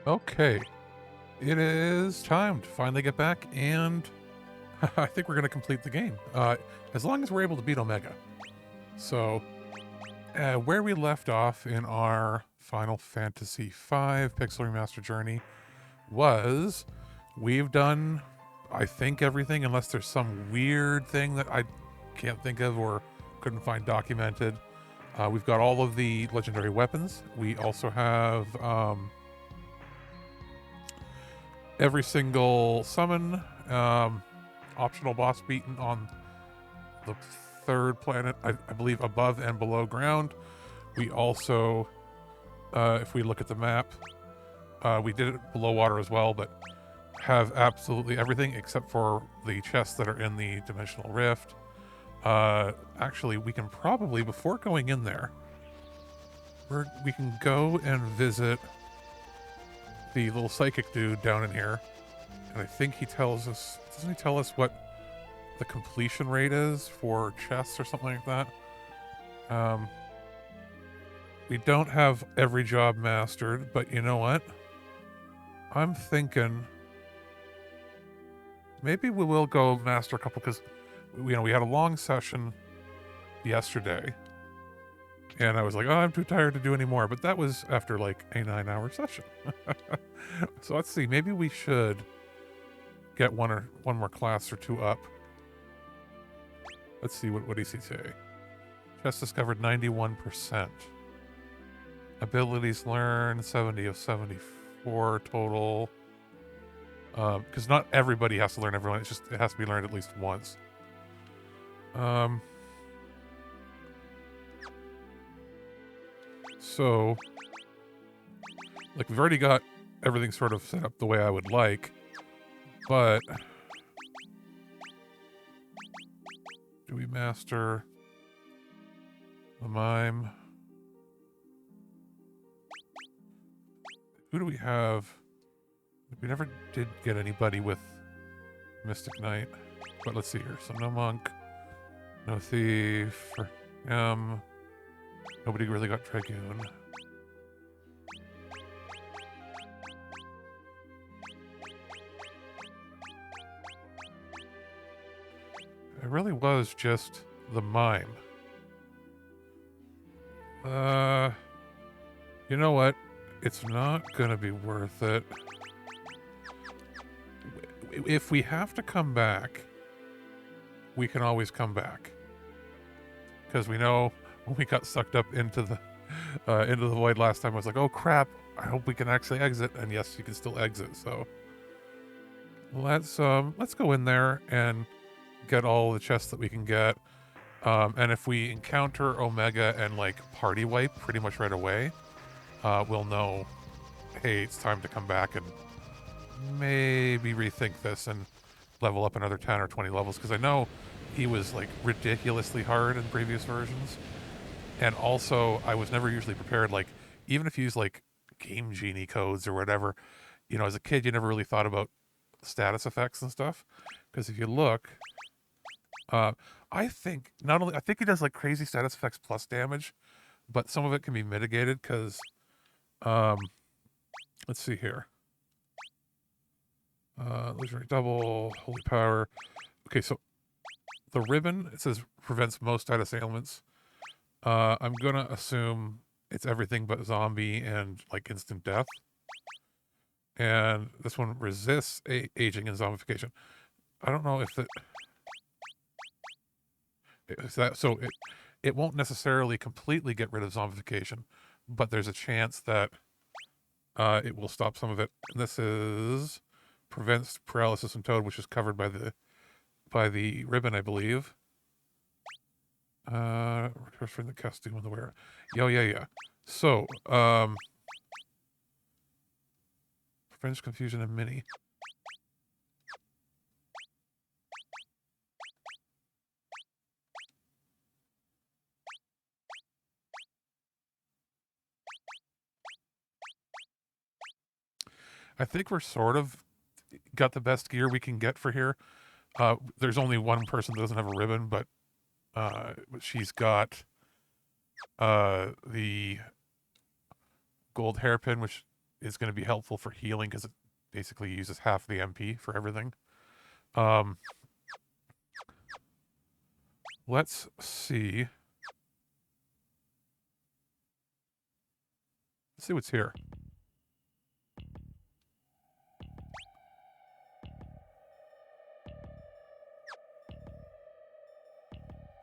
Okay, it is time to finally get back, and I think we're going to complete the game, as long as we're able to beat Omega. So, where we left off in our Final Fantasy V Pixel Remaster journey was we've done, I think, everything, unless there's some weird thing that I can't think of or couldn't find documented. We've got all of the legendary weapons. We also have every single summon, optional boss beaten on the third planet, I believe, above and below ground. We also, if we look at the map, we did it below water as well, but have absolutely everything except for the chests that are in the dimensional rift. Actually, we can probably, before going in there, we can go and visit the little psychic dude down in here, and I think he tells us, doesn't he tell us what the completion rate is for chests or something like that? We don't have every job mastered, but you know what? I'm thinking maybe we will go master a couple, because we had a long session yesterday, and I was like, oh, I'm too tired to do any more, but that was after like a 9-hour session. So let's see, maybe we should get one more class or two up. Let's see, what does he say? Chest discovered 91%. Abilities learned 70 of 74 total. Because not everybody has to learn everyone. It has to be learned at least once. So, like, we've already got everything sort of set up the way I would like, but do we master the mime? Who do we have? We never did get anybody with Mystic Knight, but let's see here. So no monk, no thief, nobody really got Dragoon. It really was just the mime. You know what? It's not gonna be worth it. If we have to come back, we can always come back. Because we know when we got sucked up into the void last time, I was like, oh crap, I hope we can actually exit. And yes, you can still exit. So let's go in there and get all the chests that we can get. And if we encounter Omega and like party wipe pretty much right away, we'll know, hey, it's time to come back and maybe rethink this and level up another 10 or 20 levels, because I know he was like ridiculously hard in previous versions. And also, I was never usually prepared, like, even if you use like Game Genie codes or whatever, as a kid, you never really thought about status effects and stuff. Because if you look, I think he does like crazy status effects plus damage, but some of it can be mitigated because, let's see here. Illusionary double, holy power. Okay, so the ribbon, it says prevents most status ailments. I'm gonna assume it's everything but zombie and like instant death. And this one resists aging and zombification. I don't know if it won't necessarily completely get rid of zombification, but there's a chance that it will stop some of it. And this is prevents paralysis and toad, which is covered by the ribbon, I believe. Transferring the costume and the wearer. Yeah. So, prevents confusion and mini. I think we're sort of got the best gear we can get for here. There's only one person that doesn't have a ribbon, but she's got the gold hairpin, which is going to be helpful for healing because it basically uses half the MP for everything. Let's see. Let's see what's here.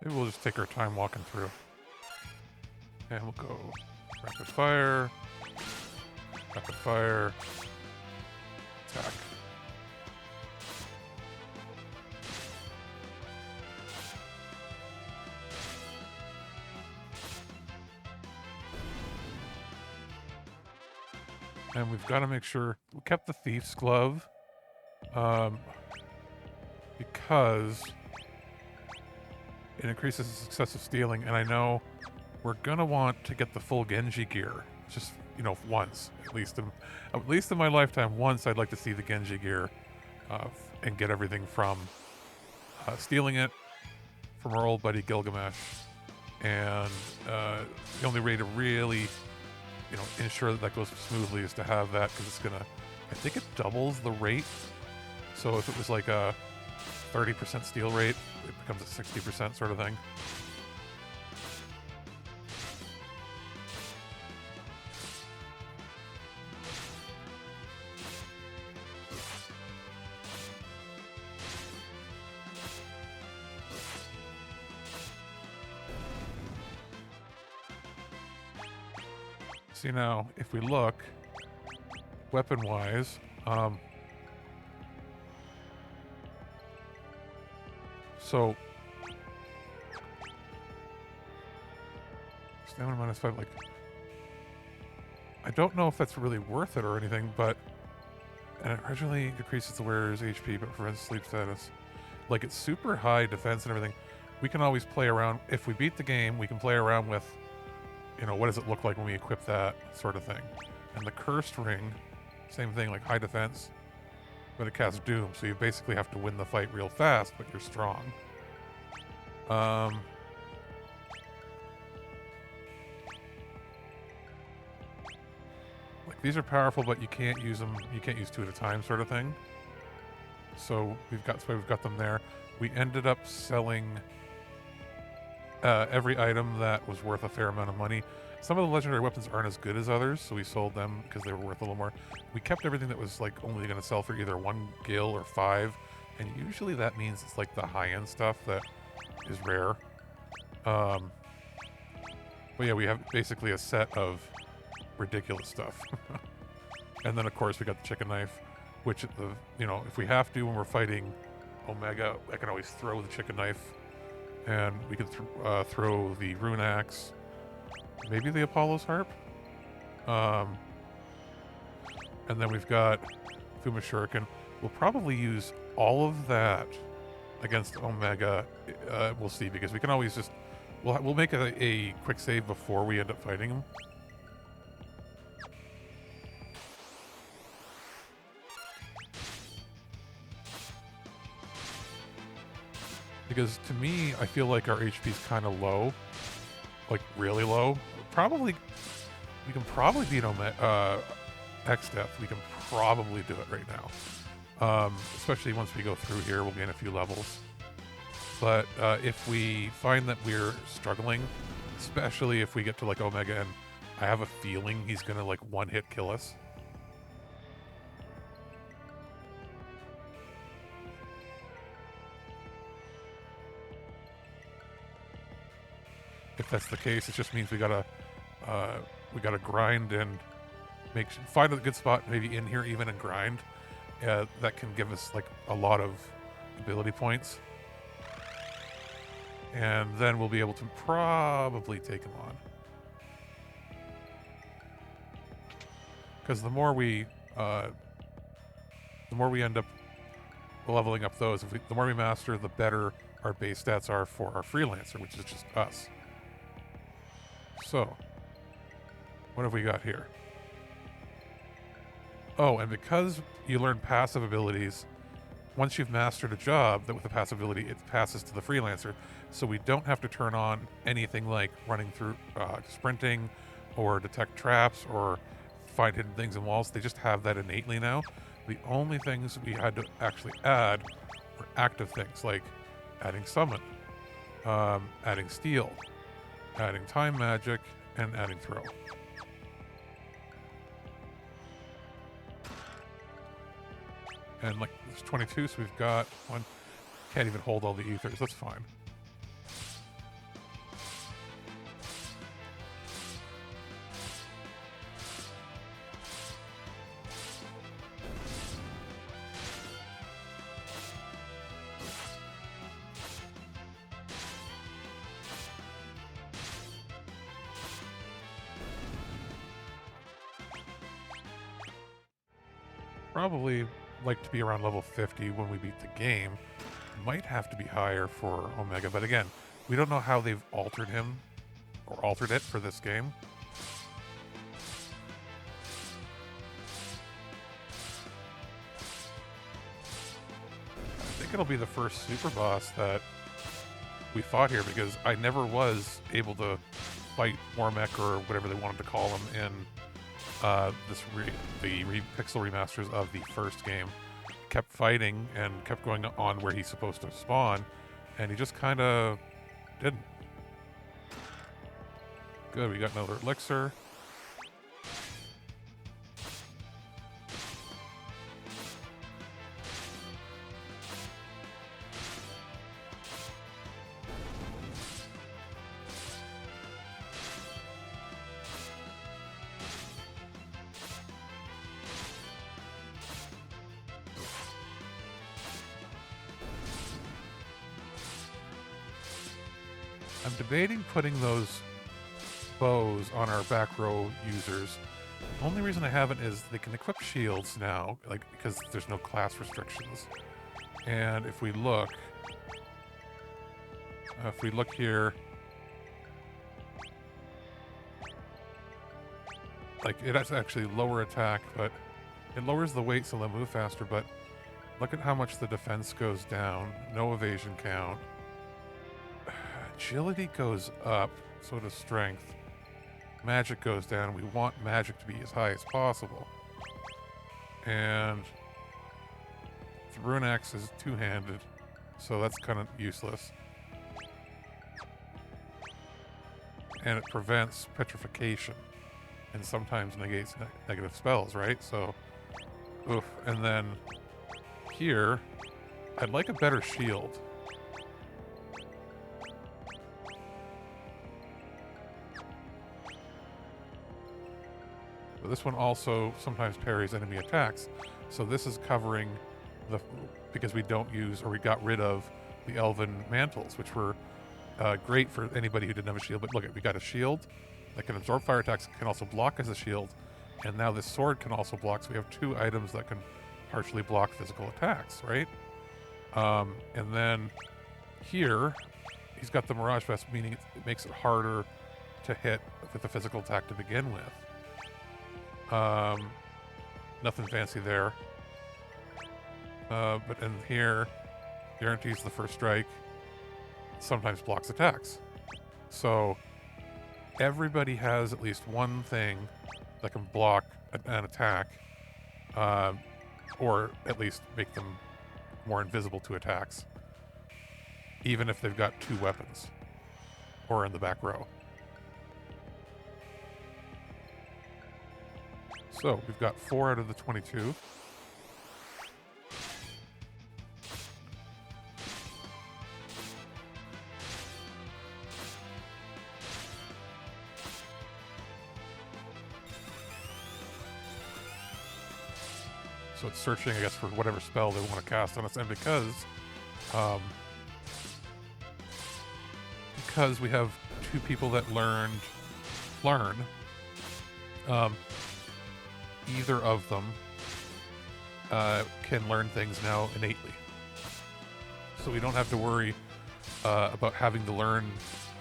Maybe we'll just take our time walking through. And we'll go rapid fire, attack. And we've got to make sure we kept the Thief's Glove, because it increases the success of stealing, and I know we're gonna want to get the full Genji gear. Just, you know, once, at least in my lifetime, once I'd like to see the Genji gear, and get everything from stealing it from our old buddy Gilgamesh, and the only way to really, you know, ensure that that goes smoothly is to have that, because it's gonna, I think it doubles the rate. So if it was like a 30% steal rate, it becomes a 60% sort of thing. See, now, if we look, weapon-wise, so stamina -5, like, I don't know if that's really worth it or anything, but, and it originally decreases the wearer's HP but prevents sleep status. Like, it's super high defense and everything. We can always play around. If we beat the game, we can play around with, you know, what does it look like when we equip that sort of thing. And the Cursed Ring, same thing, like high defense, but it casts Doom, so you basically have to win the fight real fast, but you're strong. Like, these are powerful, but you can't use them, you can't use two at a time sort of thing. So that's why we've got them there. We ended up selling every item that was worth a fair amount of money. Some of the legendary weapons aren't as good as others, so we sold them because they were worth a little more. We kept everything that was like only going to sell for either 1 gil or 5, and usually that means it's like the high-end stuff that is rare. But yeah, we have basically a set of ridiculous stuff. And then of course we got the chicken knife, which, you know, if we have to when we're fighting Omega, I can always throw the chicken knife. And we can throw the rune axe, maybe the Apollo's harp. And then we've got Fuma Shuriken. We'll probably use all of that against Omega. We'll see, because we can always just, we'll make a quick save before we end up fighting him. Because to me, I feel like our HP is kind of low, like really low. We can probably beat X-Death. We can probably do it right now. Especially once we go through here, we'll gain a few levels. But if we find that we're struggling, especially if we get to like Omega, and I have a feeling he's gonna like one-hit kill us. If that's the case, it just means we gotta grind and find a good spot, maybe in here even, and grind. That can give us like a lot of ability points, and then we'll be able to probably take him on. Because the more we end up leveling up those, the more we master, the better our base stats are for our freelancer, which is just us. So, what have we got here? Oh, and because you learn passive abilities, once you've mastered a job that with a passive ability, it passes to the freelancer. So we don't have to turn on anything like running through, sprinting, or detect traps, or find hidden things in walls. They just have that innately now. The only things we had to actually add were active things, like adding summon, adding steal, adding time magic, and adding throw. And like, there's 22, so we've got one. Can't even hold all the ethers, that's fine. Probably like to be around level 50 when we beat the game. Might have to be higher for Omega, but again, we don't know how they've altered him or altered it for this game. I think it'll be the first super boss that we fought here, because I never was able to fight Mormec or whatever they wanted to call him in the pixel remasters of the first game. Kept fighting and kept going on where he's supposed to spawn, and he just kind of didn't. Good, we got another elixir. I'm debating putting those bows on our back row users. The only reason I haven't is they can equip shields now, like, because there's no class restrictions. And if we look here, like, it has actually lower attack, but it lowers the weight so they'll move faster, but look at how much the defense goes down. No evasion count. Agility goes up, so does strength. Magic goes down. We want magic to be as high as possible. And the Rune Axe is two-handed, so that's kind of useless. And it prevents petrification, and sometimes negates negative spells, right? So, oof. And then here, I'd like a better shield. But this one also sometimes parries enemy attacks. So this is covering the, because we don't use, or we got rid of the Elven Mantles, which were great for anybody who didn't have a shield. But look, we got a shield that can absorb fire attacks, can also block as a shield, and now this sword can also block. So we have two items that can partially block physical attacks, right? And then here, he's got the Mirage Vest, meaning it makes it harder to hit with a physical attack to begin with. Nothing fancy there. But in here, guarantees the first strike, sometimes blocks attacks. So everybody has at least one thing that can block an attack, or at least make them more invisible to attacks, even if they've got two weapons or in the back row. So we've got 4 out of the 22. So it's searching, I guess, for whatever spell they want to cast on us, and because we have two people that learn, either of them can learn things now innately. So we don't have to worry about having the learn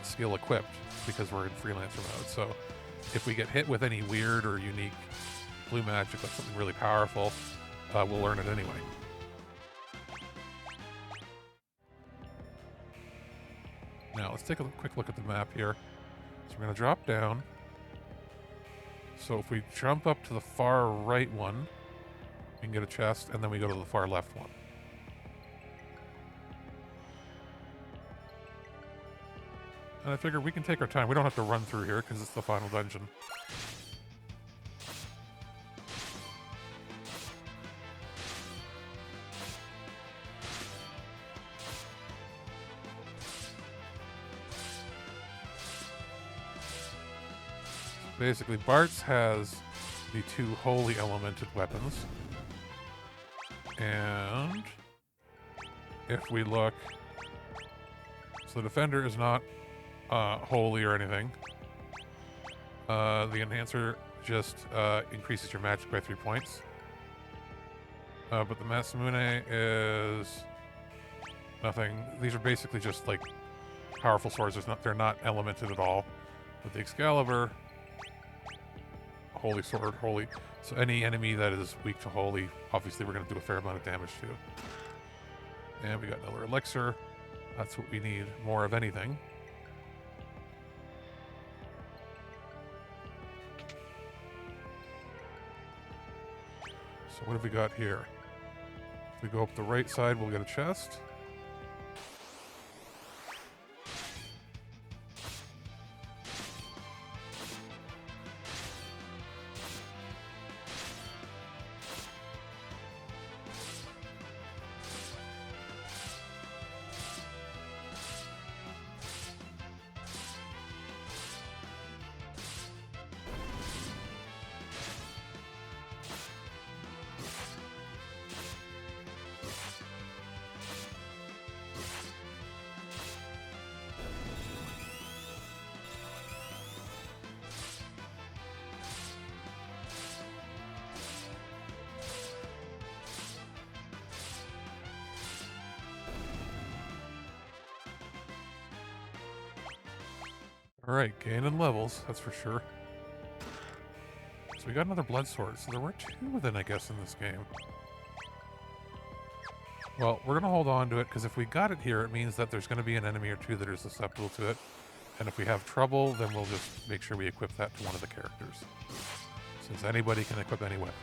skill equipped because we're in freelancer mode. So if we get hit with any weird or unique blue magic, like something really powerful, we'll learn it anyway. Now let's take a quick look at the map here. So we're going to drop down, So if we jump up to the far right one, we can get a chest, and then we go to the far left one. And I figure we can take our time. We don't have to run through here because it's the final dungeon. Basically, Bart's has the 2 holy elemented weapons. And if we look, so the defender is not holy or anything. The enhancer just increases your magic by 3 points. But the Masamune is nothing. These are basically just like powerful swords. They're not elemented at all. With the Excalibur, holy sword, holy. So any enemy that is weak to holy, obviously we're going to do a fair amount of damage to. And we got another elixir. That's what we need more of anything. So what have we got here? If we go up the right side, we'll get a chest. Alright, gaining levels, that's for sure. So we got another blood sword. So there were 2 then, I guess, in this game. Well, we're going to hold on to it, because if we got it here, it means that there's going to be an enemy or 2 that are susceptible to it. And if we have trouble, then we'll just make sure we equip that to one of the characters. Since anybody can equip any weapon.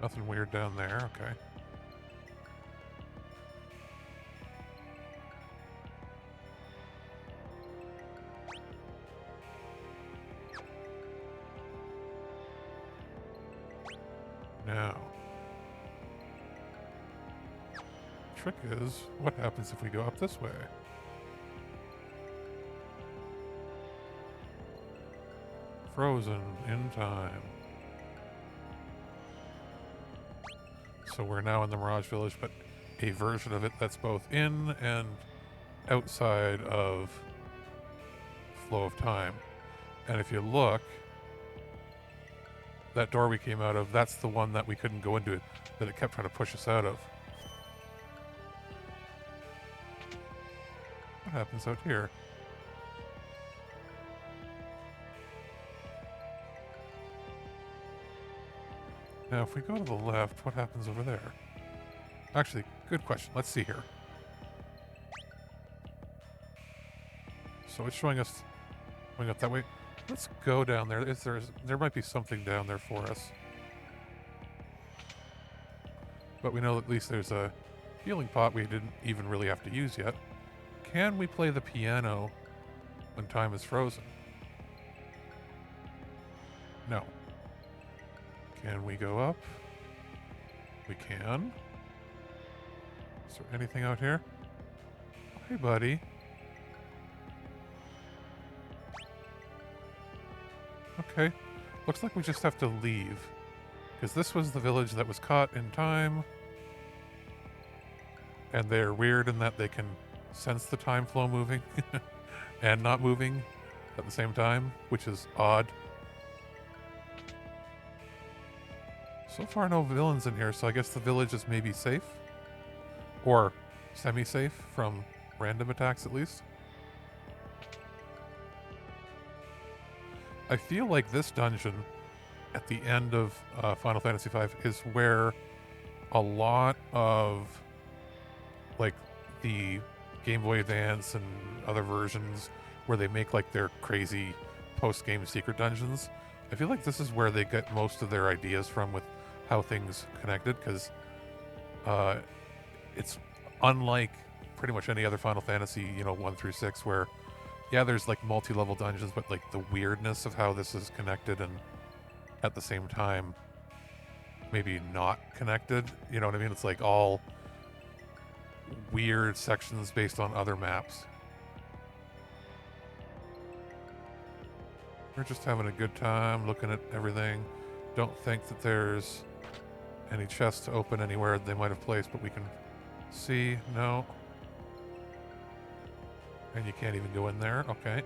Nothing weird down there, okay. Now, the trick is, what happens if we go up this way? Frozen in time. So we're now in the Mirage Village, but a version of it that's both in and outside of flow of time. And if you look, that door we came out of, that's the one that we couldn't go into, that it kept trying to push us out of. What happens out here? Now, if we go to the left, what happens over there? Actually, good question. Let's see here. So it's showing us going up that way. Let's go down there. There might be something down there for us. But we know at least there's a healing pot we didn't even really have to use yet. Can we play the piano when time is frozen? No. Can we go up? We can. Is there anything out here? Hey, buddy. Okay. Looks like we just have to leave. Because this was the village that was caught in time. And they're weird in that they can sense the time flow moving and not moving at the same time, which is odd. So far, no villains in here, so I guess the village is maybe safe. Or semi-safe from random attacks, at least. I feel like this dungeon at the end of Final Fantasy V is where a lot of like the Game Boy Advance and other versions where they make like their crazy post-game secret dungeons. I feel like this is where they get most of their ideas from with how things connected, because it's unlike pretty much any other Final Fantasy, 1 through 6, where yeah, there's like multi-level dungeons, but like the weirdness of how this is connected and at the same time maybe not connected, you know what I mean? It's like all weird sections based on other maps. We're just having a good time looking at everything. Don't think that there's any chests to open anywhere they might have placed, but we can see. No. And you can't even go in there. Okay.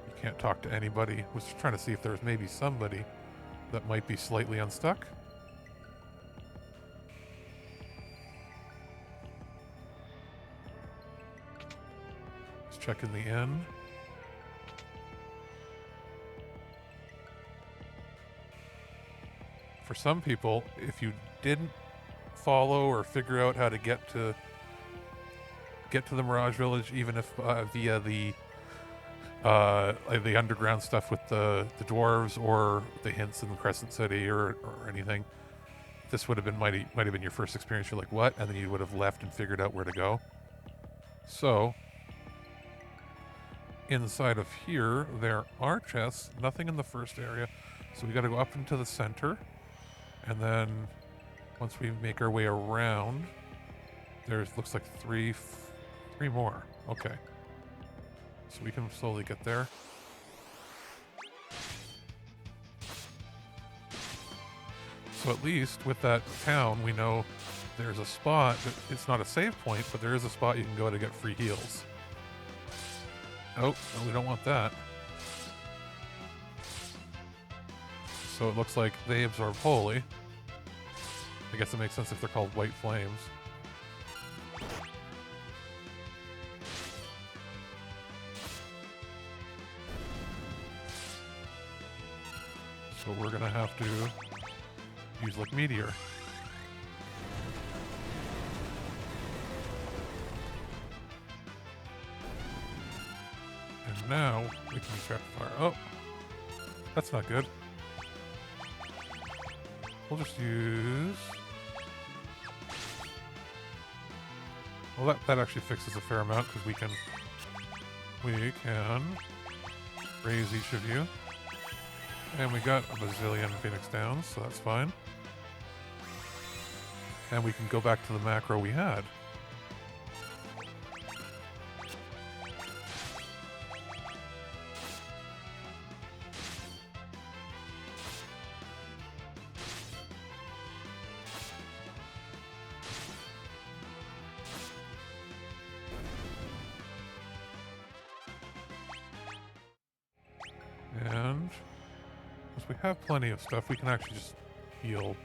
You can't talk to anybody. Was just trying to see if there was maybe somebody that might be slightly unstuck. Just checking the inn. For some people, if you didn't follow or figure out how to get to the Mirage Village, even if via the underground stuff with the dwarves or the hints in the Crescent City or anything, this would have been might have been your first experience. You're like, what? And then you would have left and figured out where to go. So inside of here, there are chests. Nothing in the first area, so we got to go up into the center, and then once we make our way around, there's looks like three more. Okay. So we can slowly get there. So at least with that town, we know there's a spot that it's not a save point, but there is a spot you can go to get free heals. Oh, no, we don't want that. So it looks like they absorb holy. I guess it makes sense if they're called white flames. So we're gonna have to use like meteor. And now we can trap fire. Oh, that's not good. We'll just use. Well, that actually fixes a fair amount because we can raise each of you. And we got a bazillion Phoenix Downs, so that's fine. And we can go back to the macro we had. And since we have plenty of stuff, we can actually just heal.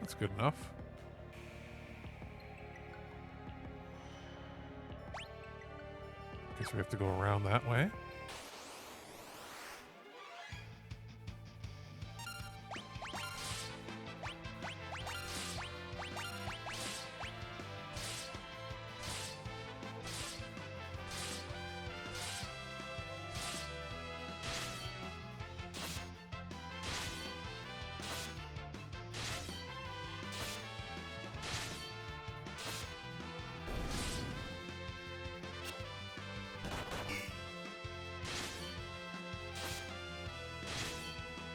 That's good enough. Guess we have to go around that way.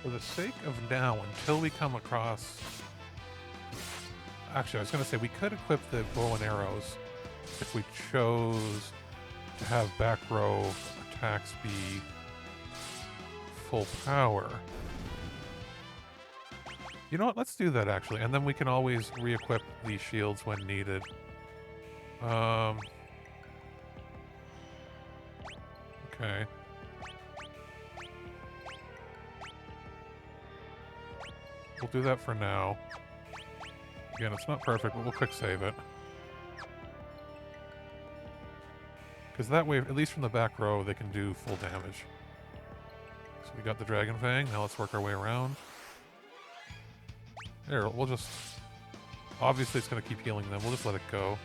For the sake of now, until we come across... Actually, I was going to say, we could equip the bow and arrows if we chose to have back row attacks be full power. You know what? Let's do that, actually. And then we can always re-equip the shields when needed. Okay. We'll do that for now. Again, it's not perfect, but we'll quick save it. Because that way, at least from the back row, they can do full damage. So we got the Dragon Fang. Now let's work our way around. There, we'll just... Obviously, it's going to keep healing them. We'll just let it go.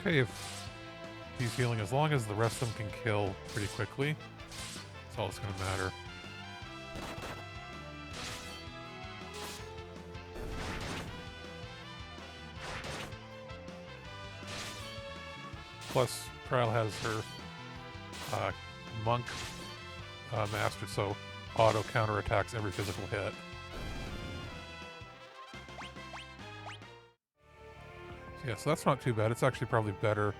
Okay, if he's healing, as long as the rest of them can kill pretty quickly, that's all that's going to matter. Plus, Trial has her Monk mastered, so auto counterattacks every physical hit. Yeah, so that's not too bad. It's actually probably better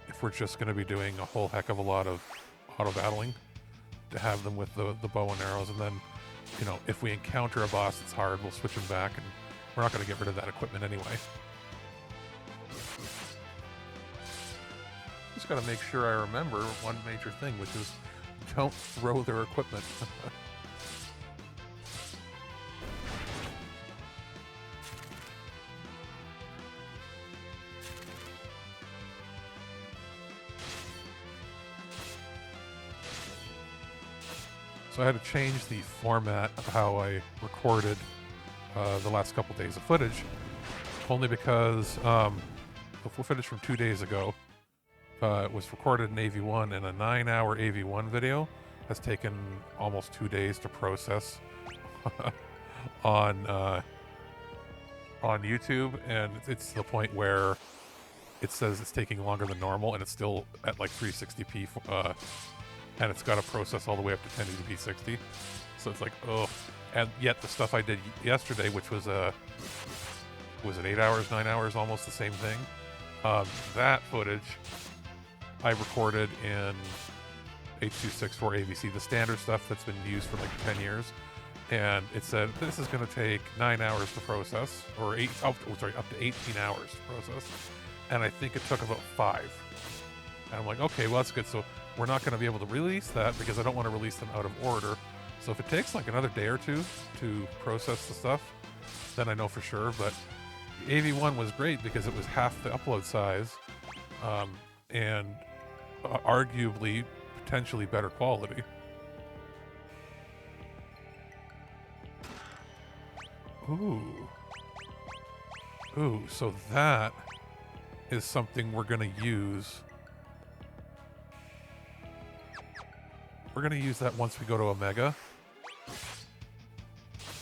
if we're just going to be doing a whole heck of a lot of auto-battling to have them with the bow and arrows, and then, you know, if we encounter a boss that's hard, we'll switch them back, and we're not going to get rid of that equipment anyway. Just got to make sure I remember one major thing, which is don't throw their equipment. So I had to change the format of how I recorded the last couple days of footage, only because the footage from 2 days ago was recorded in AV1, and a 9-hour AV1 video has taken almost 2 days to process on YouTube, and it's to the point where it says it's taking longer than normal, and it's still at like 360p. And it's got to process all the way up to 1080p 60. So it's like, oh. And yet the stuff I did yesterday, which was it 8 hours, 9 hours, almost the same thing. That footage I recorded in H.264 AVC, the standard stuff that's been used for like 10 years. And it said, this is going to take 9 hours to process, or up to 18 hours to process. And I think it took about 5. And I'm like, okay, well, that's good. So we're not going to be able to release that because I don't want to release them out of order. So if it takes like another day or two to process the stuff, then I know for sure. But AV1 was great because it was half the upload size, and arguably potentially better quality. Ooh, so that is something we're going to use. We're going to use that once we go to Omega.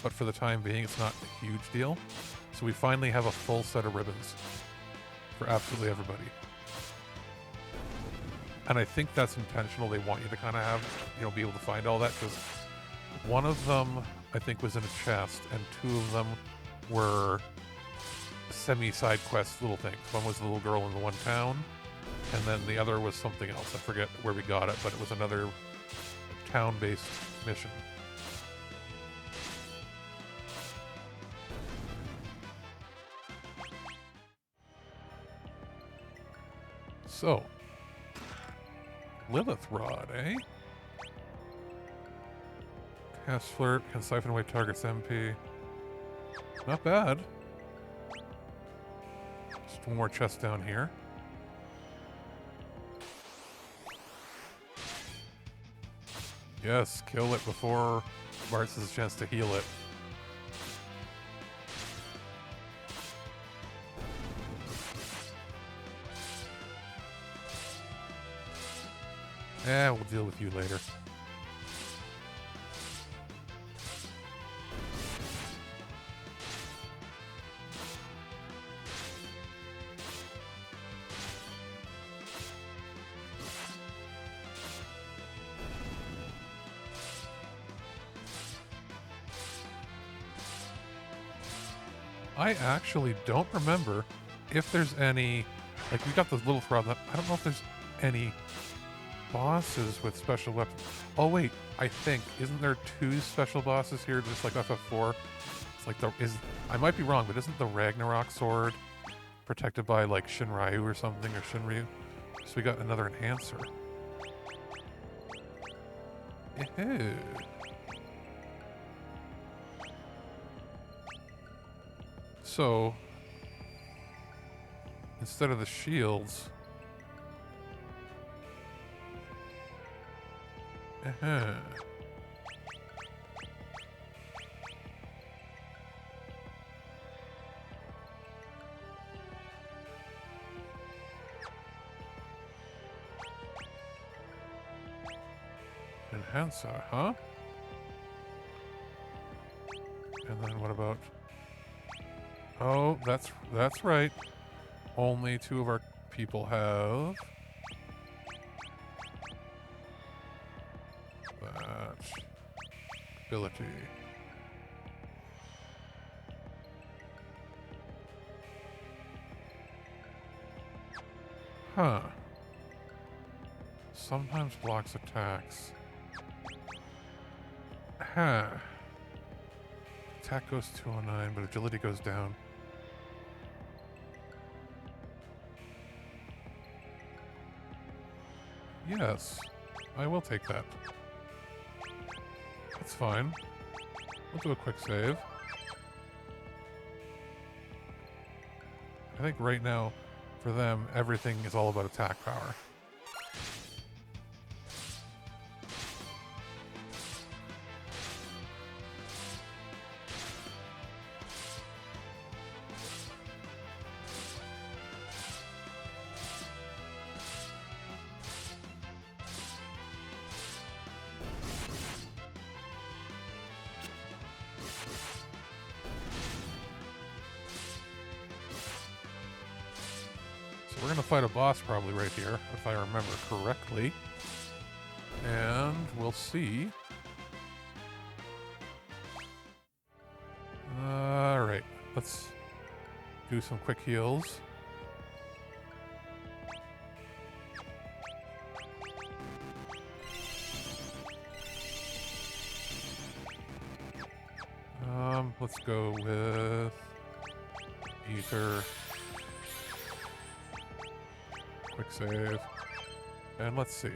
But for the time being, it's not a huge deal. So we finally have a full set of ribbons for absolutely everybody. And I think that's intentional. They want you to kind of have, you know, be able to find all that, because one of them, I think, was in a chest, and 2 of them were semi-side quest little things. One was the little girl in the one town, and then the other was something else. I forget where we got it, but it was another town-based mission. So, Lilith Rod, eh? Cast Flirt, can siphon away target's MP. Not bad. Just one more chest down here. Yes, kill it before Bartz has a chance to heal it. Yeah, we'll deal with you later. I actually don't remember if there's any, like, we got the little throb. I don't know if there's any bosses with special weapons. Oh wait, I think isn't there 2 special bosses here, just like FF4? It's like I might be wrong, but isn't the Ragnarok sword protected by like Shinryu or something, or Shinryu? So we got another enhancer. Ew. So instead of the shields, enhancer, huh? And then what about? Oh, that's right. Only 2 of our people have that ability. Huh. Sometimes blocks attacks. Huh. Attack goes 209, but agility goes down. Yes, I will take that. That's fine. We'll do a quick save. I think right now, for them, everything is all about attack power. We're going to fight a boss probably right here, if I remember correctly. And we'll see. Alright, let's do some quick heals. Let's go with Ether. Quick save. And let's see.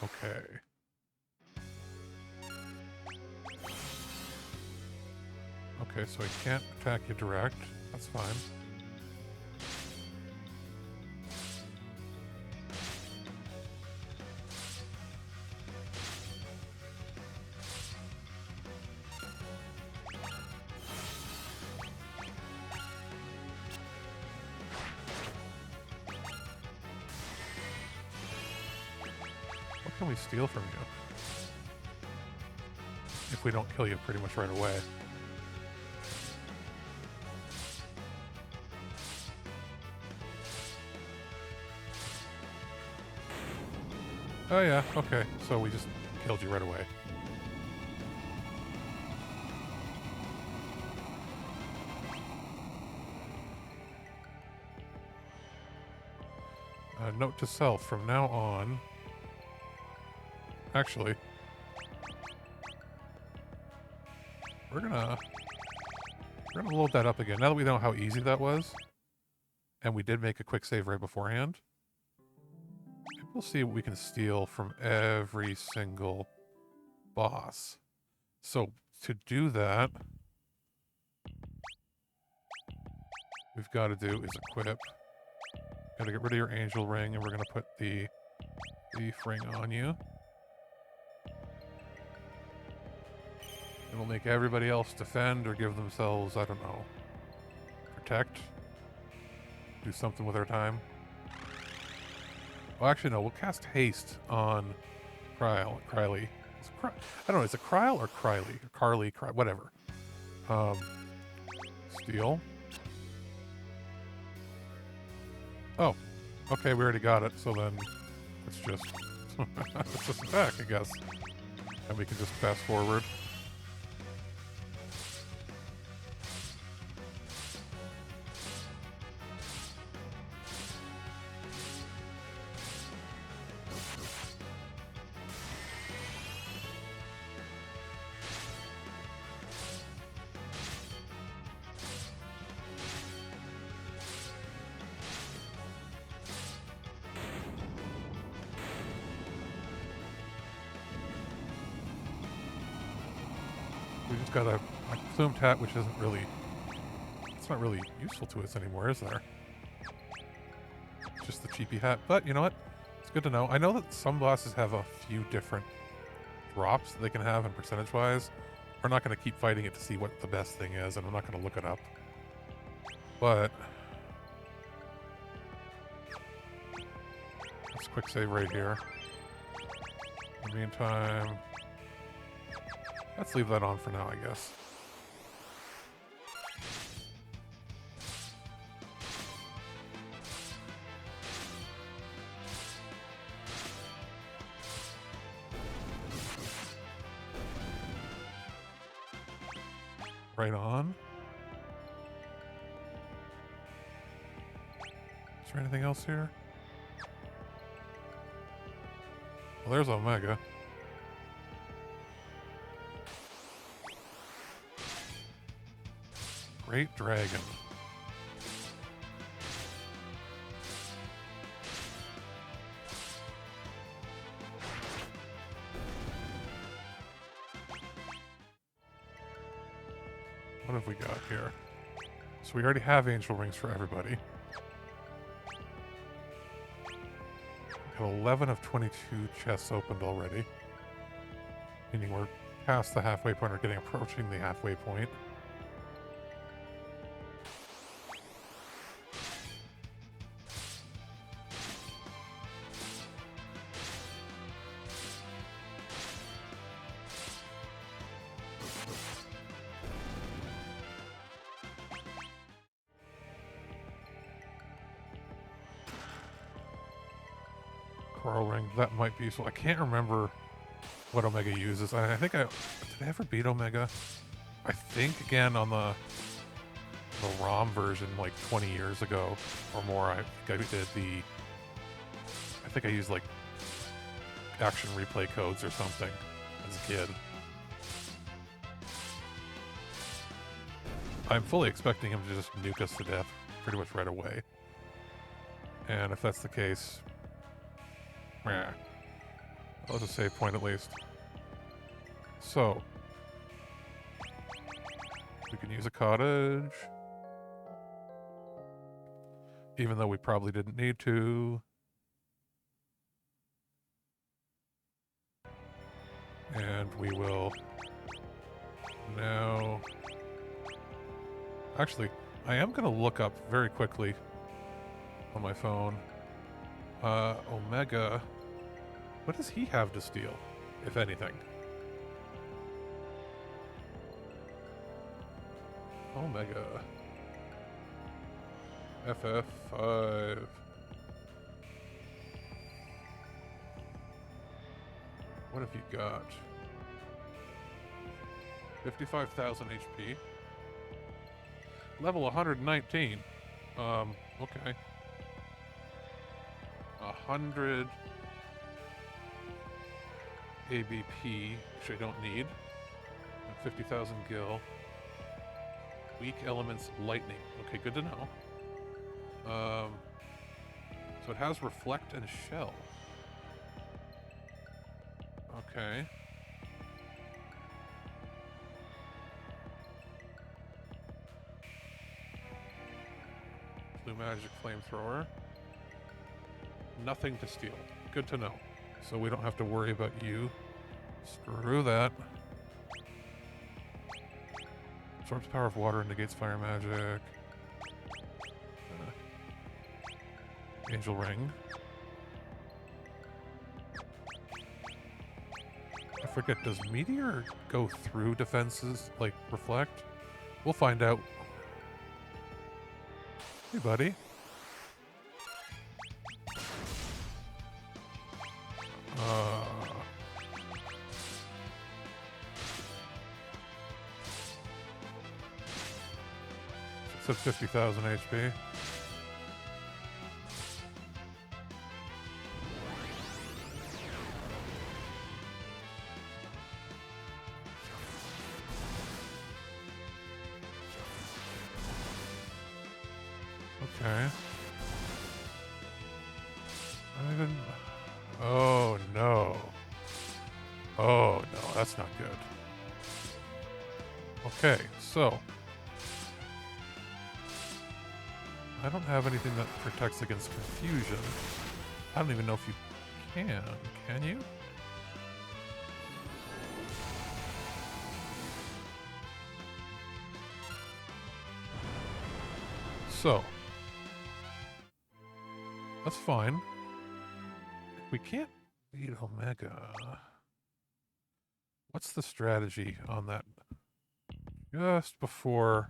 Okay. Okay, so I can't attack you direct. That's fine. What can we steal from you? If we don't kill you pretty much right away. Oh yeah, okay. So we just killed you right away. Note to self, from now on... Actually... We're gonna load that up again. Now that we know how easy that was, and we did make a quick save right beforehand, we'll see what we can steal from every single boss. So, to do that, we've got to do is equip. Got to get rid of your angel ring, and we're going to put the leaf ring on you. It'll make everybody else defend or give themselves, I don't know, protect. Do something with our time. Well, actually, no. We'll cast haste on Krylie. I don't know. Is it Kryle or Krylie? Or Carly, whatever. Steal. Okay, we already got it, so then it's just... it's just attack, I guess. And we can just fast forward. We just got a plumed hat, which isn't really... It's not really useful to us anymore, is there? Just the cheapy hat. But, you know what? It's good to know. I know that some bosses have a few different drops that they can have, and percentage-wise. We're not going to keep fighting it to see what the best thing is, and I'm not going to look it up. But... let's quick save right here. In the meantime... let's leave that on for now, I guess. Right on. Is there anything else here? Well, there's Omega. Great Dragon. What have we got here? So we already have angel rings for everybody. We got 11 of 22 chests opened already. Meaning we're past the halfway point or approaching the halfway point. Coral ring, that might be useful. I can't remember what Omega uses. I think did I ever beat Omega? I think again on the ROM version like 20 years ago or more. I think I used like action replay codes or something as a kid. I'm fully expecting him to just nuke us to death pretty much right away. And if that's the case, I'll just save point at least. So, we can use a cottage. Even though we probably didn't need to. And we will now... Actually, I am going to look up very quickly on my phone. Omega... What does he have to steal, if anything? Omega. FF5. What have you got? 55,000 HP. Level 119. Okay. 100 ABP, which I don't need. And 50,000 gil. Weak elements, lightning. Okay, good to know. So it has reflect and shell. Okay. Blue magic flamethrower. Nothing to steal. Good to know. So we don't have to worry about you. Screw that. Absorbs power of water and negates fire magic. Angel ring. I forget, does meteor go through defenses, like reflect? We'll find out. Hey, buddy. Said 50,000 HP. Okay. I don't even... Oh, no. Oh, no, that's not good. Okay, so... I don't have anything that protects against confusion. I don't even know if you can. Can you? So... That's fine. We can't beat Omega. What's the strategy on that? Just before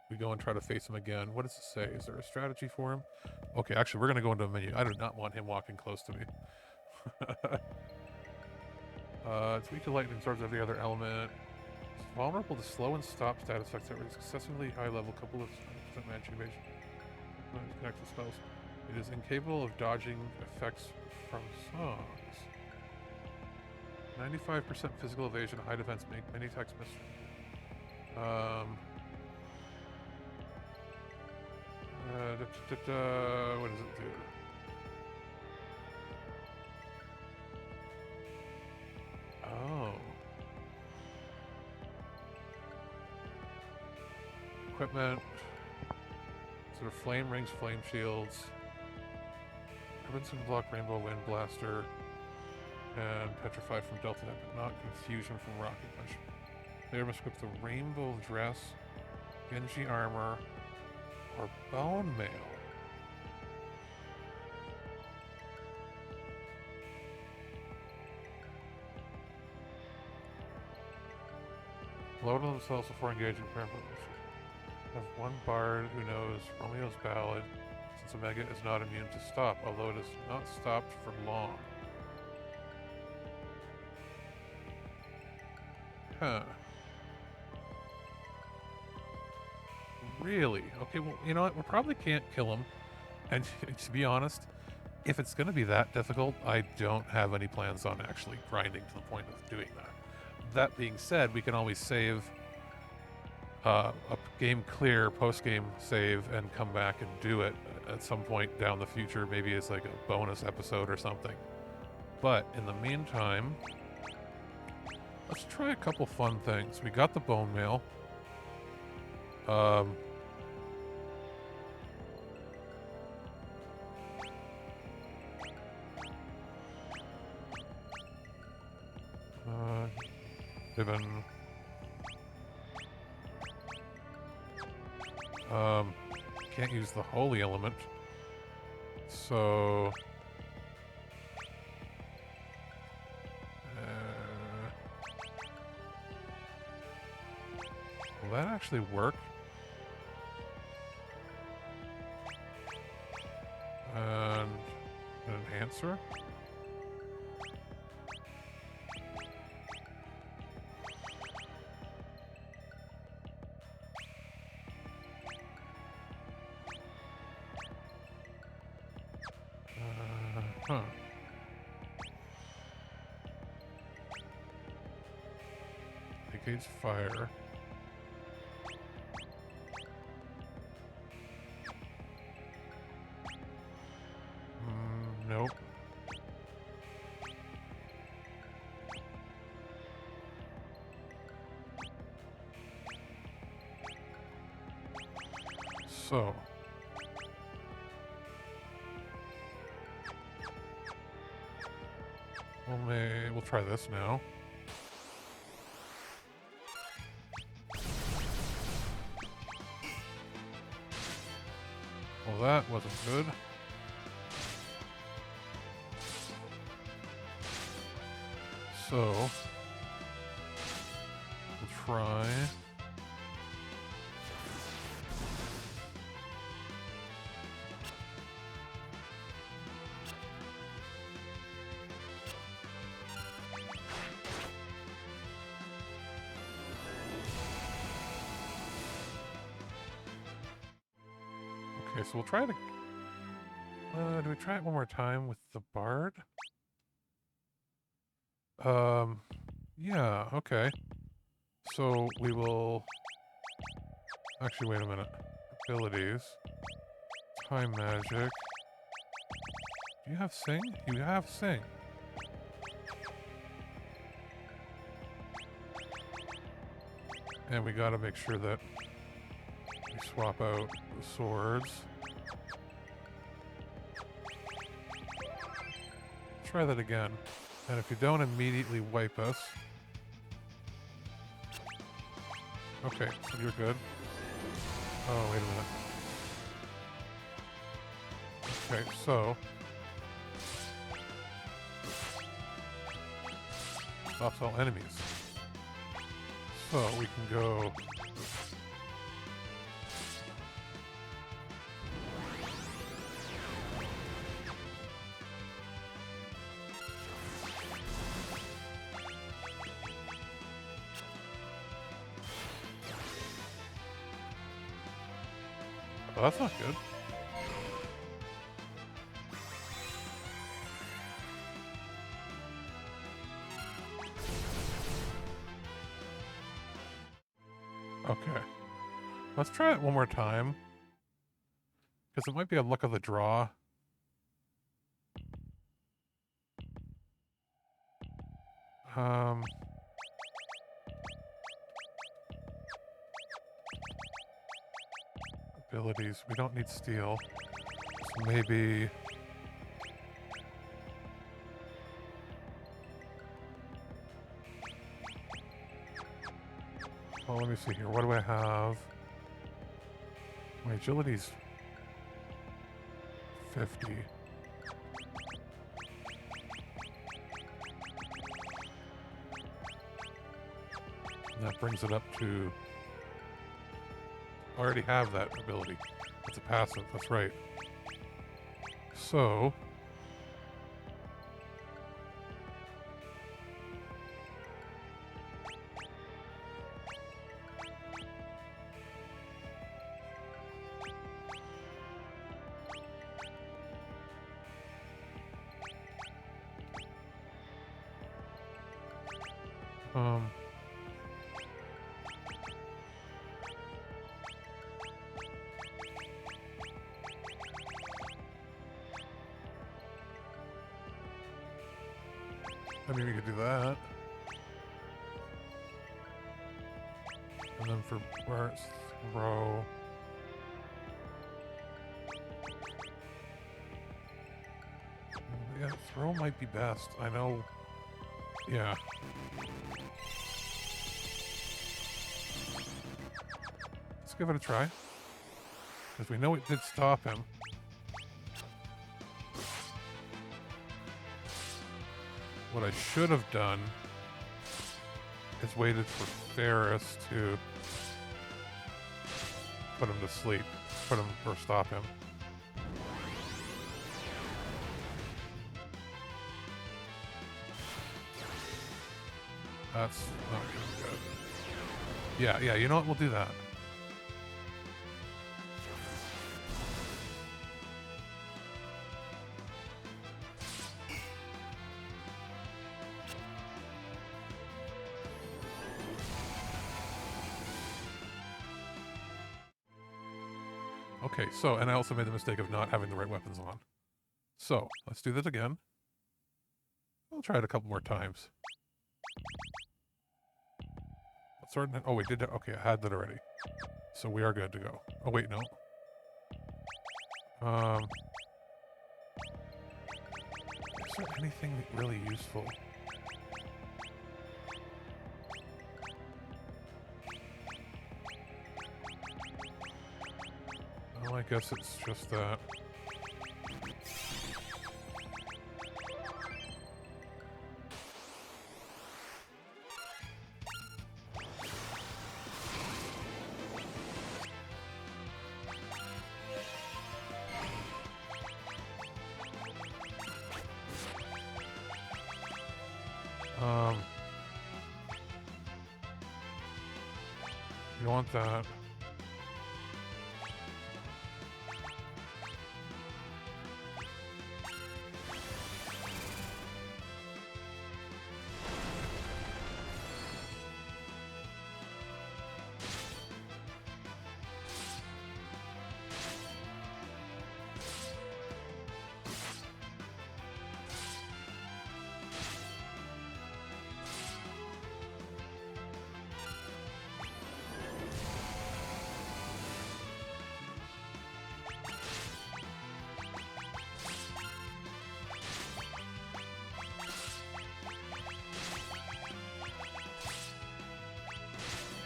we go and try to face him again. What does it say? Is there a strategy for him? Okay, actually, we're going to go into a menu. I do not want him walking close to me. It's weak to lightning, absorbs every other element. It's vulnerable to slow and stop status effects at excessively high level, couple of % magic evasion. Connect to spells. It is incapable of dodging effects from songs. 95% physical evasion, high defense, make many attacks miss. What does it do? Oh. Equipment. Sort of flame rings, flame shields. Robinson block, rainbow wind blaster, and petrified from delta type, but not confusion from rocket punch. Player must equip the rainbow dress, Genji armor, or bone mail. Load on themselves before engaging parent. Have one bard who knows Romeo's ballad, since Omega is not immune to stop, although it is not stopped for long. Huh. Really? Okay, well, you know what? We probably can't kill him. And to be honest, if it's going to be that difficult, I don't have any plans on actually grinding to the point of doing that. That being said, we can always save a game clear, post-game save, and come back and do it at some point down the future. Maybe it's like a bonus episode or something. But in the meantime, let's try a couple fun things. We got the bone mail. Given... can't use the holy element. So... will that actually work? And an enhancer? Huh. Negates fire. Nope. So. We'll try this now. Well, that wasn't good. So, we'll try... Okay, so we'll try to... do we try it one more time with the bard? Yeah, okay. So we will... Actually, wait a minute. Abilities. Time magic. Do you have sing? You have sing. And we gotta make sure that we swap out the swords. Try that again. And if you don't immediately wipe us... Okay, so you're good. Oh, wait a minute. Okay, so... stops all enemies. So we can go... Oh, that's not good. Okay. Let's try it one more time. Because it might be a luck of the draw. Abilities. We don't need steel. So maybe... Well, let me see here. What do I have? My agility's 50. And that brings it up to... I already have that ability. It's a passive, that's right. So... I mean, we could do that. And then for Bart's throw... Yeah, throw might be best. I know... Yeah. Let's give it a try. Because we know it did stop him. What I should have done is waited for Ferris to put him to sleep. Put him or stop him. That's not good. Yeah, you know what? We'll do that. Okay, so, and I also made the mistake of not having the right weapons on. So, let's do this again. We'll try it a couple more times. Oh, we did it. Okay, I had that already. So we are good to go. Oh, wait, no. Is there anything really useful? Well, I guess it's just that. You want that.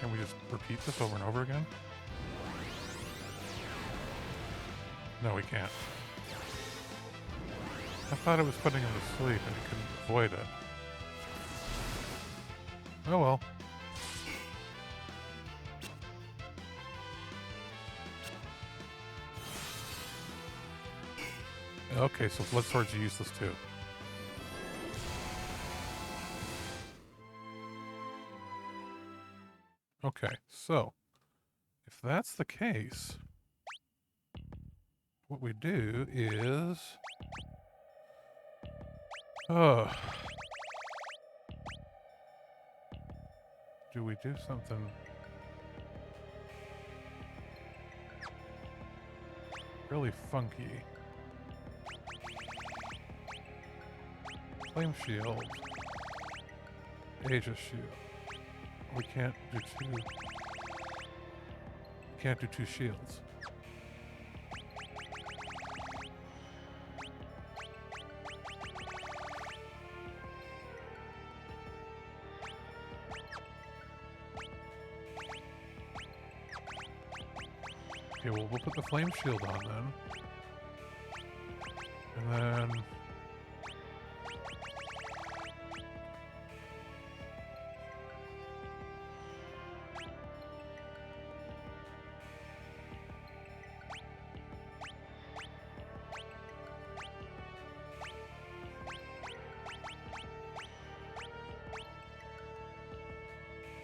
Can we just repeat this over and over again? No, we can't. I thought it was putting him to sleep and he couldn't avoid it. Oh well. Okay, so blood swords are useless too. Okay, so if that's the case, what we do is... do we do something really funky? Flame shield. Aegis shield. We can't do two. We can't do two shields. Okay, well, we'll put the flame shield on then. And then...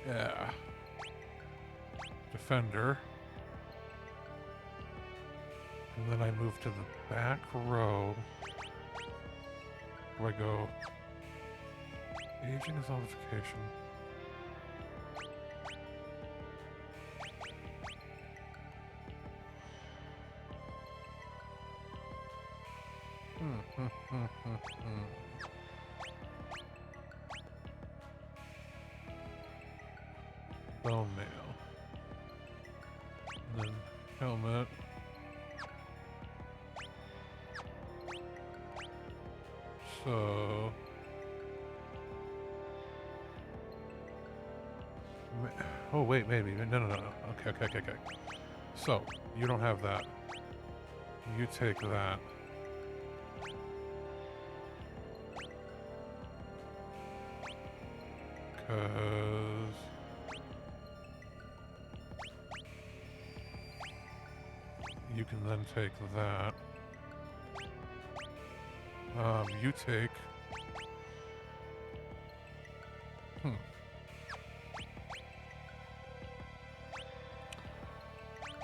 yeah. Defender. And then I move to the back row. Where I go... Aging is zombification. Bone mail. And then helmet. So... oh, wait, maybe. No. Okay. So, you don't have that. You take that. Because... you can then take that. You take...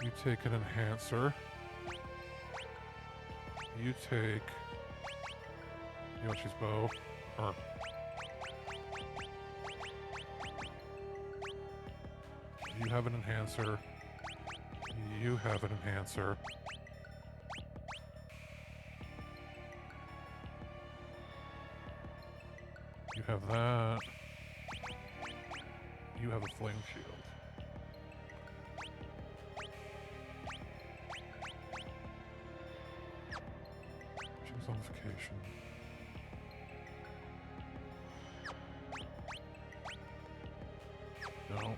You take an enhancer. You take... Yoshi's bow. Or... you have an enhancer. You have an enhancer. You have that. You have a flame shield. Zombification. No.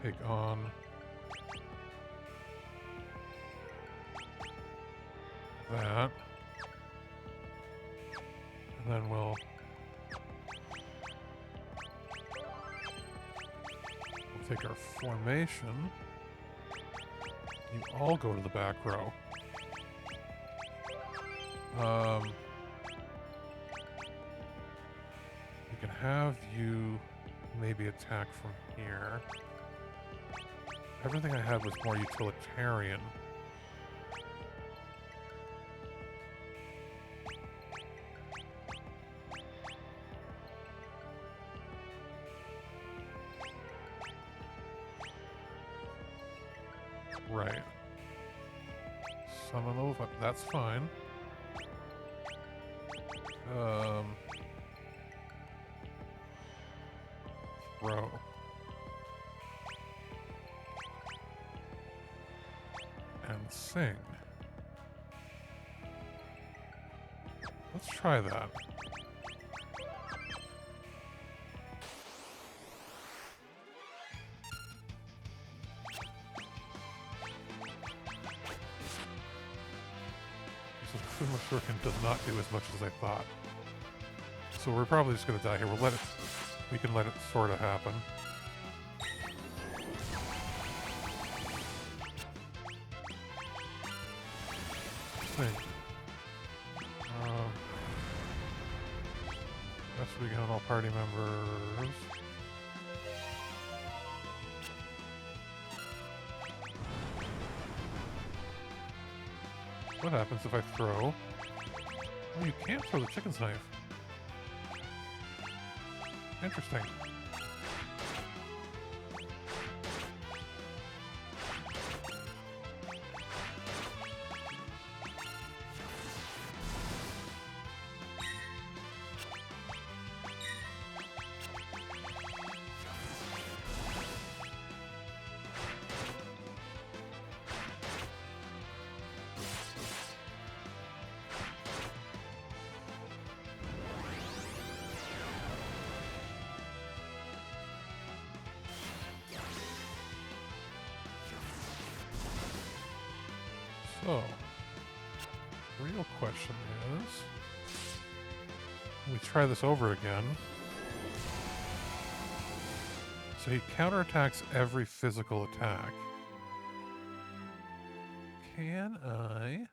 Take on that. And then we'll take our formation. You all go to the back row. We can have you maybe attack from here. Everything I had was more utilitarian. Right. Summon over. That's fine. Throw. And sing. Let's try that. So the Fuma Shuriken does not do as much as I thought. So we're probably just going to die here. We can let it sort of happen. Best we got all party members. What happens if I throw? Oh, you can't throw the chicken's knife. Interesting. So, the real question is, we try this over again. So he counterattacks every physical attack. Can I...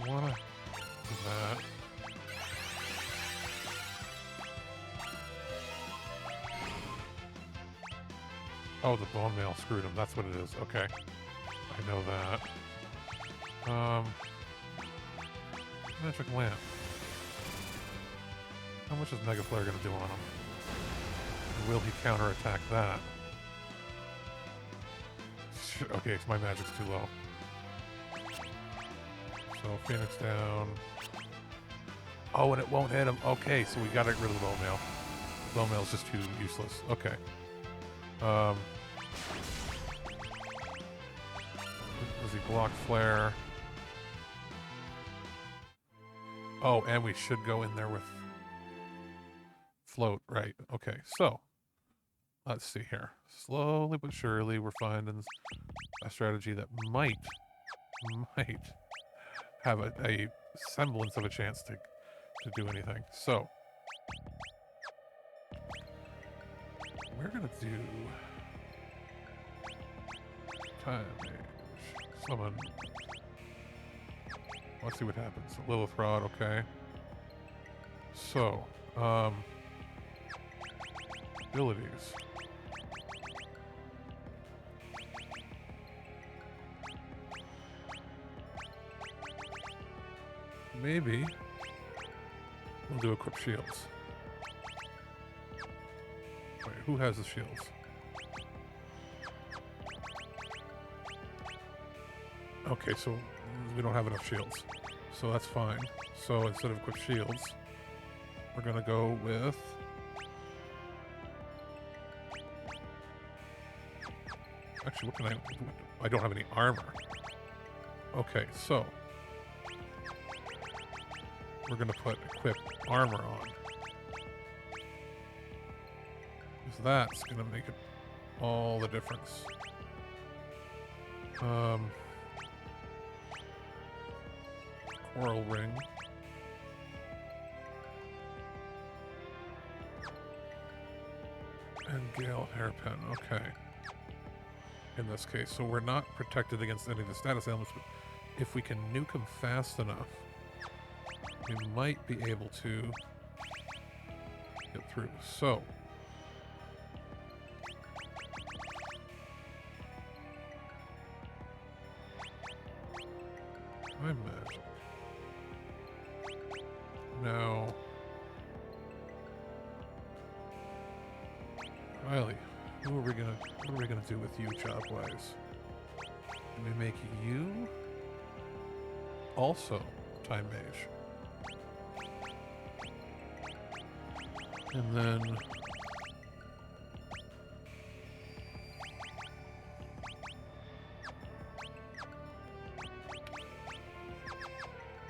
wanna do that. Oh, the bone mail screwed him. That's what it is. Okay. I know that. Magic lamp. How much is Mega Flare gonna do on him? Will he counterattack that? Okay, so my magic's too low. So Phoenix down. Oh, and it won't hit him. Okay, so we gotta get rid of the bone mail. Bone mail's just too useless. Okay. Does he block flare? Oh, and we should go in there with float, right? Okay, so let's see here. Slowly but surely, we're finding a strategy that might have a semblance of a chance to do anything. So we're gonna do time mage, summon. Let's see what happens. Lilith Rod, okay. So, abilities. Maybe we'll do equip shields. Wait, who has the shields? Okay, so we don't have enough shields. So that's fine. So instead of equip shields, we're gonna go with... Actually, what can I don't have any armor. Okay, so we're gonna put equip armor on. Because that's gonna make it all the difference. Coral ring. And Gale hairpin, okay. In this case, so we're not protected against any of the status elements, but if we can nuke them fast enough, we might be able to get through. So, my magic. Now, Riley, What are we gonna do with you, job-wise? Let me make you also Time Mage. And then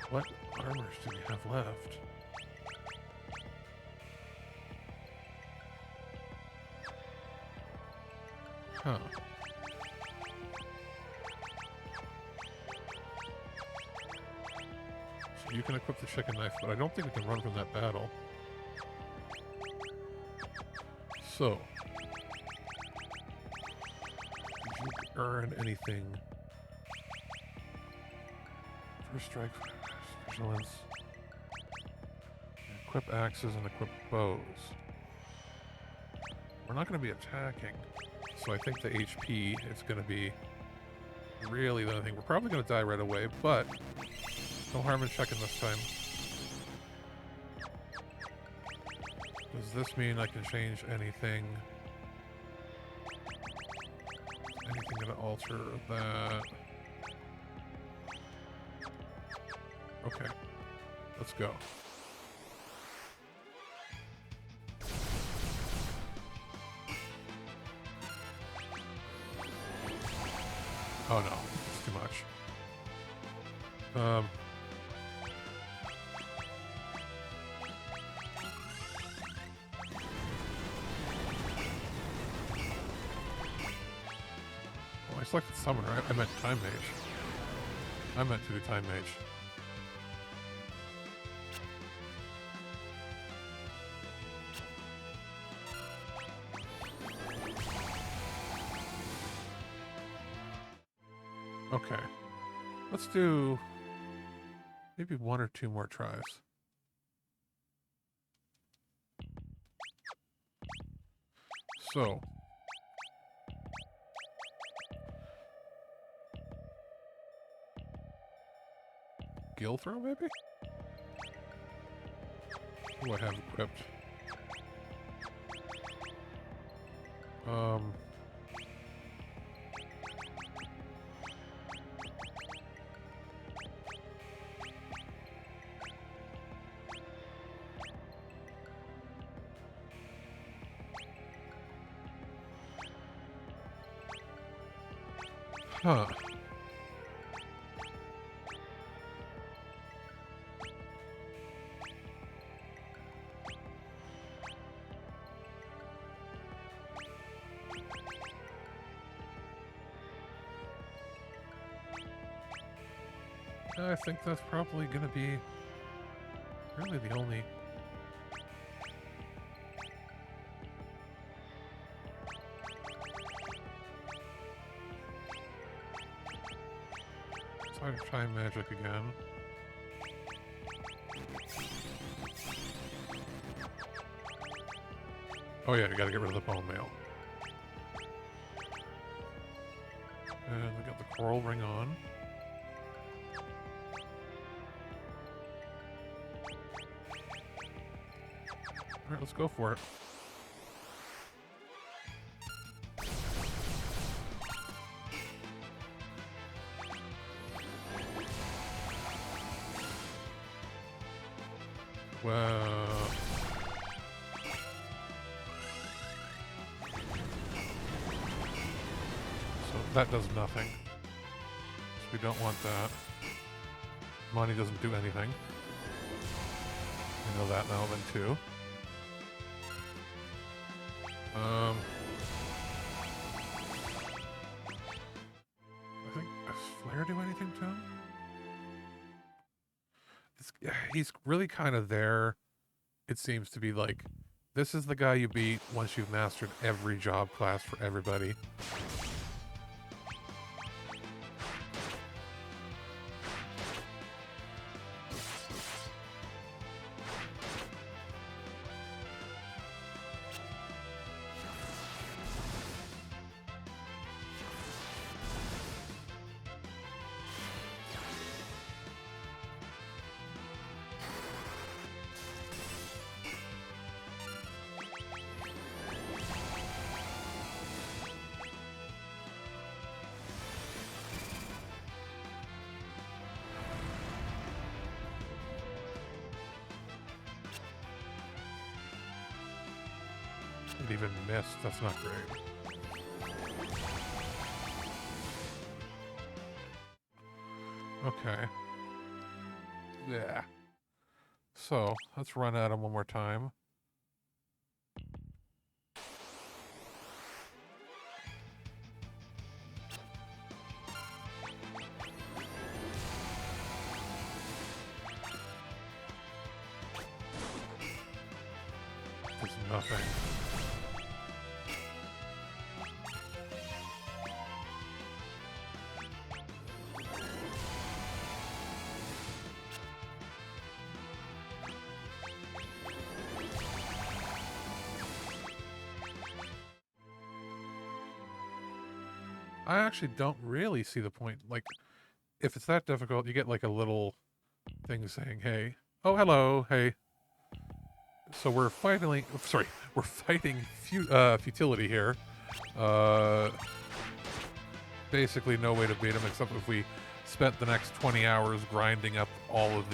what armors do we have left? Huh. So you can equip the chicken knife, but I don't think we can run from that battle. So, did you earn anything? First strike, vigilance. Equip axes and equip bows. We're not going to be attacking, so I think the HP is going to be really the only thing. We're probably going to die right away, but no harm in checking this time. Does this mean I can change anything? Anything going to alter that? Okay, let's go. Oh no, it's too much. Oh, I selected Summoner. I meant Time Mage. I meant to do Time Mage. Okay. Let's do maybe 1 or 2 more tries. So. Gill throw, maybe? What do I have equipped? Huh. I think that's probably going to be really the only... Side of Time Magic again. Oh yeah, you gotta get rid of the bone mail. And we got the coral ring on. Alright, let's go for it. Well... So that does nothing. So we don't want that. Money doesn't do anything. I know that now then too. I think, does Flare do anything to him? He's really kind of there. It seems to be like, this is the guy you beat once you've mastered every job class for everybody. It even missed. That's not great. Okay. Yeah. So, let's run at him one more time. There's nothing. I actually don't really see the point. Like, if it's that difficult, you get like a little thing saying, hey, oh, hello, hey. So we're fighting, sorry, we're fighting futility here. Basically no way to beat him except if we spent the next 20 hours grinding up all of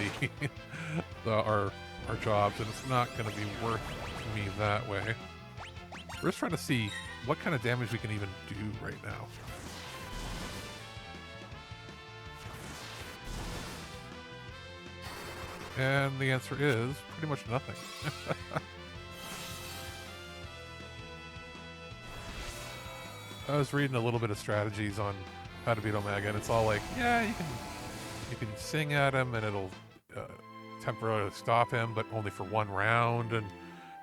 our jobs, and it's not going to be worth me that way. We're just trying to see what kind of damage we can even do right now. And the answer is pretty much nothing. I was reading a little bit of strategies on how to beat Omega, and it's all like, yeah, you can sing at him, and it'll temporarily stop him, but only for one round. And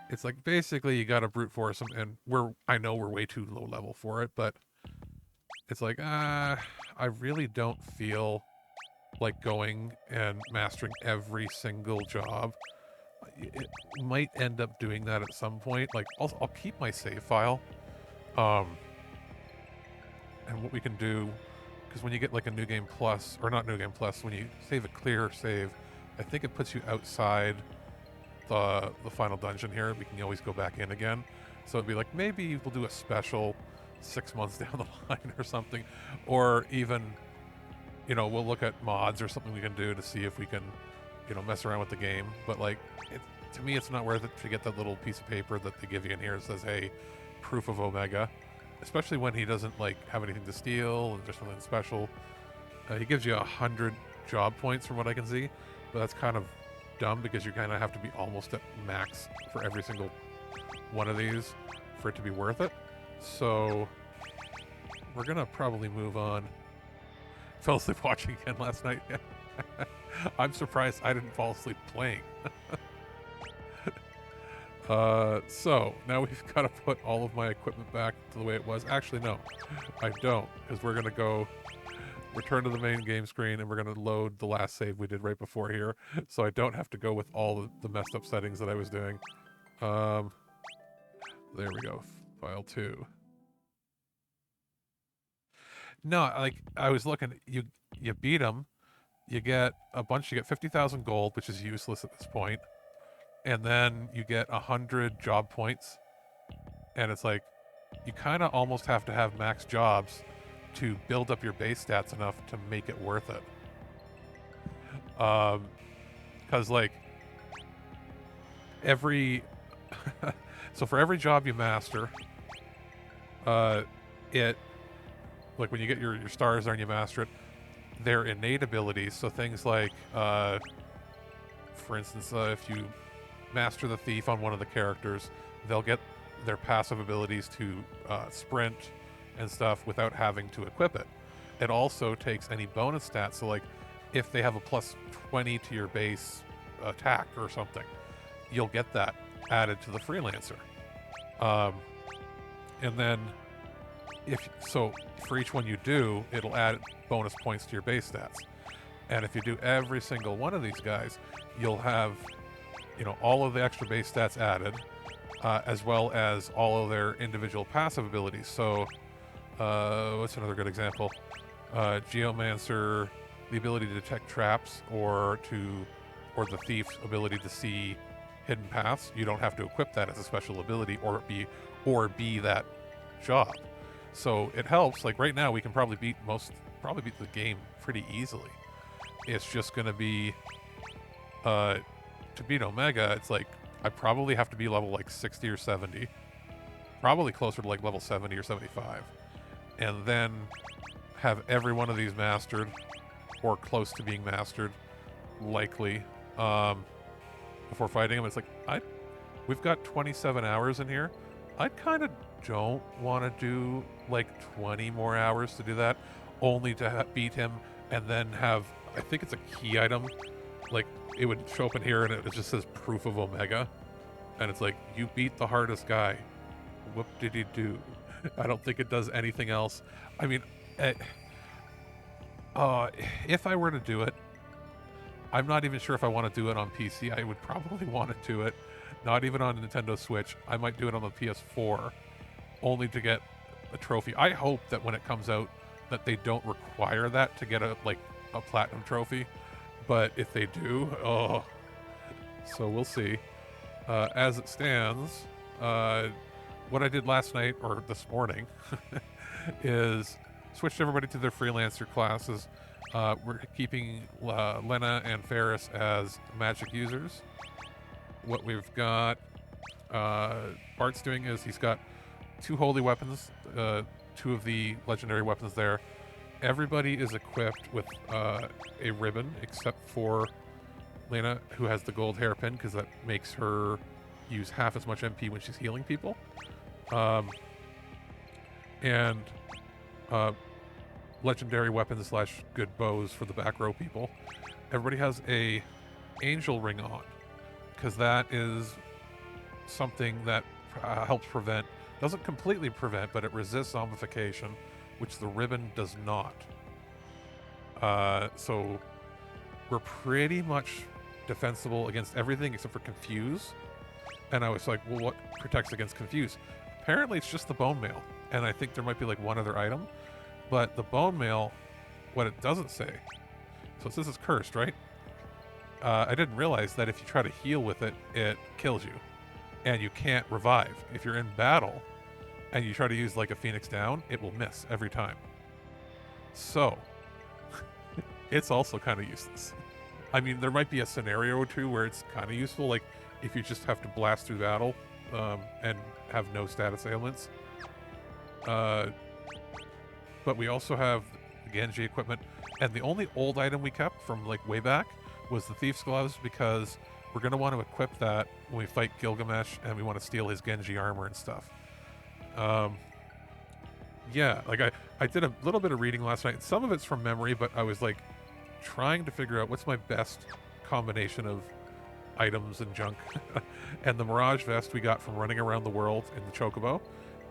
it's like basically you got to brute force him, and I know we're way too low level for it, but it's like I really don't feel like going and mastering every single job. It might end up doing that at some point. Like I'll keep my save file. And what we can do, because when you get like a New Game Plus, or not New Game Plus, when you save a clear save, I think it puts you outside the final dungeon here. We can always go back in again. So it'd be like, maybe we'll do a special 6 months down the line or something. Or even, we'll look at mods or something we can do to see if we can, mess around with the game. But like, to me, it's not worth it to get that little piece of paper that they give you in here that says, hey, proof of Omega. Especially when he doesn't like have anything to steal and just something special. He gives you 100 job points from what I can see, but that's kind of dumb because you kind of have to be almost at max for every single one of these for it to be worth it. So we're gonna probably move on. Fell asleep watching again last night. I'm surprised I didn't fall asleep playing. So now we've got to put all of my equipment back to the way it was. Actually, no, I don't, because we're going to go return to the main game screen and we're going to load the last save we did right before here. So I don't have to go with all the messed up settings that I was doing. There we go. File 2. No, like I was looking, you beat him, you get a bunch, you get 50,000 gold, which is useless at this point. And then you get 100 job points, and it's like you kind of almost have to have max jobs to build up your base stats enough to make it worth it. Because like so for every job you master, it like when you get your stars there and you master it, their innate abilities. So things like, for instance, if you master the thief on one of the characters, they'll get their passive abilities to sprint and stuff without having to equip it. It also takes any bonus stats, so like if they have a plus 20 to your base attack or something, you'll get that added to the freelancer. And then for each one you do, it'll add bonus points to your base stats. And if you do every single one of these guys, you'll have all of the extra base stats added, as well as all of their individual passive abilities. So, what's another good example? Geomancer, the ability to detect traps, or the thief's ability to see hidden paths. You don't have to equip that as a special ability or be that job. So it helps. Like right now, we can probably beat the game pretty easily. It's just going to be to beat Omega, it's like I probably have to be level like 60 or 70 probably closer to like level 70 or 75. And then have every one of these mastered, or close to being mastered, likely, before fighting him. It's like, we've got 27 hours in here. I kind of don't want to do like 20 more hours to do that, only to beat him and then have, I think it's a key item, like it would show up in here and it just says proof of Omega, and it's like, you beat the hardest guy. What did he do? I don't think it does anything else. I mean, if I were to do it, I'm not even sure if I want to do it on PC. I would probably want to do it not even on Nintendo Switch. I might do it on the PS4, only to get a trophy. I hope that when it comes out that they don't require that to get a platinum trophy, but if they do, oh, so we'll see. As it stands, what I did last night or this morning is switched everybody to their freelancer classes. We're keeping Lena and Ferris as magic users. What we've got, Bart's doing is he's got 2 holy weapons, 2 of the legendary weapons there. Everybody is equipped with a ribbon except for Lena, who has the gold hairpin, because that makes her use half as much MP when she's healing people. And legendary weapons slash good bows for the back row people. Everybody has a angel ring on, because that is something that helps prevent, doesn't completely prevent, but it resists zombification, which the ribbon does not. So we're pretty much defensible against everything except for confuse. And I was like, well, what protects against confuse? Apparently it's just the bone mail, and I think there might be like one other item, but the bone mail, what it doesn't say, so it says it's cursed, right? I didn't realize that if you try to heal with it, it kills you, and you can't revive. If you're in battle and you try to use like a Phoenix Down, it will miss every time. So it's also kind of useless. I mean, there might be a scenario or two where it's kind of useful, like if you just have to blast through battle and have no status ailments. But we also have the Genji equipment, and the only old item we kept from like way back was the Thief's Gloves, because we're going to want to equip that when we fight Gilgamesh and we want to steal his Genji armor and stuff. Yeah, like I did a little bit of reading last night. Some of it's from memory, but I was like trying to figure out what's my best combination of items and junk. And the Mirage Vest we got from running around the world in the Chocobo,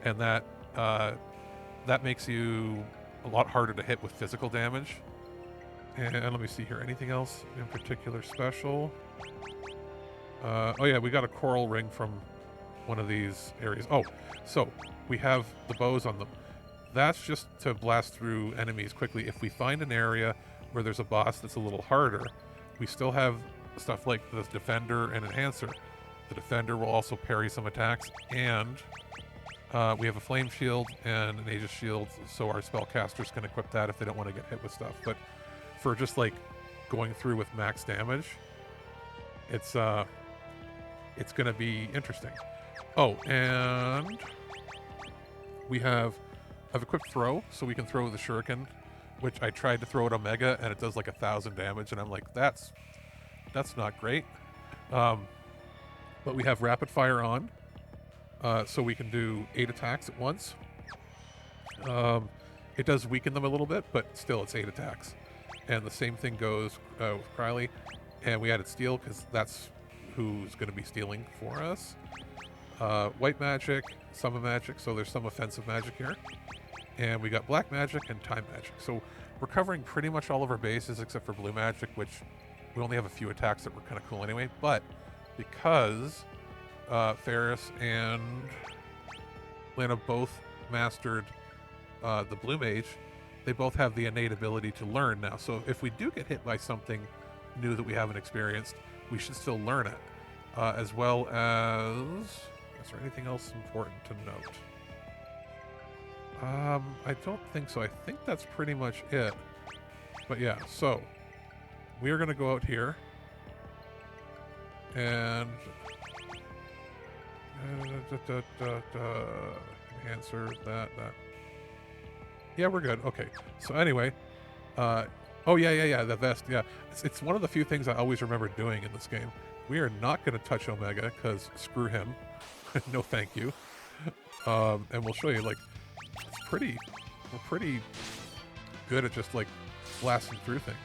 and that makes you a lot harder to hit with physical damage. And let me see here, anything else in particular special? Oh yeah, we got a coral ring from one of these areas. Oh, so we have the bows on them. That's just to blast through enemies quickly. If we find an area where there's a boss that's a little harder, we still have stuff like the Defender and Enhancer. The Defender will also parry some attacks, and we have a Flame Shield and an Aegis Shield, so our spellcasters can equip that if they don't want to get hit with stuff. But for just like going through with max damage, it's going to be interesting. Oh, and I've equipped Throw, so we can throw the Shuriken, which I tried to throw at Omega, and it does like 1,000 damage, and I'm like, that's not great. But we have Rapid Fire on, so we can do 8 attacks at once. It does weaken them a little bit, but still it's 8 attacks. And the same thing goes with Krylie, and we added Steel because that's who's going to be stealing for us. White Magic, Summon Magic, so there's some offensive magic here. And we got Black Magic and Time Magic. So we're covering pretty much all of our bases except for Blue Magic, which we only have a few attacks that were kind of cool anyway. But because Ferris and Lena both mastered the Blue Mage, they both have the innate ability to learn now. So if we do get hit by something new that we haven't experienced, we should still learn it. As well as... Is there anything else important to note? I don't think so. I think that's pretty much it. But yeah, so we are going to go out here and Answer that. Yeah, we're good. Okay. So anyway, oh yeah, the vest. Yeah, it's one of the few things I always remember doing in this game. We are not going to touch Omega because screw him. No, thank you. And we'll show you. Like, we're pretty good at just like blasting through things.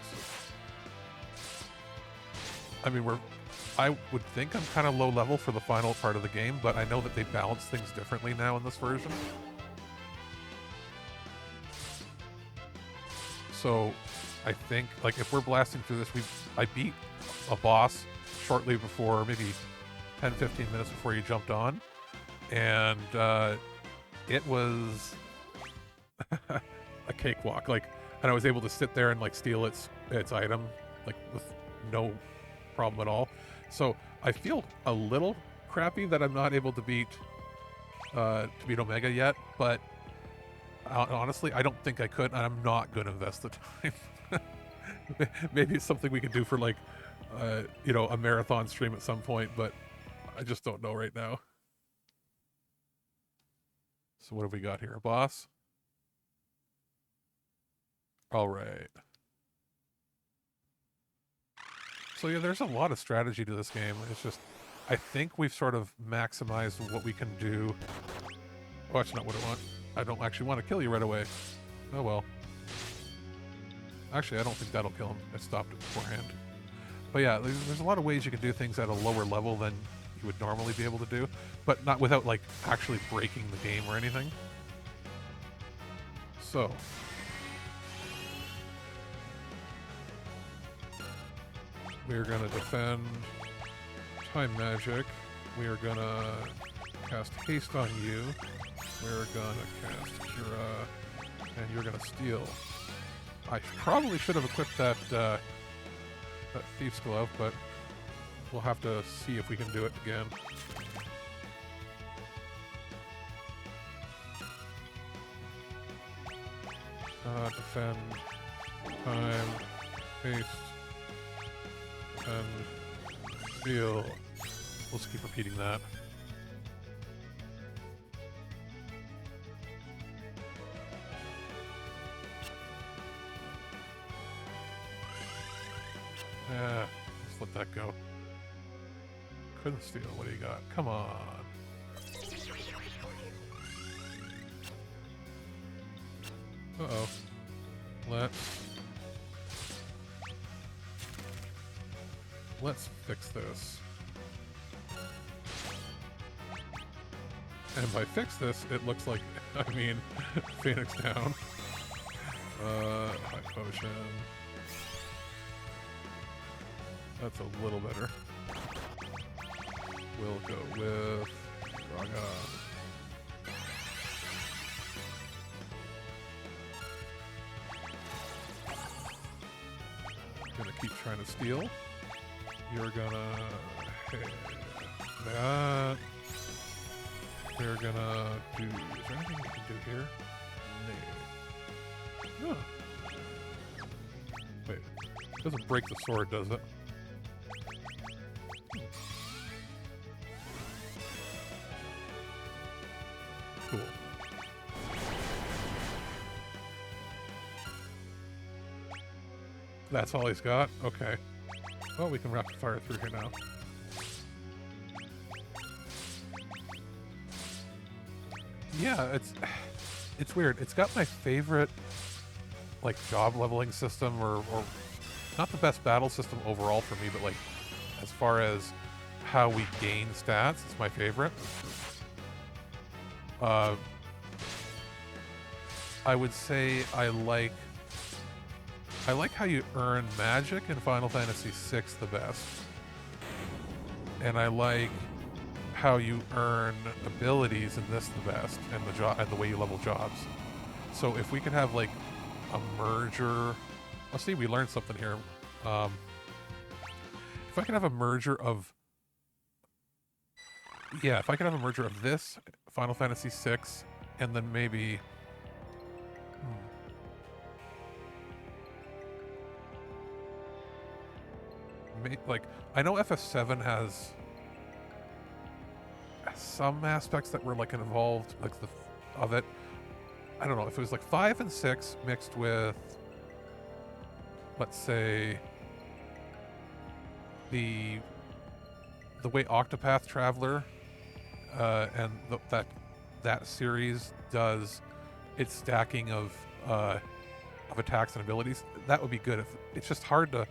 I mean, I would think I'm kind of low level for the final part of the game, but I know that they balance things differently now in this version. So I think, like, if we're blasting through this, I beat a boss shortly before, maybe 10, 15 minutes before you jumped on, and it was a cakewalk. Like, and I was able to sit there and like steal its item, like with no problem at all. So I feel a little crappy that I'm not able to beat Omega yet, but honestly, I don't think I could, and I'm not going to invest the time. Maybe it's something we can do for like, a marathon stream at some point, but I just don't know right now. So what have we got here? A boss? All right. So yeah, there's a lot of strategy to this game. It's just, I think we've sort of maximized what we can do. Oh, that's not what I want. I don't actually want to kill you right away. Oh well. Actually, I don't think that'll kill him. I stopped it beforehand. But yeah, there's a lot of ways you can do things at a lower level than you would normally be able to do, but not without like actually breaking the game or anything. So we're gonna defend time magic. We are gonna cast haste on you. We're gonna cast Cura, and you're gonna steal. I probably should have equipped that Thief's Glove, but we'll have to see if we can do it again. Defend, time, haste, defend, steal. We'll just keep repeating that. Let's let that go. Couldn't steal. What do you got? Come on. Uh-oh. Let's fix this. And by fix this, it looks like, I mean, Phoenix down. High potion. That's a little better. We'll go with Raga. Gonna keep trying to steal. You're gonna hit that. We're gonna do. Is there anything we can do here? No. Huh. Wait. It doesn't break the sword, does it? Cool. That's all he's got? Okay. Well, we can rapid fire through here now. Yeah, it's weird. It's got my favorite like job leveling system, or not the best battle system overall for me, but like as far as how we gain stats, it's my favorite. I would say I like how you earn magic in Final Fantasy VI the best. And I like how you earn abilities in this the best, and the way you level jobs. So if we could have like a merger, let's see, we learned something here. If I could have a merger of, yeah, if I could have a merger of this Final Fantasy VI, and then maybe, like, I know FF7 has some aspects that were like involved, like of it. I don't know if it was like 5 and 6 mixed with, let's say, the way Octopath Traveler and that series does its stacking of attacks and abilities. That would be good. If it's just hard to,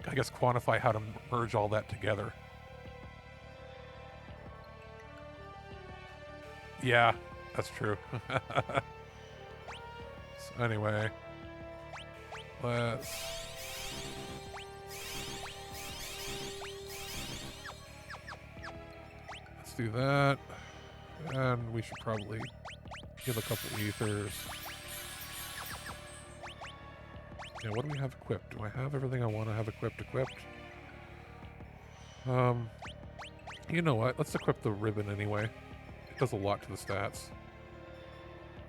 I guess, quantify how to merge all that together. Yeah, that's true. So anyway, let's do that, and we should probably give a couple ethers. Yeah, what do we have equipped? Do I have everything I want to have equipped? You know what? Let's equip the ribbon anyway. It does a lot to the stats.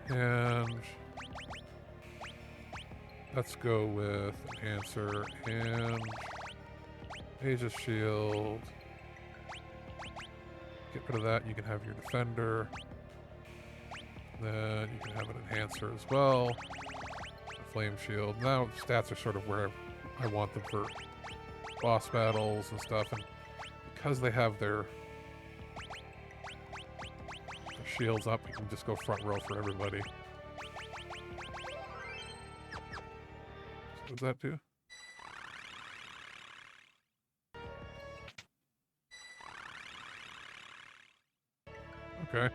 And let's go with Enhancer and Aegis Shield. Get rid of that. You can have your Defender. Then you can have an Enhancer as well. Flame Shield. Now stats are sort of where I want them for boss battles and stuff, and because they have their shields up, you can just go front row for everybody. So what does that do? Okay.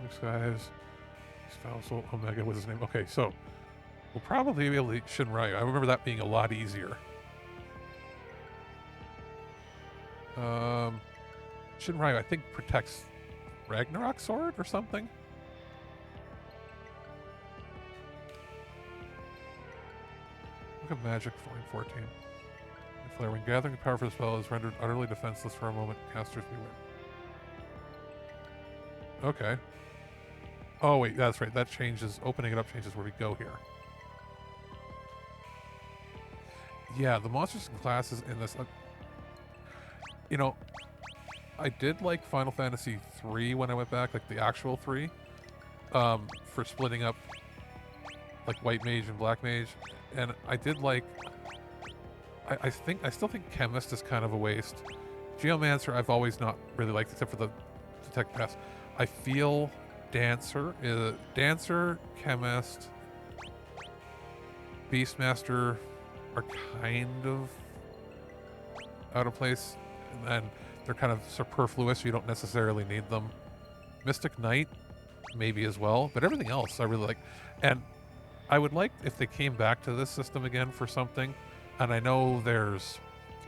These guys. Spousal Omega was his name. Okay, so we'll probably be able to Shinryu. I remember that being a lot easier. Shinryu, I think, protects Ragnarok Sword or something. Look at Magic, Flame 14. Flare, when gathering power for the spell is rendered utterly defenseless for a moment, casters beware. Okay. Oh wait, that's right. That changes. Opening it up changes where we go here. Yeah, the monsters and classes in this. You know, I did like Final Fantasy 3 when I went back, like the actual 3, for splitting up like White Mage and Black Mage, and I did like. I still think Chemist is kind of a waste. Geomancer I've always not really liked, except for the Detect Pass. I feel Dancer, Chemist, Beastmaster are kind of out of place, and they're kind of superfluous. You don't necessarily need them. Mystic Knight, maybe as well, but everything else I really like. And I would like if they came back to this system again for something. And I know there's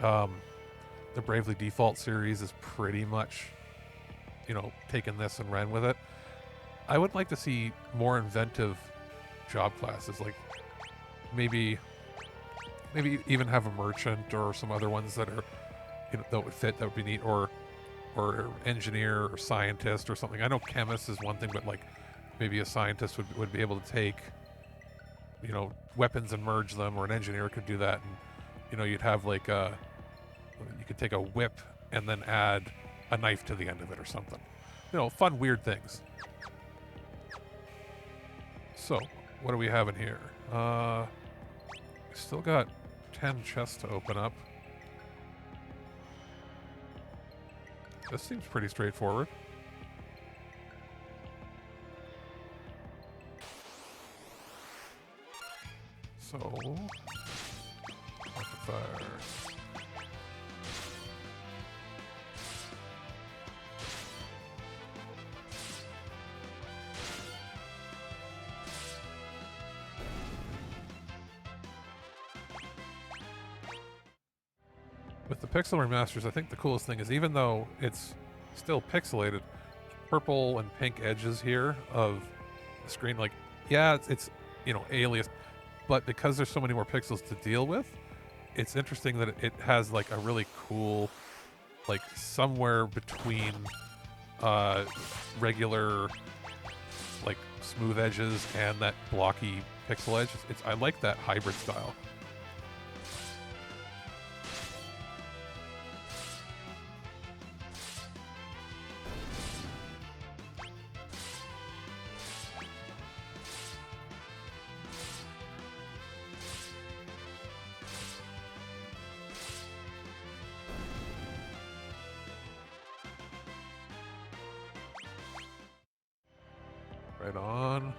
the Bravely Default series is pretty much, you know, taken this and ran with it. I would like to see more inventive job classes, like maybe even have a merchant or some other ones that are, you know, that would fit, that would be neat, or engineer or scientist or something. I know chemist is one thing, but like maybe a scientist would be able to take, you know, weapons and merge them, or an engineer could do that, and you know, you'd have like you could take a whip and then add a knife to the end of it or something. You know, fun, weird things. So, what do we have in here? Still got 10 chests to open up. This seems pretty straightforward. So, fire. With the pixel remasters, I think the coolest thing is, even though it's still pixelated, purple and pink edges here of the screen, like, yeah, it's you know, alias, but because there's so many more pixels to deal with, it's interesting that it has like a really cool, like somewhere between regular like smooth edges and that blocky pixel edge. I like that hybrid style. Right on.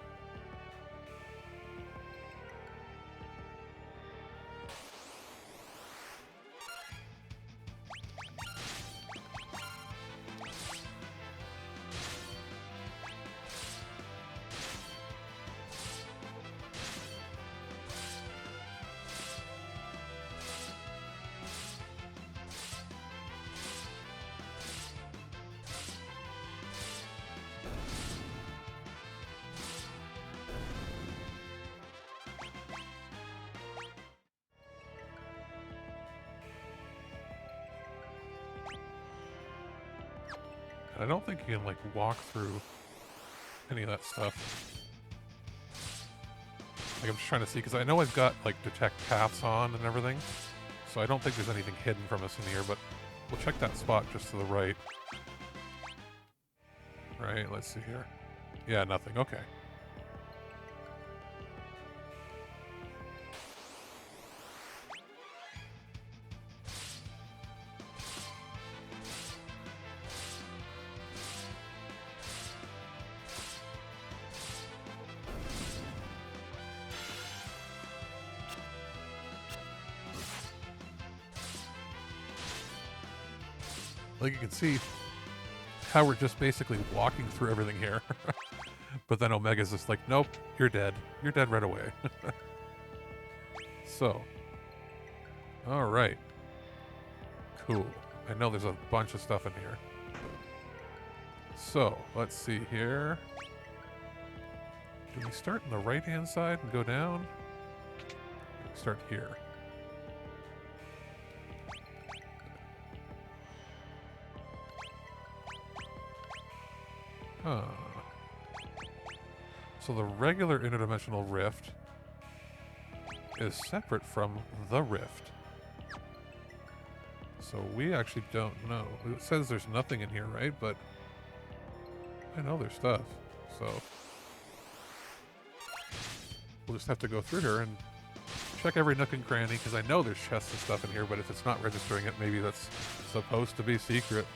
I don't think you can, like, walk through any of that stuff. Like, I'm just trying to see, because I know I've got, like, detect paths on and everything, so I don't think there's anything hidden from us in here, but we'll check that spot just to the right. Right, let's see here. Yeah, nothing. Okay. Like, you can see how we're just basically walking through everything here. But then Omega's just like, nope, you're dead. You're dead right away. So. Alright. Cool. I know there's a bunch of stuff in here. So, let's see here. Do we start on the right-hand side and go down? Start here. Huh. So the regular interdimensional rift is separate from the rift. So we actually don't know. It says there's nothing in here, right? But I know there's stuff. So we'll just have to go through here and check every nook and cranny, because I know there's chests and stuff in here, but if it's not registering it, maybe that's supposed to be secret.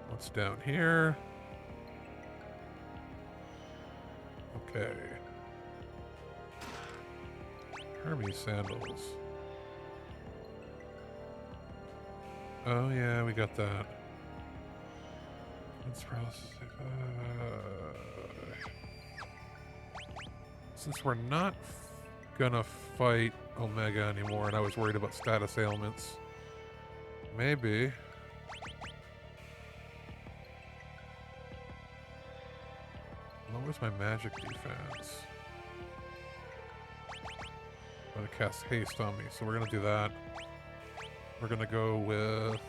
What's down here? Okay. Hermes sandals. Oh yeah, we got that. Since we're not gonna fight Omega anymore, and I was worried about status ailments, maybe. Lowers my magic defense. I'm gonna cast haste on me, so we're gonna do that. We're gonna go with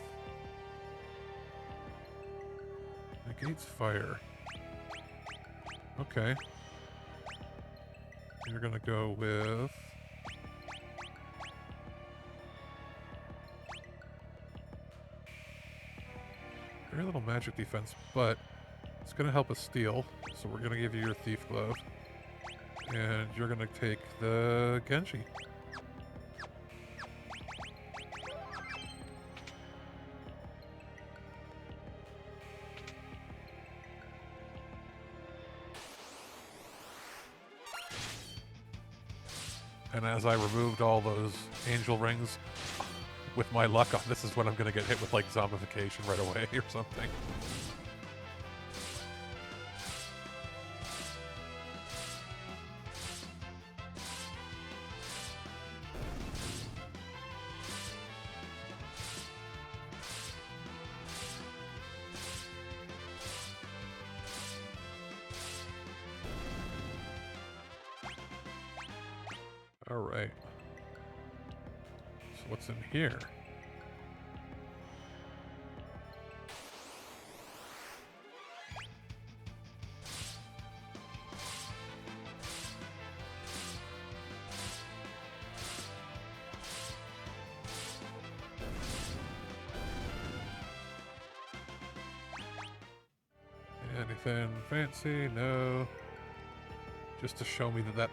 negates fire. Okay. You're gonna go with very little magic defense, but it's gonna help us steal. So we're gonna give you your thief glove, and you're gonna take the Genji. And as I removed all those angel rings, with my luck, this is when I'm going to get hit with, like, zombification right away or something. All right. So what's in here? Anything fancy? No. Just to show me that that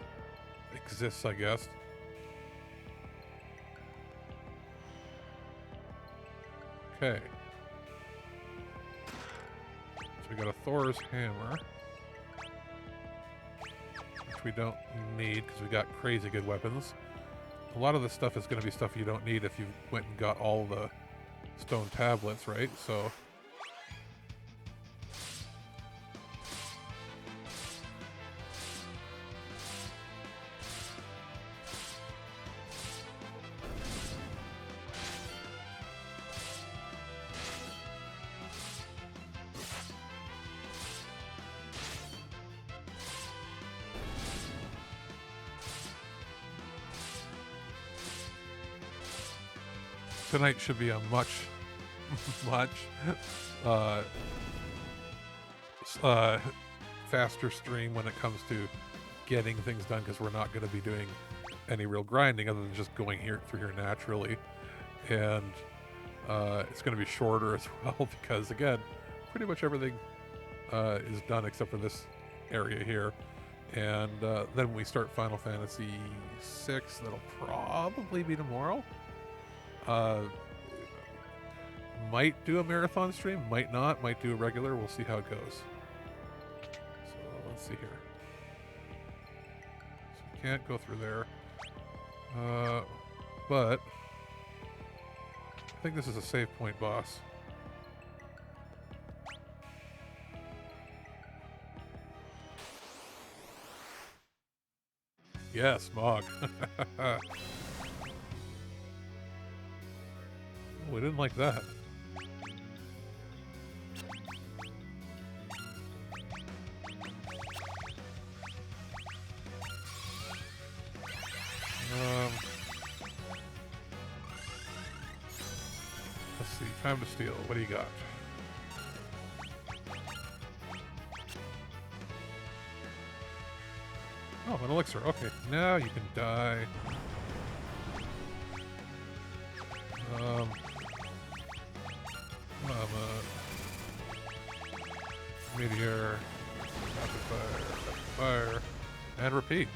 exists, I guess. Okay. So we got a Thor's hammer, which we don't need because we got crazy good weapons. A lot of this stuff is going to be stuff you don't need if you went and got all the stone tablets, right? So... tonight should be a much faster stream when it comes to getting things done, because we're not going to be doing any real grinding other than just going through here naturally. And it's going to be shorter as well because, again, pretty much everything is done except for this area here. And then when we start Final Fantasy VI, that'll probably be tomorrow. Might do a marathon stream, might not, might do a regular. We'll see how it goes. So let's see here. So we can't go through there. But I think this is a save point boss. Yes, Mog. Oh, we didn't like that. Let's see. Time to steal. What do you got? Oh, an elixir. Okay, now you can die. Meteor, rapid fire, and repeat.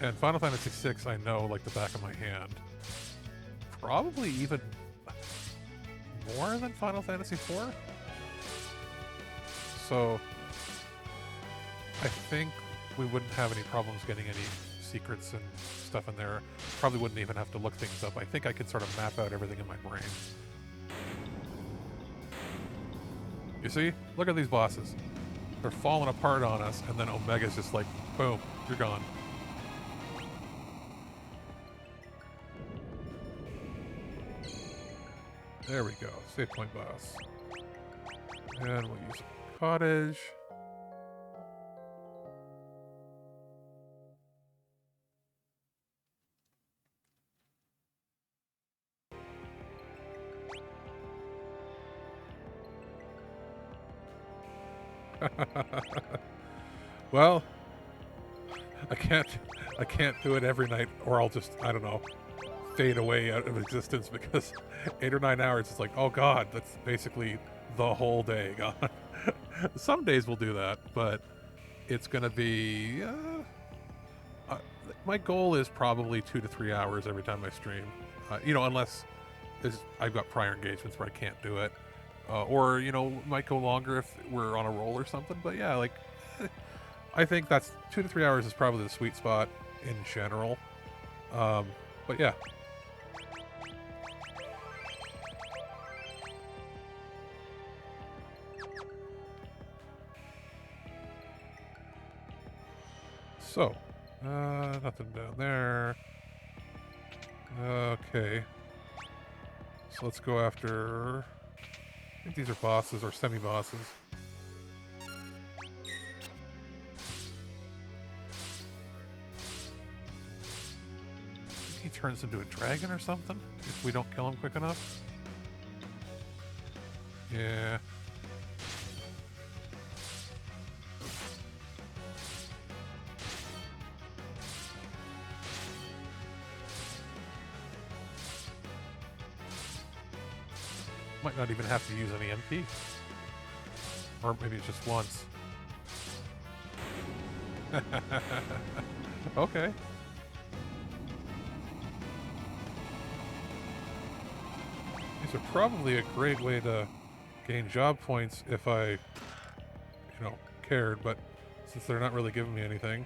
And Final Fantasy VI, I know like the back of my hand. Probably even more than Final Fantasy IV. So I think we wouldn't have any problems getting any secrets and stuff in there. Probably wouldn't even have to look things up. I think I could sort of map out everything in my brain. You see? Look at these bosses. They're falling apart on us, and then Omega's just like, boom, you're gone. There we go. Save point boss. And we'll use a cottage. Well, I can't do it every night, or I'll just, I don't know, fade away out of existence, because 8 or 9 hours is like, oh god, that's basically the whole day gone. Some days we'll do that, but it's gonna be my goal is probably 2 to 3 hours every time I stream, you know, unless I've got prior engagements where I can't do it, or, you know, might go longer if we're on a roll or something. But yeah, like I think that's 2 to 3 hours is probably the sweet spot in general. But yeah. So, nothing down there. Okay. So let's go after... I think these are bosses or semi-bosses. He turns into a dragon or something if we don't kill him quick enough. Yeah. Might not even have to use any MP. Or maybe it's just once. Okay. These are probably a great way to gain job points if I, cared, but since they're not really giving me anything.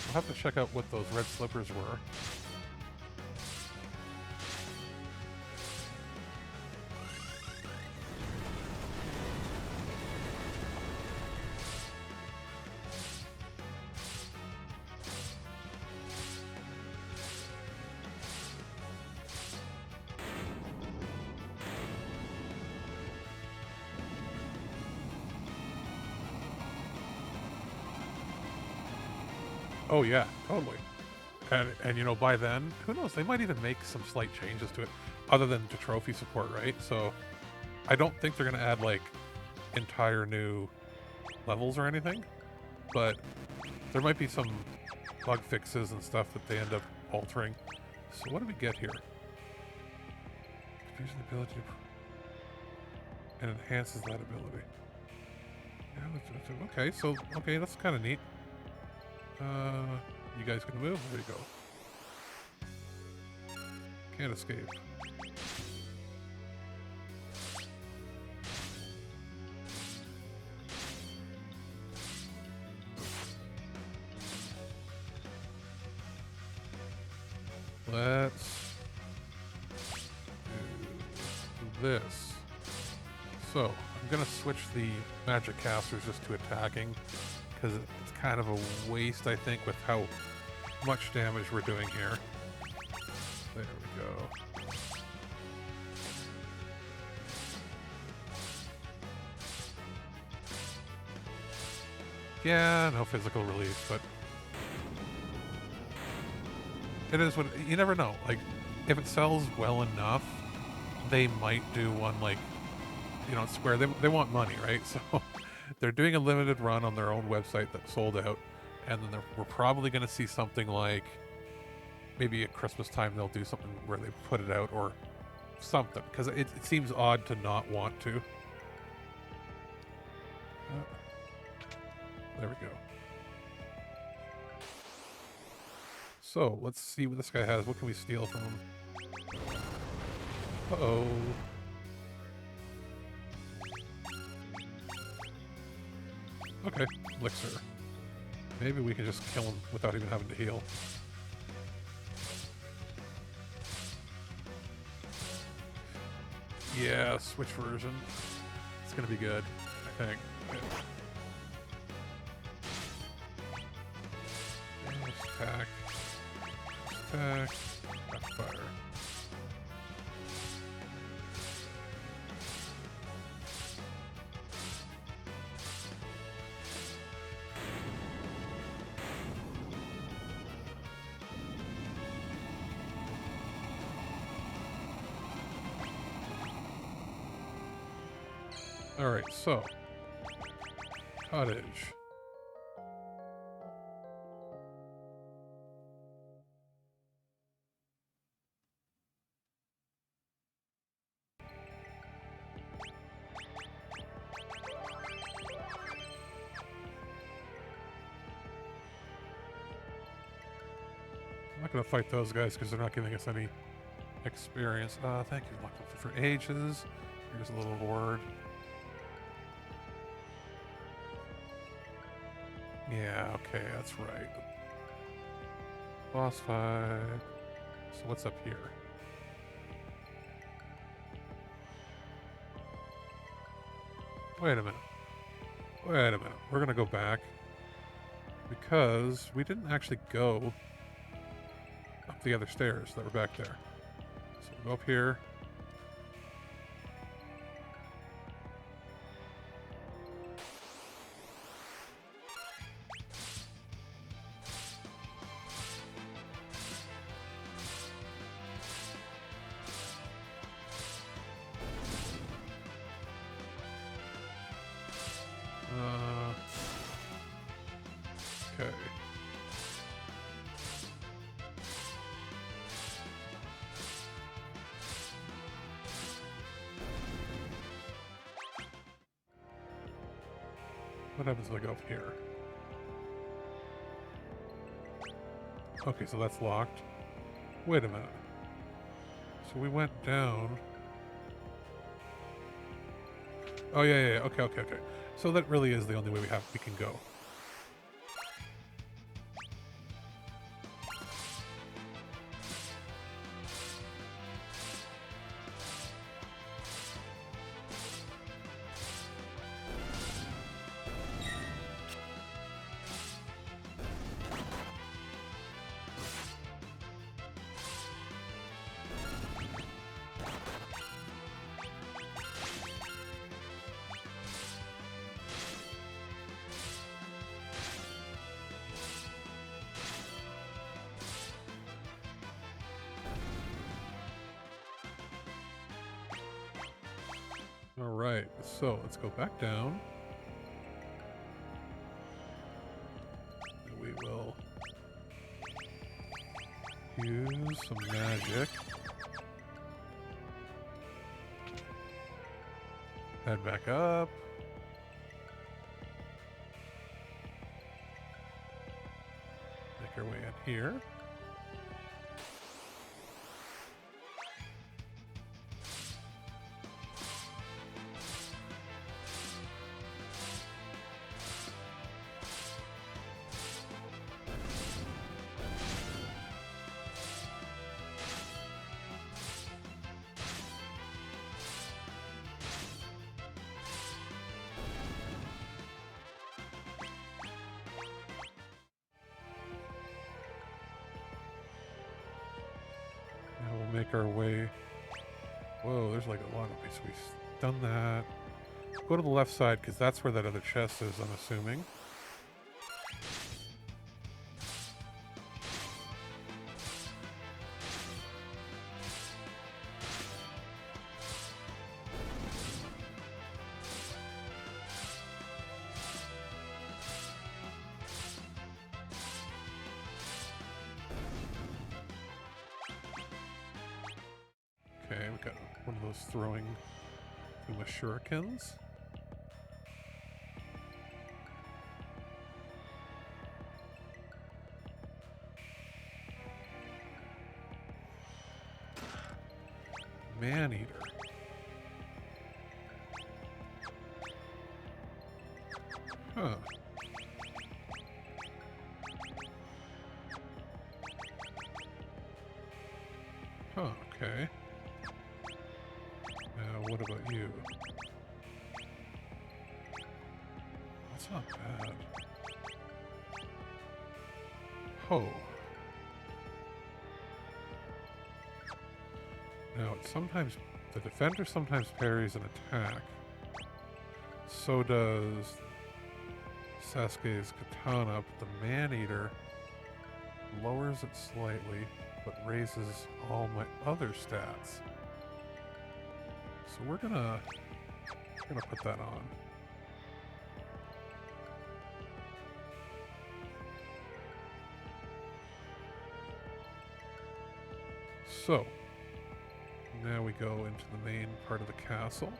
I'll have to check out what those red slippers were. Oh yeah, totally. And by then, who knows, they might even make some slight changes to it, other than to trophy support, right? So I don't think they're gonna add like entire new levels or anything, but there might be some bug fixes and stuff that they end up altering. So what do we get here? Using the ability to... and enhances that ability. Yeah, okay, that's kind of neat. You guys can move? There you go. Can't escape. Let's do this. So, I'm gonna switch the magic casters just to attacking, because it's kind of a waste, I think, with how much damage we're doing here. There we go. Yeah, no physical release, but it is what... you never know. Like, if it sells well enough, they might do one, like, Square. They want money, right? So they're doing a limited run on their own website that sold out, and then we're probably going to see something like maybe at Christmas time they'll do something where they put it out or something, because it seems odd to not want to. There we go. So let's see what this guy has. What can we steal from him? Uh-oh. Okay, elixir. Maybe we can just kill him without even having to heal. Yeah, switch version. It's gonna be good, I think. Just attack. Attack. Fire. Alright, so cottage. I'm not gonna fight those guys because they're not giving us any experience. Thank you, Lucky, for ages. Here's a little reward. Yeah, okay, that's right. Boss fight. So what's up here? Wait a minute. Wait a minute. We're gonna go back because we didn't actually go up the other stairs that were back there. So we'll go up here. What happens if I go up here? Okay, so that's locked. Wait a minute. So we went down. Oh, yeah. Okay. So that really is the only way we can go. Alright, so let's go back down. And we will use some magic. Head back up. Make our way in here. Now we'll make our way. Whoa, there's like a lot of ways. We've done that. Go to the left side, because that's where that other chest is, I'm assuming. Okay, we got one of those throwing Uma shurikens. Man-eater. Huh. Huh, okay. Now, what about you? That's not bad. Oh. Now, it sometimes... The defender sometimes parries an attack. So does Sasuke's katana, but the Man-Eater lowers it slightly, but raises all my other stats. So we're gonna put that on. So now we go into the main part of the castle.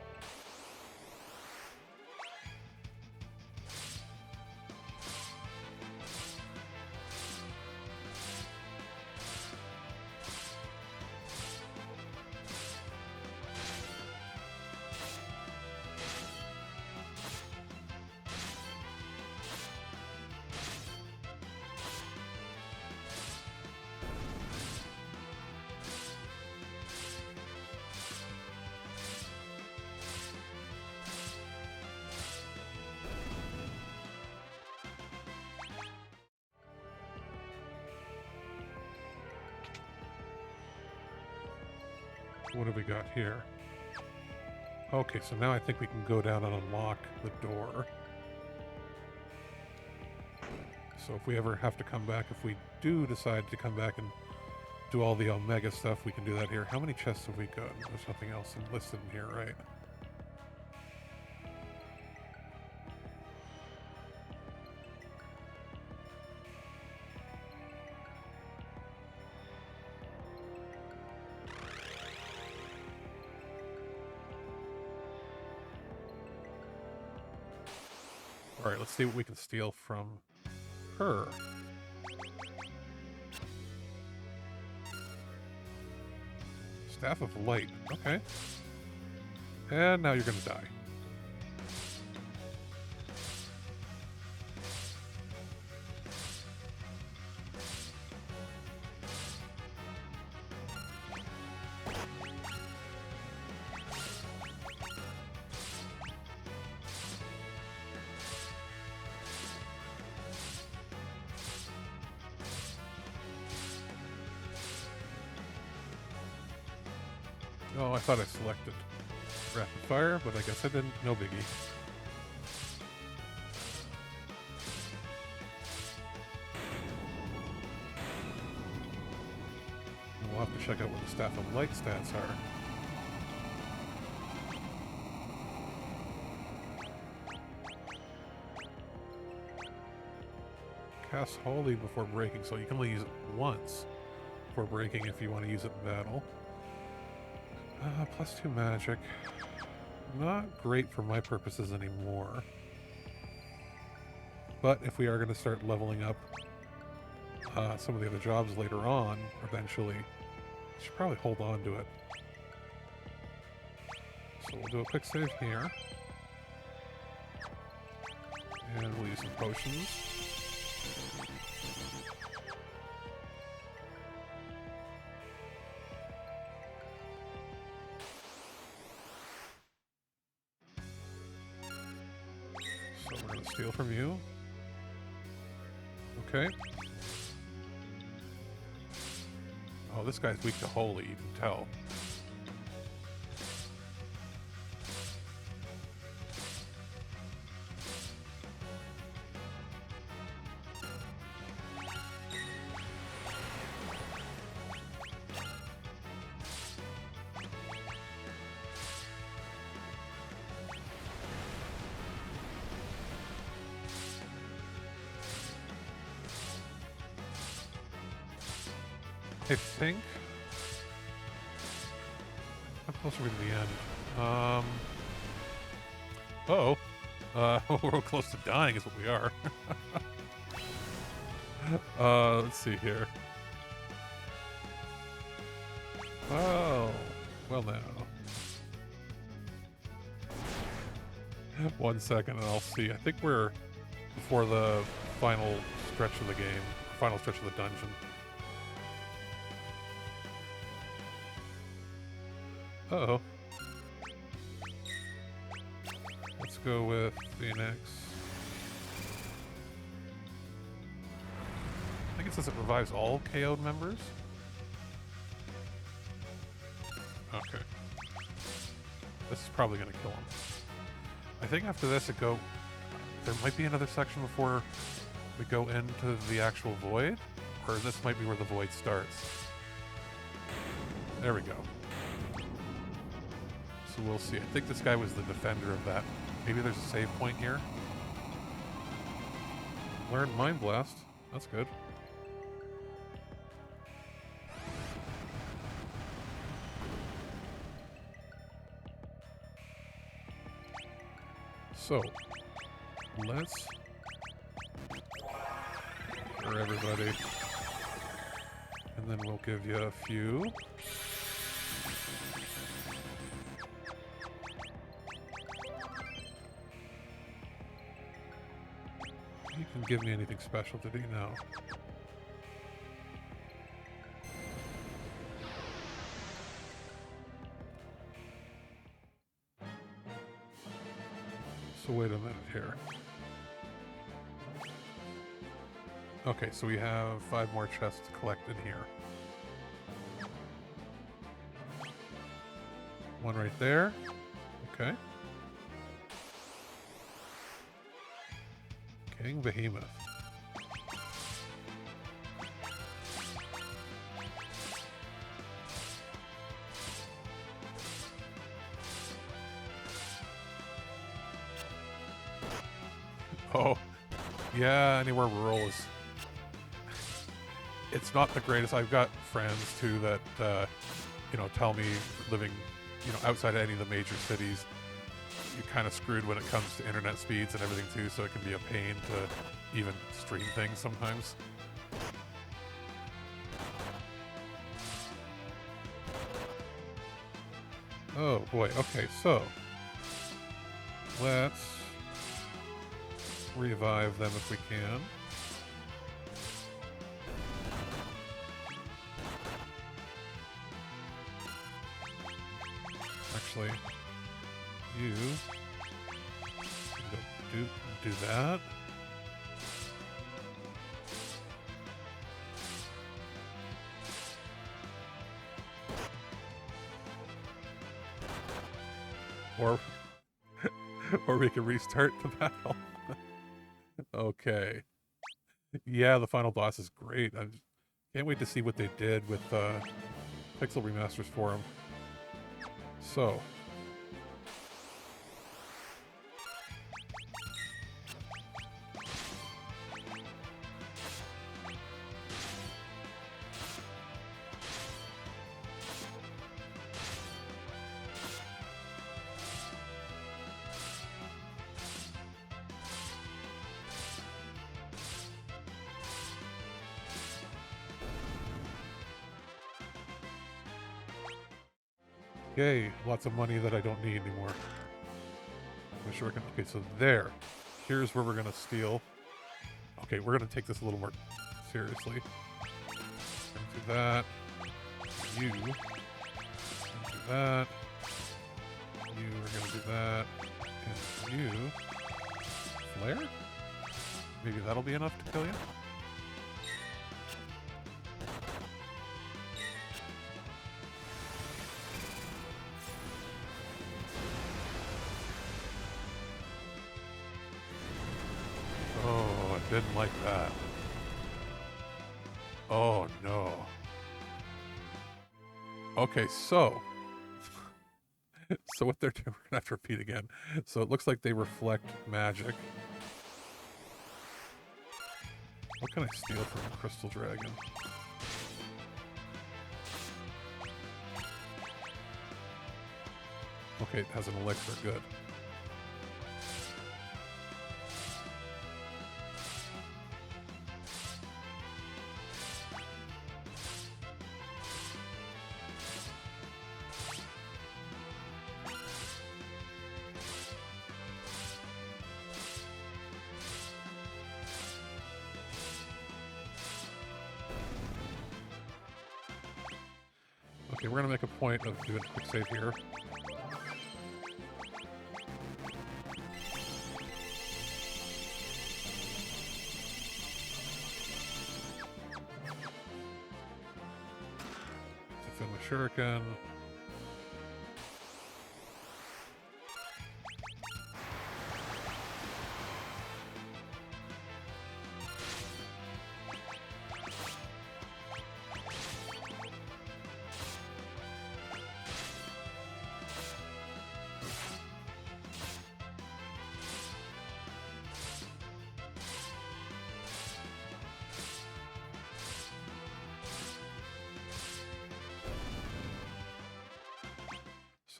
What have we got here? Okay, so now I think we can go down and unlock the door. So if we ever have to come back, if we do decide to come back and do all the Omega stuff, we can do that here. How many chests have we got? There's nothing else listed in here, right? Alright, let's see what we can steal from her. Staff of Light. Okay. And now you're gonna die. Oh, I thought I selected Rapid Fire, but I guess I didn't. No biggie. We'll have to check out what the Staff of Light stats are. Cast Holy before breaking, so you can only use it once before breaking if you want to use it in battle. +2 magic. Not great for my purposes anymore. But if we are going to start leveling up some of the other jobs later on, eventually, I should probably hold on to it. So we'll do a quick save here. And we'll use some potions. So we're going to steal from you. Okay. Oh, this guy's weak to holy, you can tell. I think how close are we to the end? We're close to dying is what we are. Let's see here. Oh, well now. 1 second and I'll see. I think we're before the final stretch of the game, final stretch of the dungeon. Uh-oh. Let's go with Phoenix. I think it says it revives all KO'd members. Okay. This is probably going to kill him. I think after this there might be another section before we go into the actual void, or this might be where the void starts. There we go. So we'll see. I think this guy was the defender of that. Maybe there's a save point here. Learned Mind Blast. That's good. So, let's... for everybody. And then we'll give you a few. You can give me anything special, did he? No. So wait a minute here. Okay, so we have 5 more chests to collect in here. One right there. Okay. King Behemoth. Oh, yeah, anywhere rural is... It's not the greatest. I've got friends, too, that, you know, tell me living, you know, outside any of the major cities, you're kind of screwed when it comes to internet speeds and everything too, so it can be a pain to even stream things sometimes. Oh boy, okay, so let's revive them if we can. Actually, you do that. Or we can restart the battle. Okay. Yeah, the final boss is great. I can't wait to see what they did with Pixel Remasters for him. So. Yay, lots of money that I don't need anymore. I'm sure I can. Okay, so there. Here's where we're gonna steal. Okay, we're gonna take this a little more seriously. Gonna do that. You. Gonna do that. You are gonna do that. And you. Flare? Maybe that'll be enough to kill you? Didn't like that. Oh no. Okay, so what they're doing, we're gonna have to repeat again. So it looks like they reflect magic. What can I steal from the Crystal Dragon? Okay, it has an elixir, good. Okay, we're gonna make a point of doing a quick save here. Defend with Shuriken.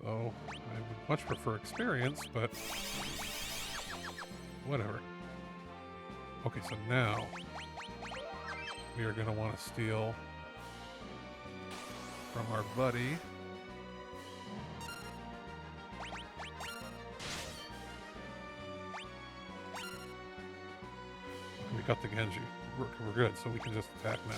So, I would much prefer experience, but whatever. Okay, so now we are going to want to steal from our buddy. We got the Genji. We're good, so we can just attack now.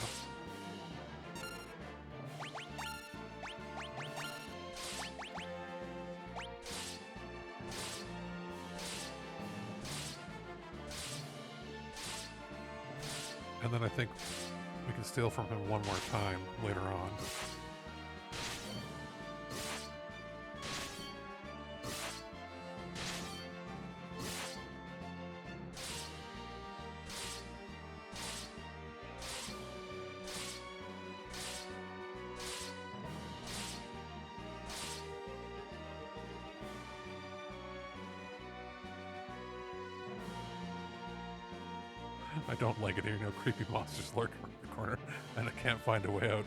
And then I think we can steal from him one more time later on. I don't like it here. No creepy monsters lurking around the corner, and I can't find a way out.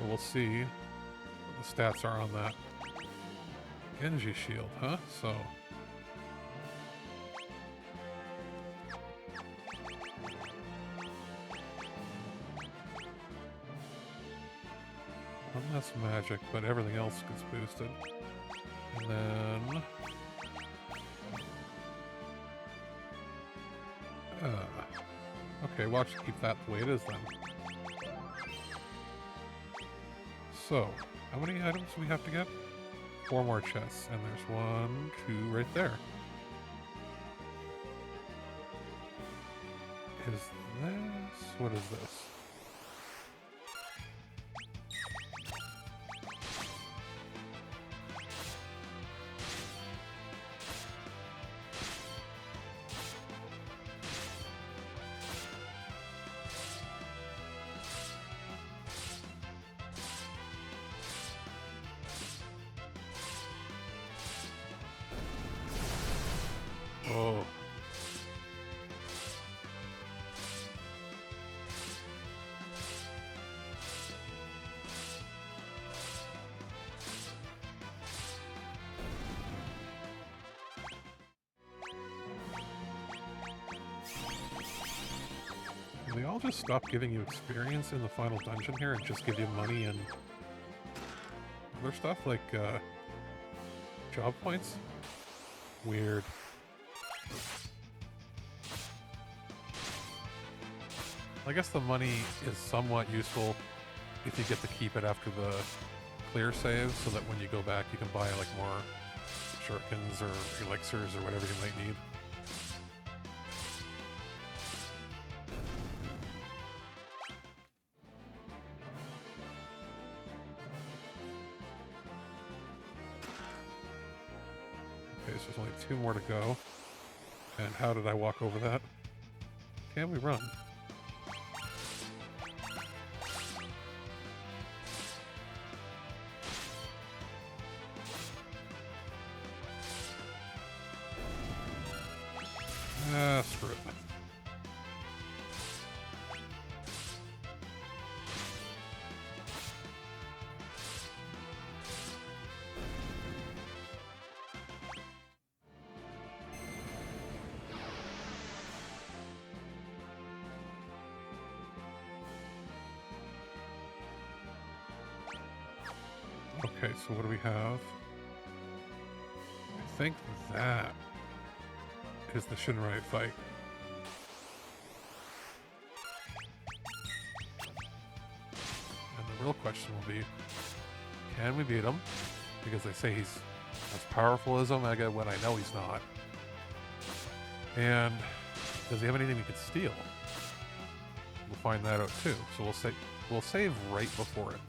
But we'll see what the stats are on that. Genji shield, huh? So... one less magic, but everything else gets boosted. And then... okay, we'll actually keep that the way it is then. So, how many items do we have to get? 4 more chests, and there's 1, 2 right there. Is this... what is this? Oh. Will they all just stop giving you experience in the final dungeon here and just give you money and other stuff like job points? Weird. I guess the money is somewhat useful if you get to keep it after the clear save, so that when you go back you can buy like more shurikens or elixirs or whatever you might need. Okay, so there's only 2 more to go. And how did I walk over that? Can we run? Ah, screw it. Okay, so what do we have? I think that is the Shinrai fight. And the real question will be, can we beat him? Because they say he's as powerful as Omega when I know he's not. And does he have anything we could steal? We'll find that out too. So we'll save right before it.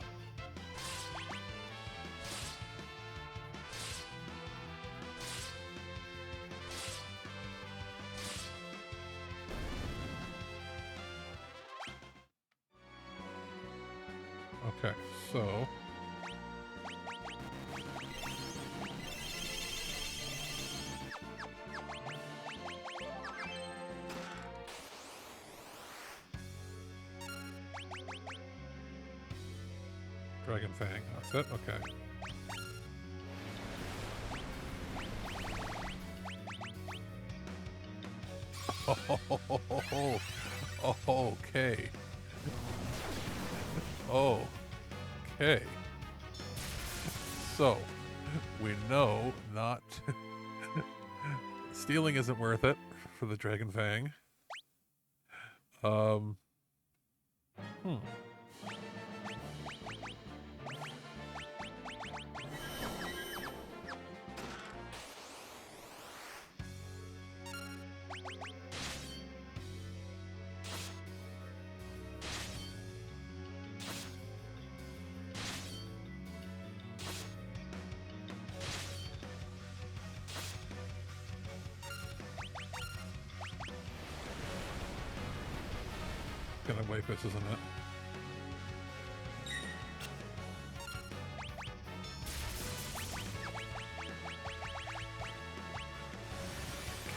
Okay, so... Dragon Fang, that's it? Okay. Oh, okay. Oh. Okay. So, we know not... stealing isn't worth it for the Dragon Fang. Gonna wipe this, isn't it?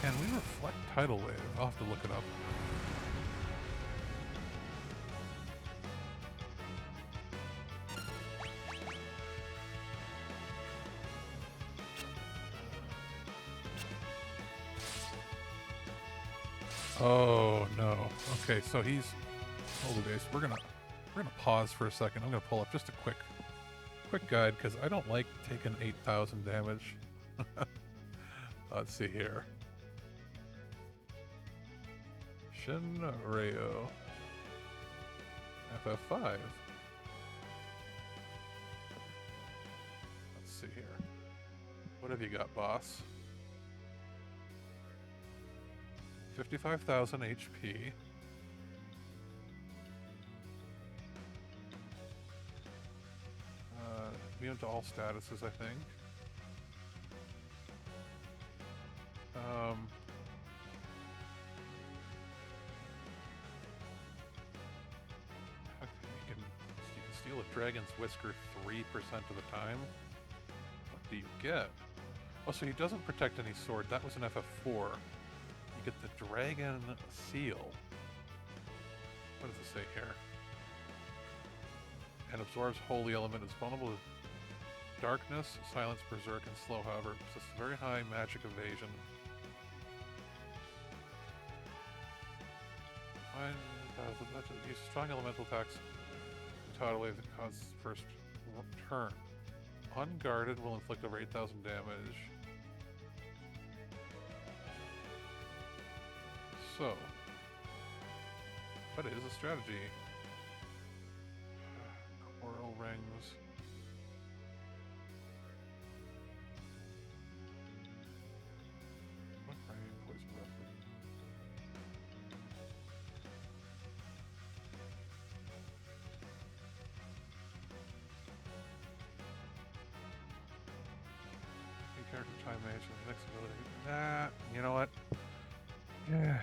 Can we reflect Tidal Wave? I'll have to look it up. Oh no. Okay, so he's holy days. We're gonna pause for a second. I'm gonna pull up just a quick guide because I don't like taking 8,000 damage. Let's see here. Shinryu. FF5. Let's see here. What have you got, boss? 55,000 HP. Immune to all statuses, I think. You can steal a dragon's whisker 3% of the time. What do you get? Oh, so he doesn't protect any sword. That was an FF4. You get the dragon seal. What does it say here? And absorbs holy element. Is vulnerable to darkness, silence, berserk, and slow. However, possesses very high magic evasion. Use strong elemental attacks. Tidal wave that causes first turn. Unguarded will inflict over 8,000 damage. So, but it is a strategy. Coral rings. What rain, poison weapon? Character time mage and flexibility. Nah, you know what? Yeah.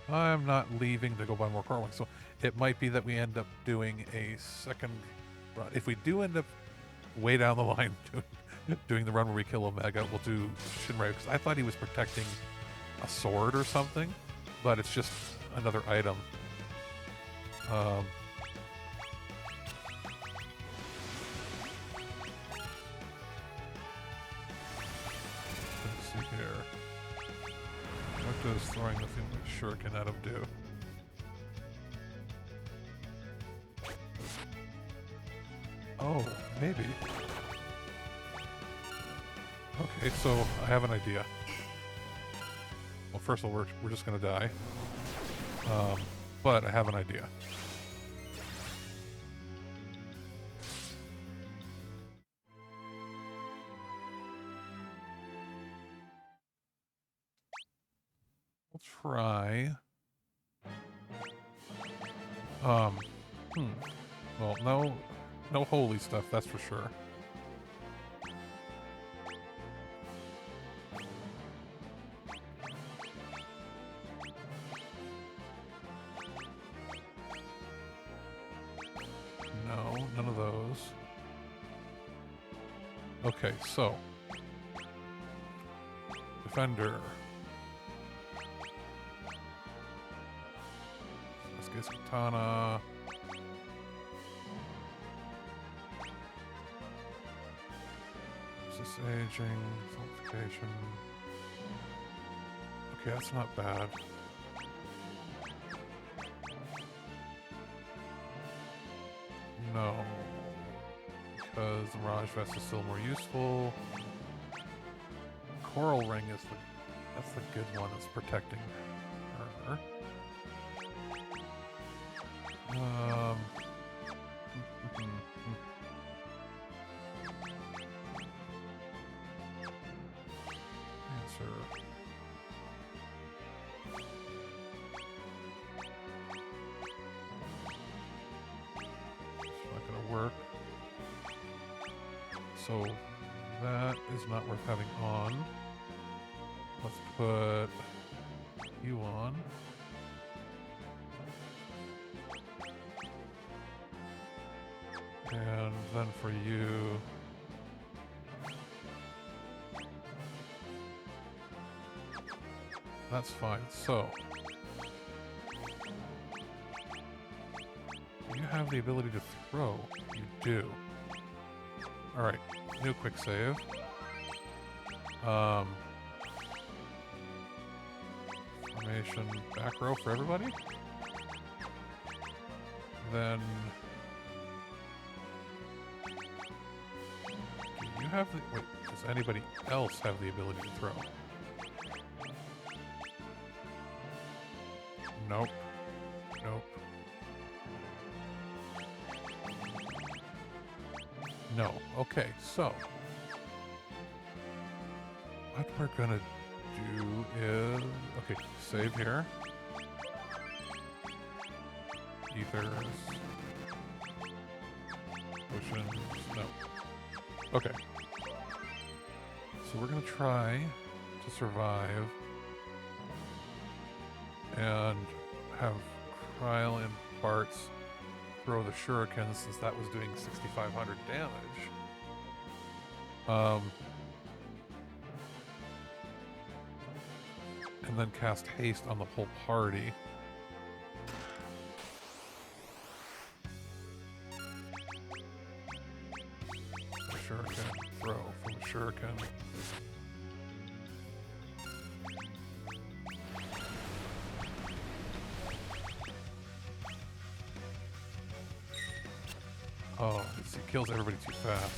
I'm not leaving to go buy more coral wings. So it might be that we end up doing a second run. If we do end up way down the line doing the run where we kill Omega, we'll do Shinryu, because I thought he was protecting a sword or something, but it's just another item. Let's see here. What does throwing the thing with shuriken at him do? Oh, maybe. Okay, so I have an idea. Well, first of all, we're just gonna die. But I have an idea. We'll try. Well, no holy stuff, that's for sure. No, none of those. Okay, so Defender. Let's get Katana. Resist aging, fortification. Okay, that's not bad. No, because the Mirage Vest is still more useful. Coral Ring is that's the good one that's protecting her. Answer. Work. So that is not worth having on. Let's put you on. And then for you, that's fine. So you have the ability to throw. You do. Alright, new quick save. Formation back row for everybody. Then... do you have the... wait, does anybody else have the ability to throw? Nope. Nope. No. Okay, so... what we're gonna do is... okay, save here. Ethers. Potions. No. Okay. So we're gonna try to survive and have Kryle and Bartz throw the shuriken since that was doing 6,500 damage. And then cast haste on the whole party. Shuriken, throw from the shuriken. Oh, it kills everybody too fast.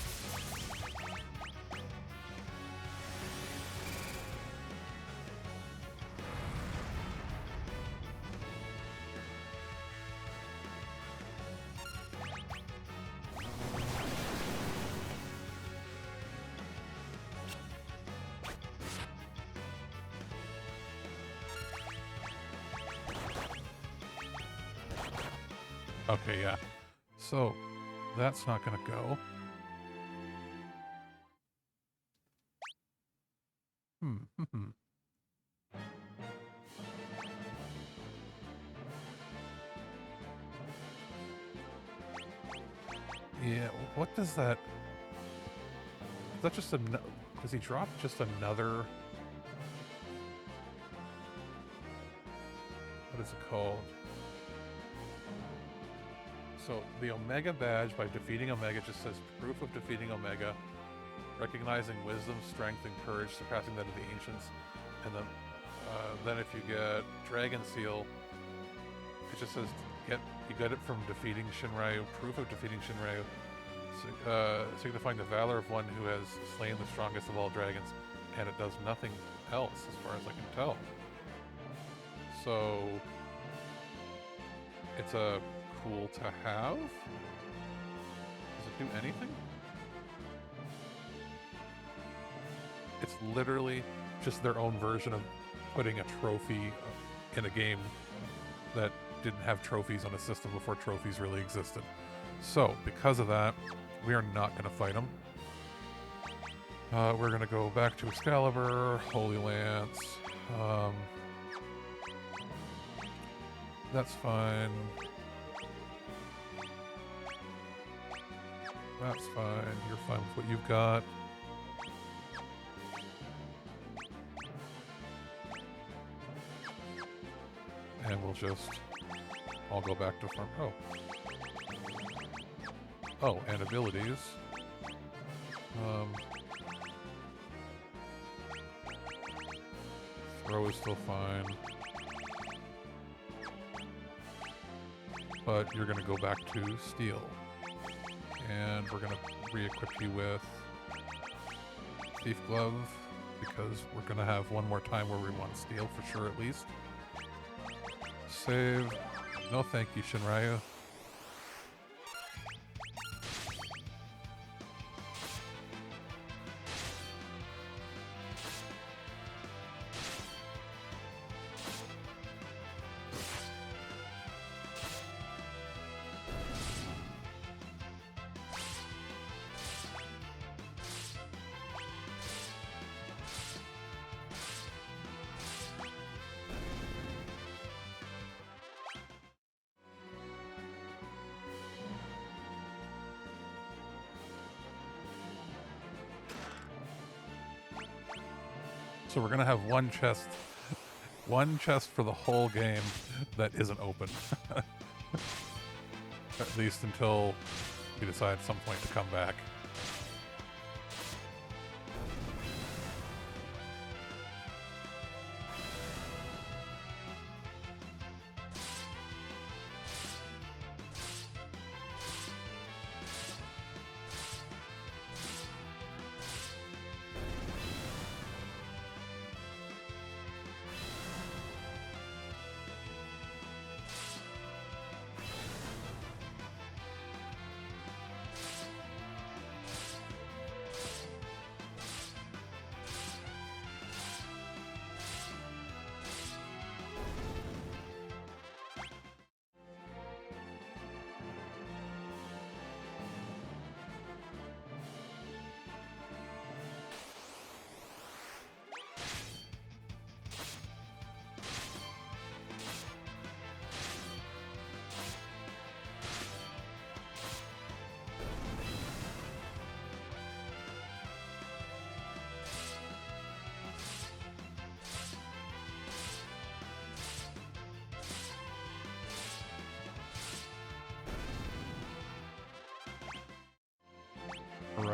Okay, yeah. So, that's not gonna go. Yeah, what does that... is that just a... does he drop just another... what is it called? So, the Omega badge, by defeating Omega, just says proof of defeating Omega, recognizing wisdom, strength, and courage, surpassing that of the ancients. And then if you get Dragon Seal, it just says you get it from defeating Shinryu, proof of defeating Shinryu, signifying the valor of one who has slain the strongest of all dragons. And it does nothing else, as far as I can tell. So, it's a cool to have. Does it do anything? It's literally just their own version of putting a trophy in a game that didn't have trophies on a system before trophies really existed. So, because of that, we are not going to fight them. We're going to go back to Excalibur, Holy Lance. That's fine. That's fine. You're fine with what you've got. And we'll just... I'll go back to farm. Oh. Oh, and abilities. Throw is still fine. But you're going to go back to Steel. And we're going to re-equip you with Thief Glove, because we're going to have one more time where we want Steel for sure at least. Save. No thank you, Shinryu. So we're going to have one chest for the whole game that isn't open. At least until we decide at some point to come back.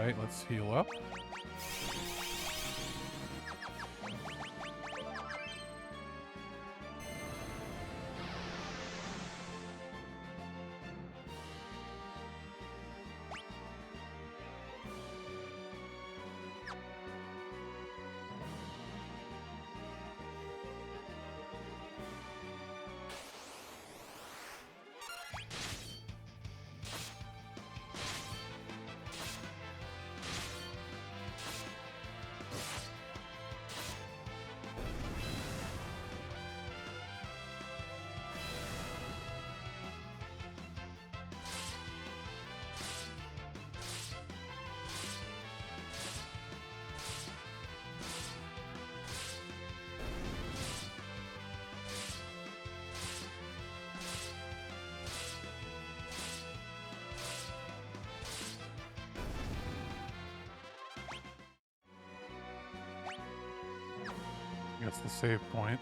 Alright, let's heal up. That's the save point.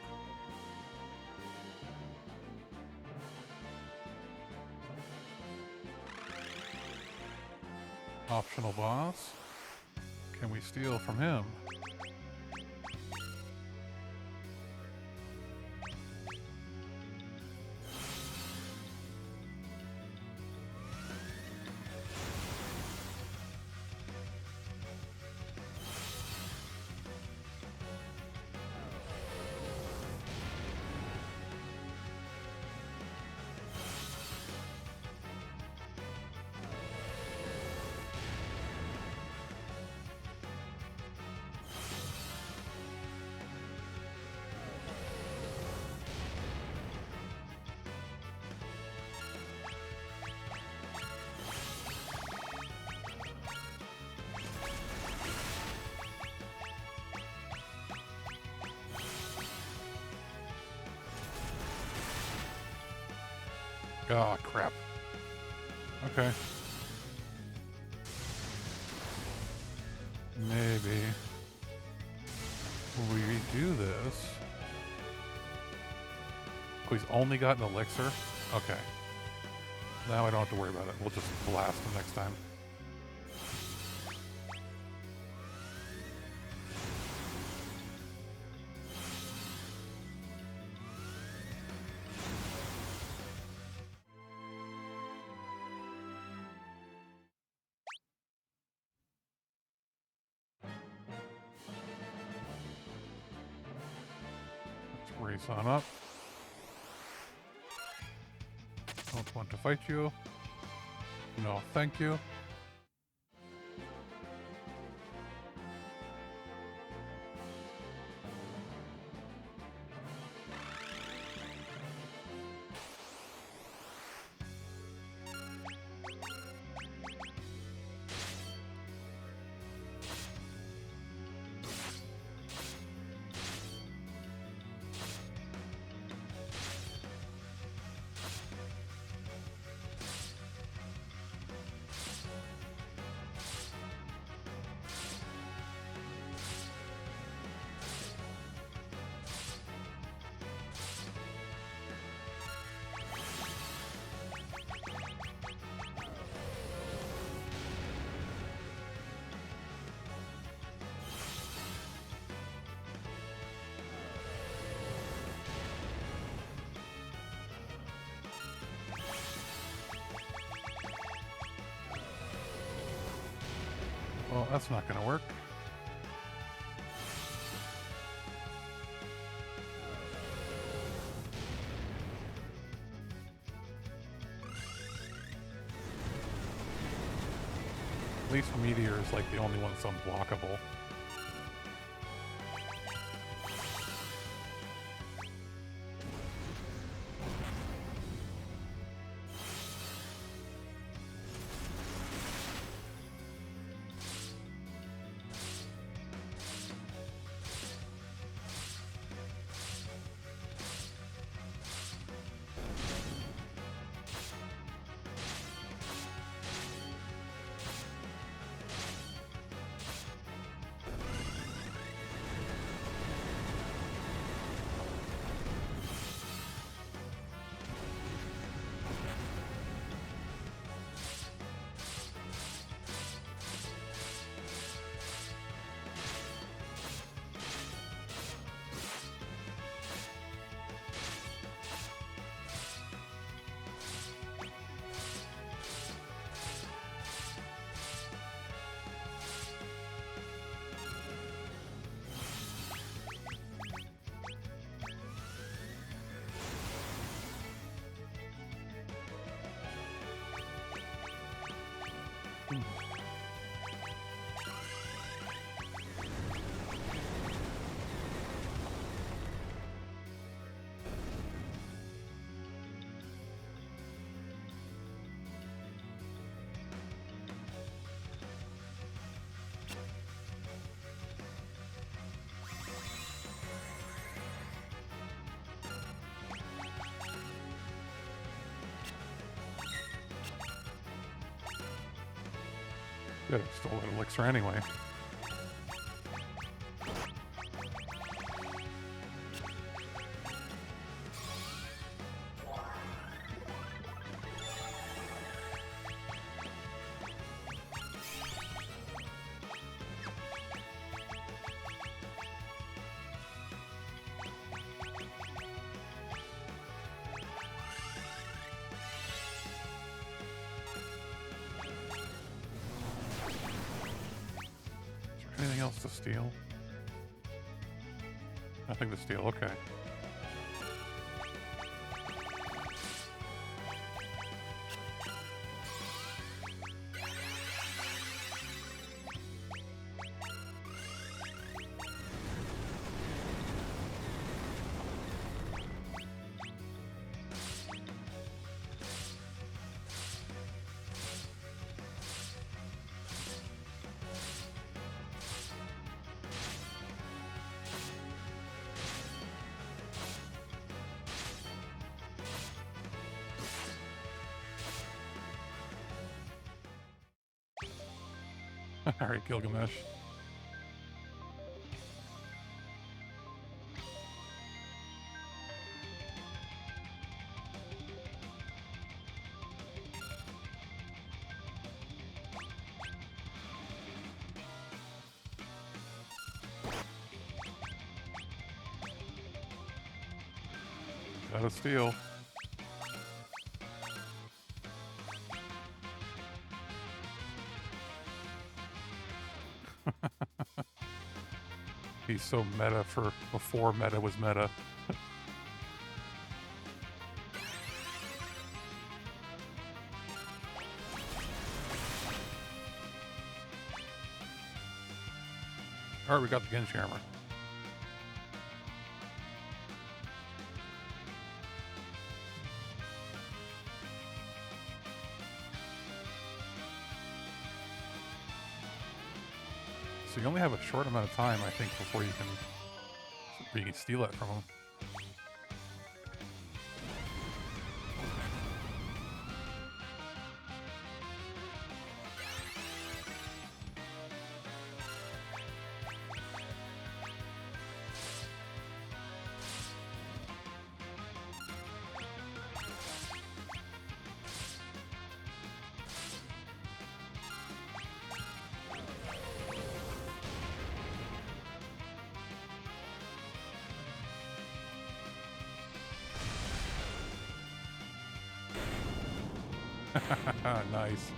Optional boss. Can we steal from him? Oh, crap. Okay. Maybe we redo this. Oh, he's only got an elixir? Okay. Now I don't have to worry about it. We'll just blast him next time. Race on up. Don't want to fight you. No, thank you. Well, that's not going to work. At least Meteor is like the only one that's unblockable. Could have stole that elixir anyway. Anything else to steal? Nothing to steal, okay. Alright, Gilgamesh. Gotta steal. He's so meta for before meta was meta. Alright, we got the Genji armor. So you only have a short amount of time, I think, before you can steal it from him. Nice.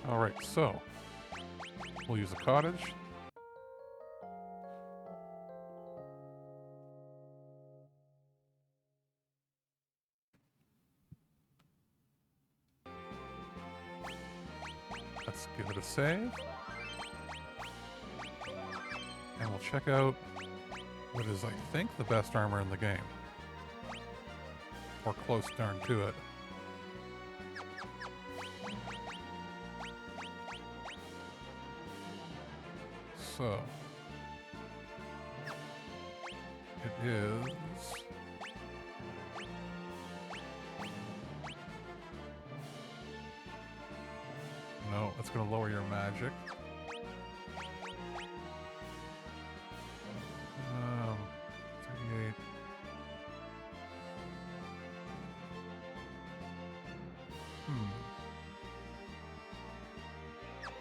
All right, so we'll use a cottage. Let's give it a save. And we'll check out what is, I think, the best armor in the game. Or close darn to it. So, it is... No, it's going to lower your magic. 38. Hmm.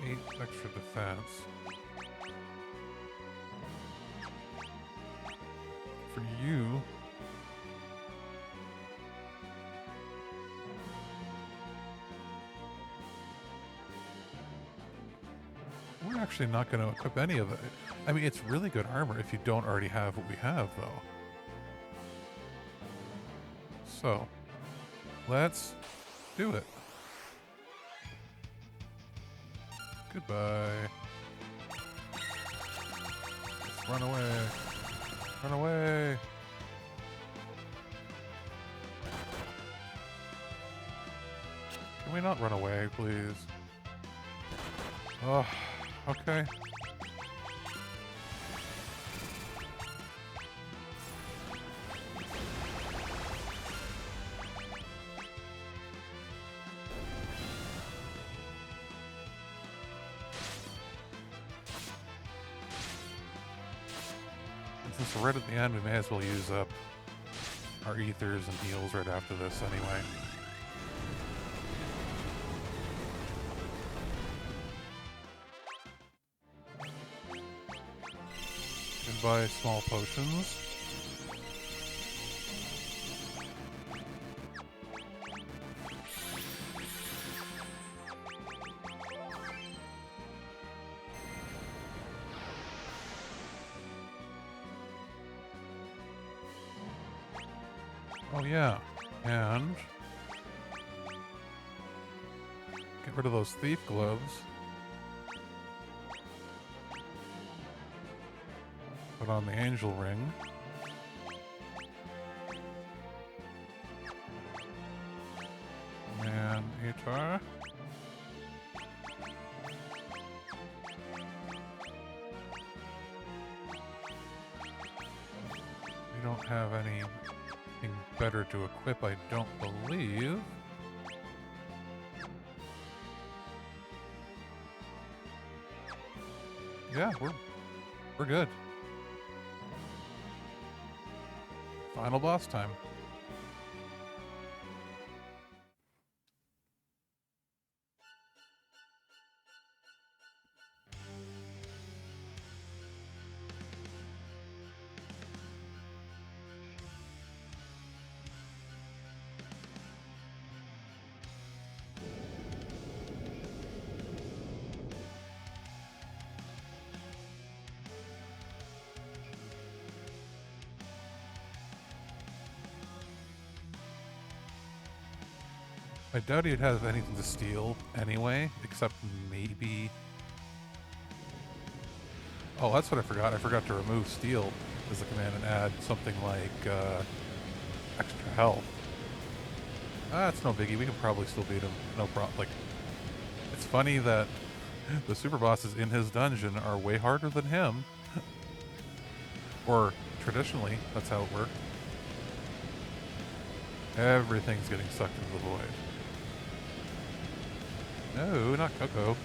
8 extra defense. For you... We're actually not going to equip any of it. I mean, it's really good armor if you don't already have what we have, though. So, let's do it. Goodbye. Let's run away. Run away. Can we not run away, please? Oh, okay. since we're right at the end, we may as well use up our ethers and heals right after this anyway. And buy small potions. Oh yeah, and get rid of those thief gloves. Put on the angel ring. Man eater. We don't have anything better to equip, I don't believe. Yeah, we're good. Final boss time. I doubt he'd have anything to steal anyway, except maybe... Oh, that's what I forgot. I forgot to remove steal as a command and add something like extra health. That's no biggie. We can probably still beat him. No problem. Like, it's funny that the super bosses in his dungeon are way harder than him. Or traditionally, that's how it worked. Everything's getting sucked into the void. No, not Coco.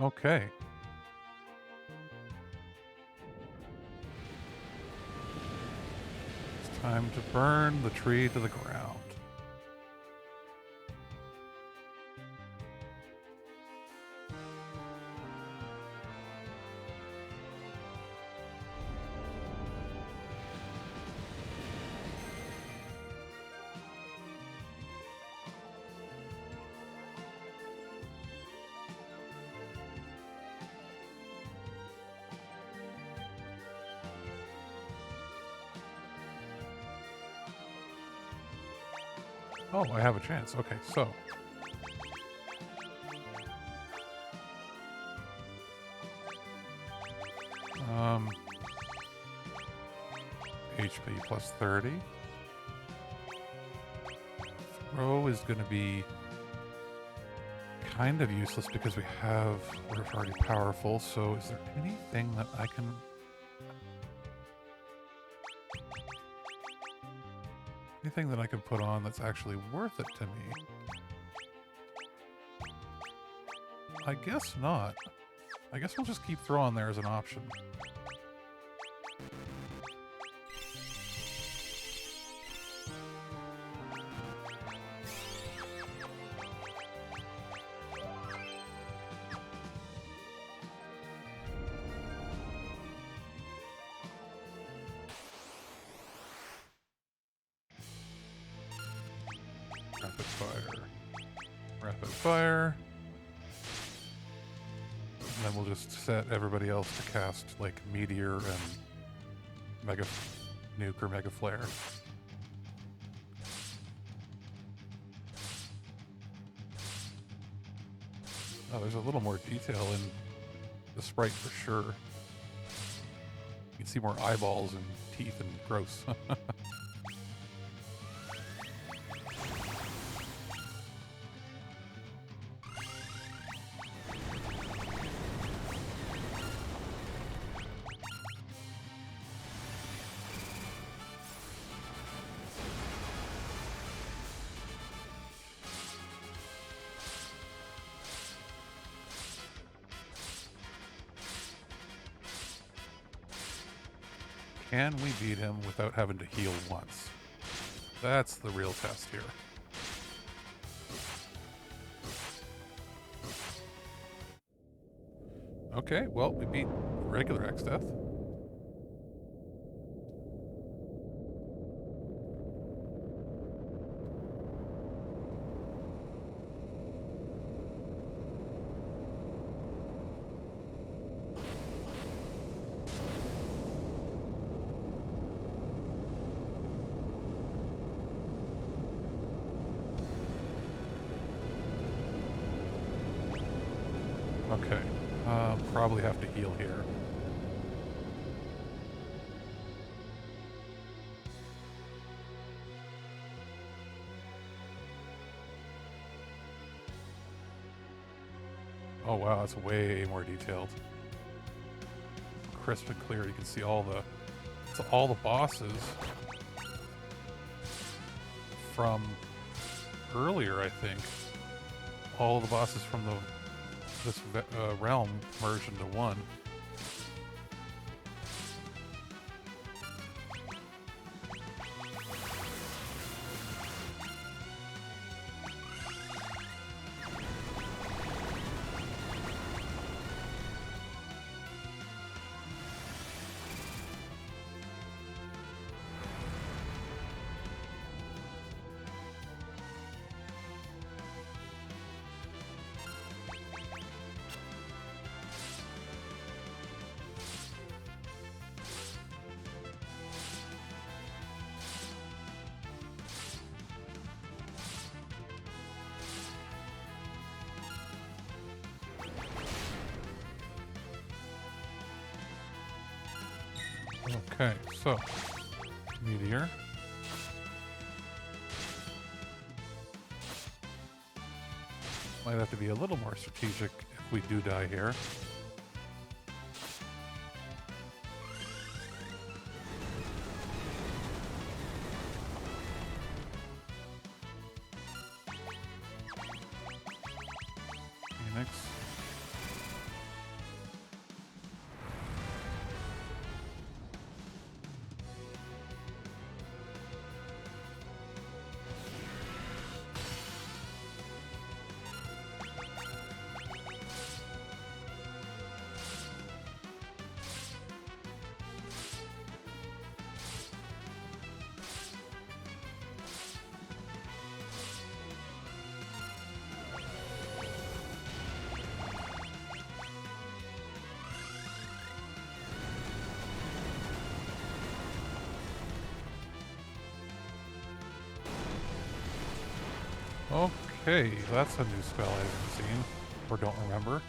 Okay. It's time to burn the tree to the ground. Oh, I have a chance. Okay, so. HP plus 30. Throw is going to be kind of useless because we're already powerful, so is there anything that I can... Anything that I can put on that's actually worth it to me? I guess not. I guess we'll just keep throwing there as an option. Rapid fire. Rapid fire. And then we'll just set everybody else to cast, like, Meteor and Mega Nuke or Mega Flare. Oh, there's a little more detail in the sprite for sure. You can see more eyeballs and teeth and gross. Can we beat him without having to heal once? That's the real test here. Okay, well, we beat regular X-Death. Okay, probably have to heal here. Oh wow, that's way more detailed. Crisp and clear, you can see all the bosses from earlier, I think. All the bosses from this realm merged into one. Okay, so Meteor. Might have to be a little more strategic if we do die here. Phoenix. Okay, that's a new spell I haven't seen, or don't remember.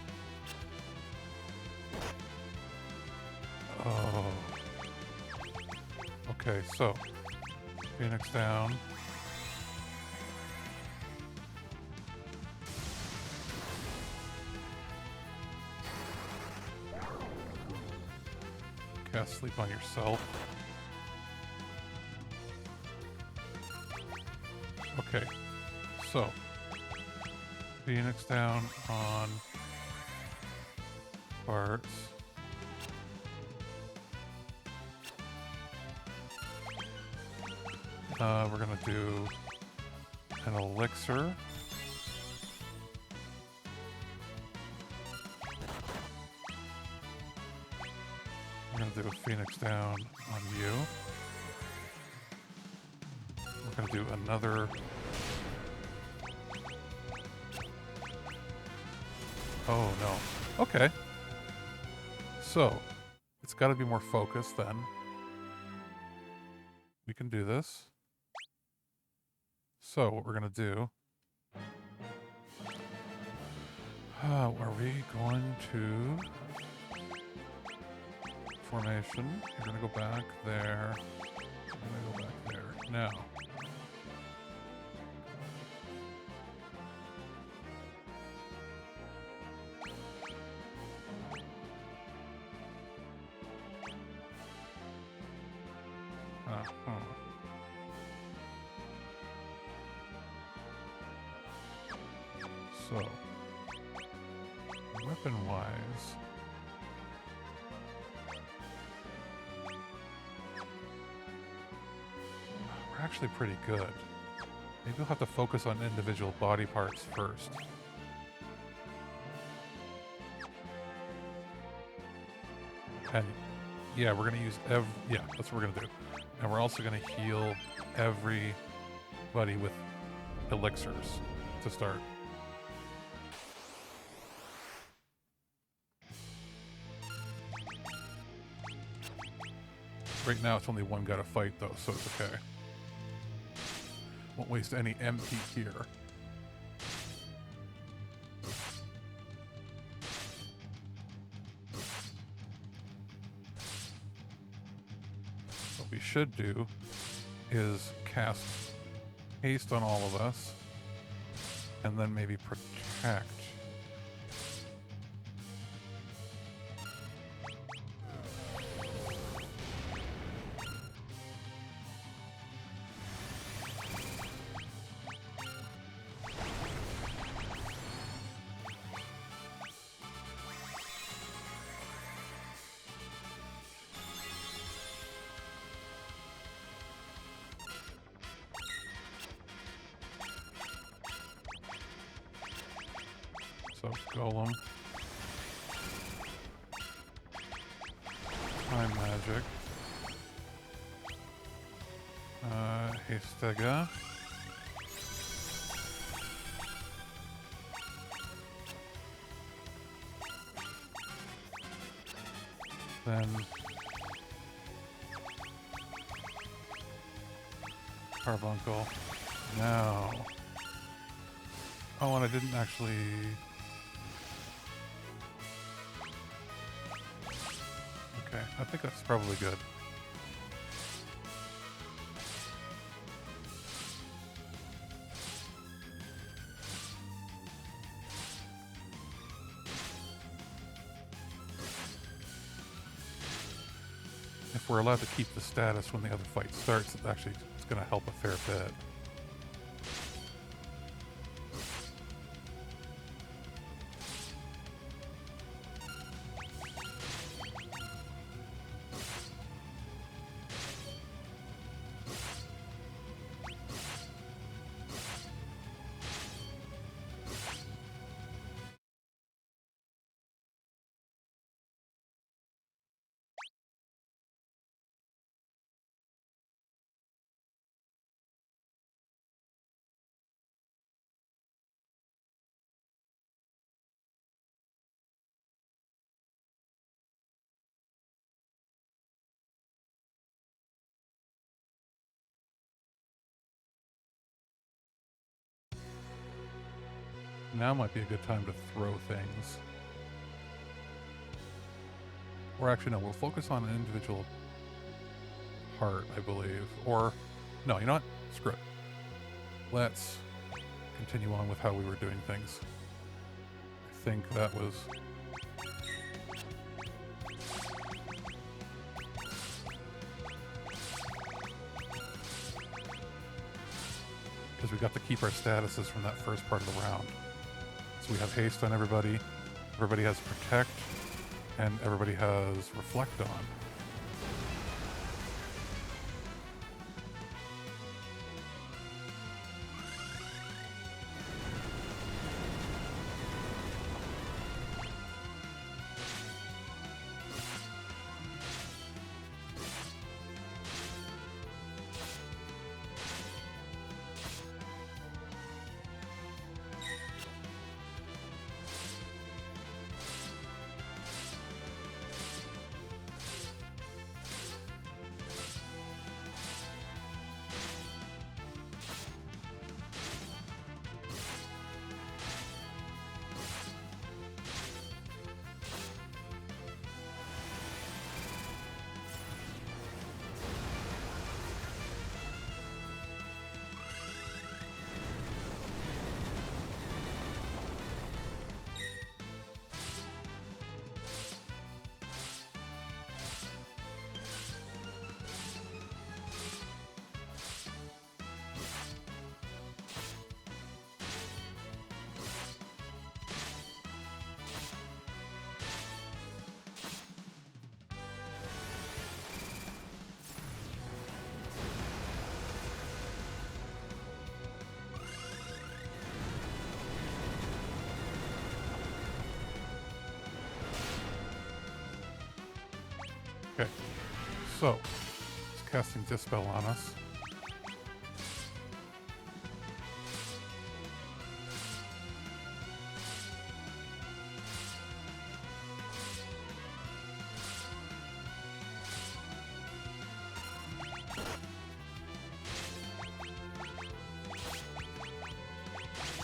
Oh. Okay, so, Phoenix down. Yeah, sleep on yourself. Okay, so Phoenix down on parts. We're gonna do an elixir. We're gonna do a Phoenix down on you. We're gonna do another. Oh no. Okay. So, it's gotta be more focused then. We can do this. So, what we're gonna do... are we going to... Formation. You're gonna go back there. I'm gonna go back there. Now. So, weapon-wise, we're actually pretty good. Maybe we'll have to focus on individual body parts first. And yeah, we're gonna use yeah, that's what we're gonna do. And we're also gonna heal everybody with elixirs to start. Right now it's only one guy to fight though, so it's okay. Won't waste any MP here. What we should do is cast haste on all of us, and then maybe protect. So, Golem. Time Magic. Hastega. Then... Carbuncle. Now... Oh, and I didn't actually... Okay, I think that's probably good. If we're allowed to keep the status when the other fight starts, it actually it's going to help a fair bit. Now might be a good time to throw things. Or actually, no, we'll focus on an individual part, I believe. Or, no, you know what? Screw it. Let's continue on with how we were doing things. I think that was... because we got to keep our statuses from that first part of the round. So we have haste on everybody, everybody has protect, and everybody has reflect on. Okay, so it's casting Dispel on us.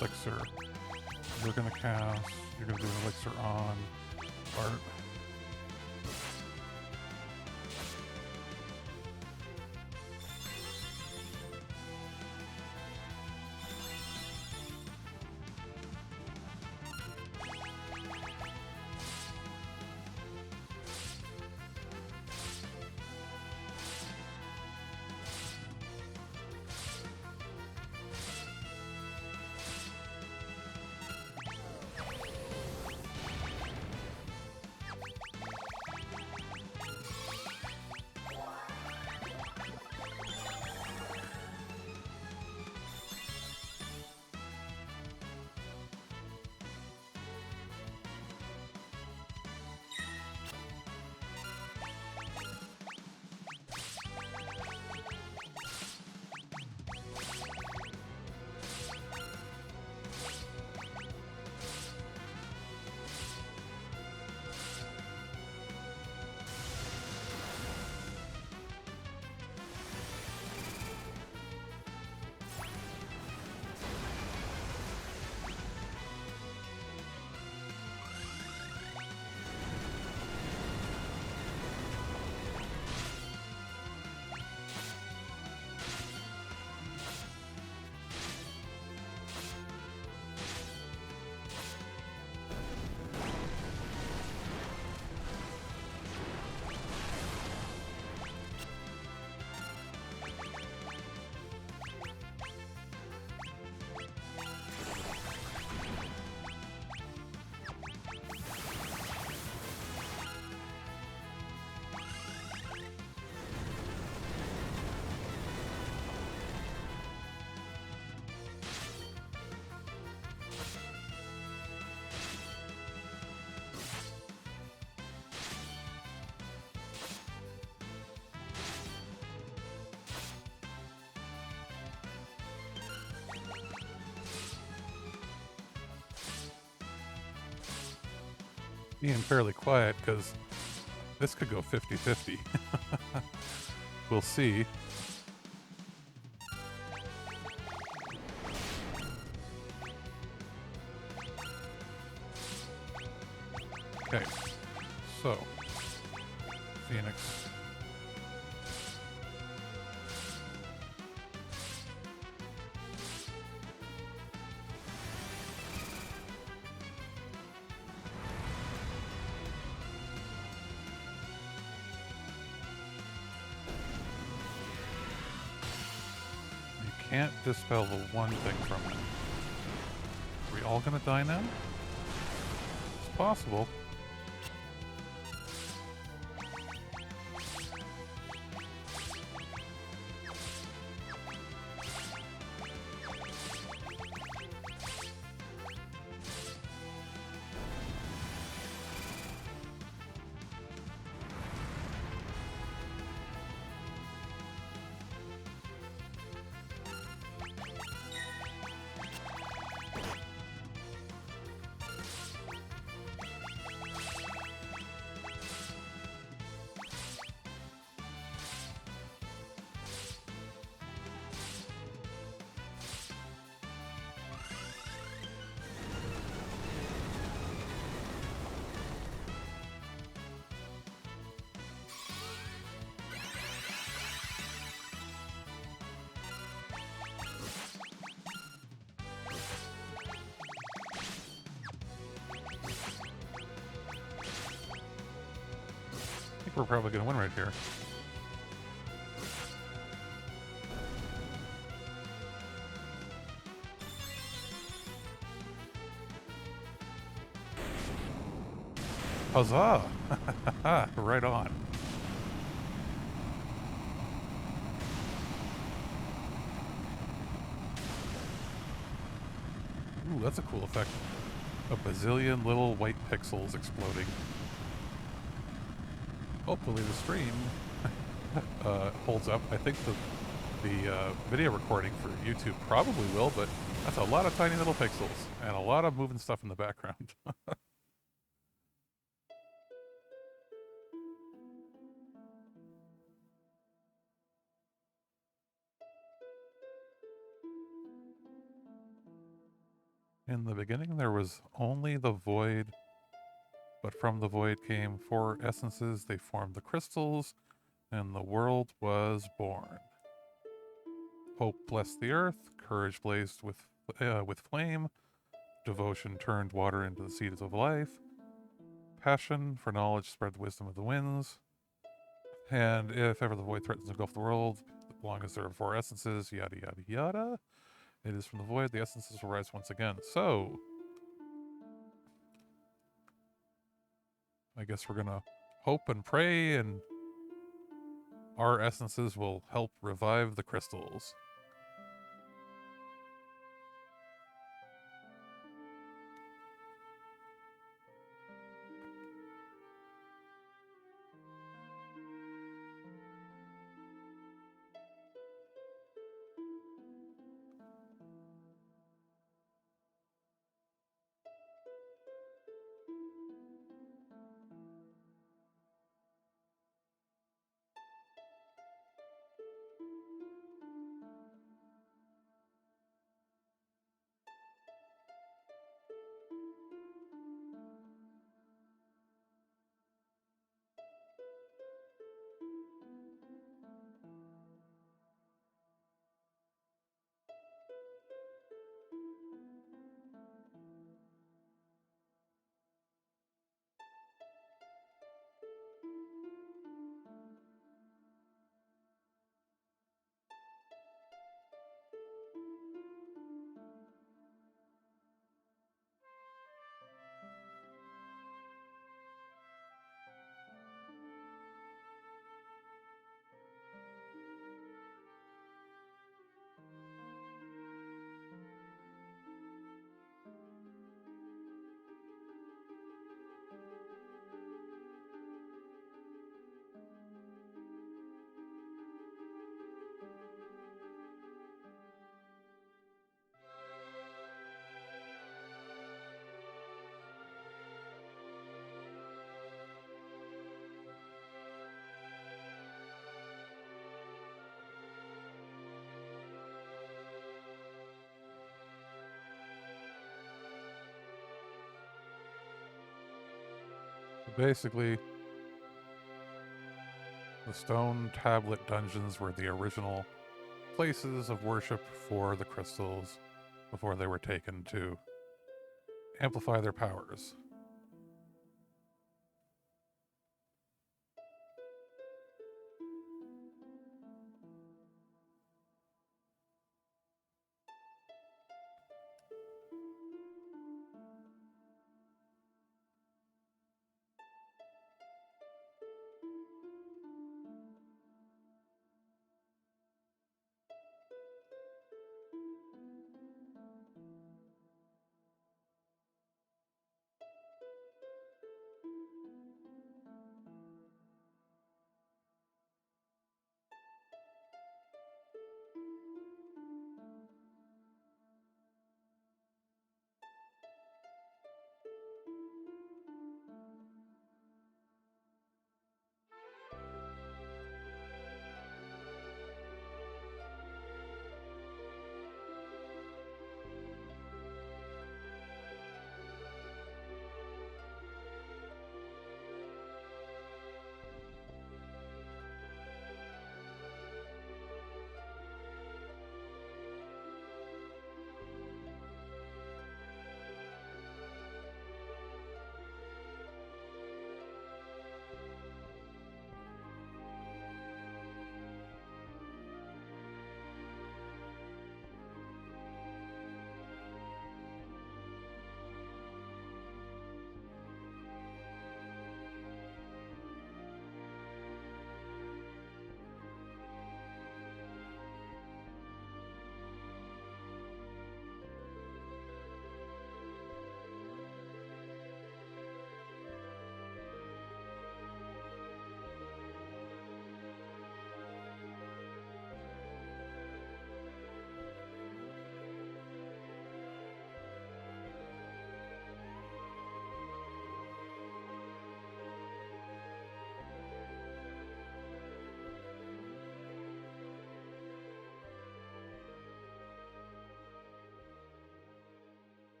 Elixir. You're gonna cast. You're gonna do an elixir on Bart. Being fairly quiet because this could go 50-50. We'll see. Okay, so Phoenix. can't dispel the one thing from him. Are we all gonna die now? It's possible. I think we're probably gonna win right here. Huzzah! Right on. Ooh, that's a cool effect. A bazillion little white pixels exploding. Hopefully the stream holds up. I think the video recording for YouTube probably will, but that's a lot of tiny little pixels and a lot of moving stuff in the background. In the beginning, there was only the void, but from the void came 4 essences. They formed the crystals, and the world was born. Hope blessed the earth, courage blazed with flame, devotion turned water into the seeds of life, passion for knowledge spread the wisdom of the winds, and if ever the void threatens to engulf the world, as long as there are 4 essences, yada yada yada, it is from the void the essences will rise once again. So, I guess we're gonna hope and pray, and our essences will help revive the crystals. Basically, the stone tablet dungeons were the original places of worship for the crystals before they were taken to amplify their powers.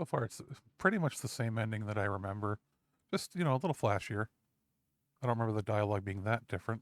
So far, it's pretty much the same ending that I remember. Just, a little flashier. I don't remember the dialogue being that different.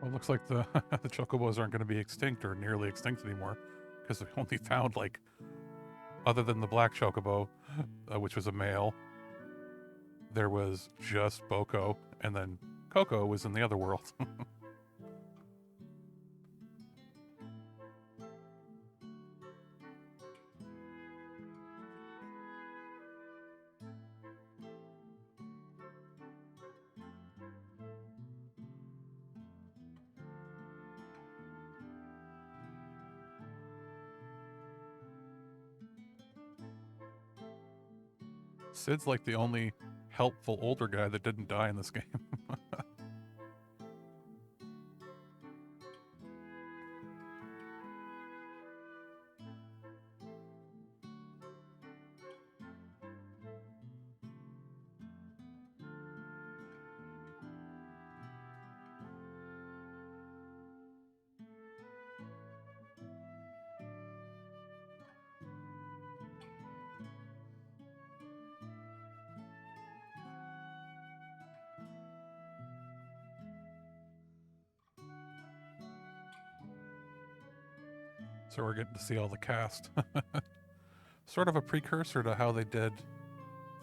Well, it looks like the the chocobos aren't going to be extinct or nearly extinct anymore, because we only found, like, other than the black chocobo, which was a male, there was just Boko, and then Coco was in the other world. Sid's like the only helpful older guy that didn't die in this game. So we're getting to see all the cast. Sort of a precursor to how they did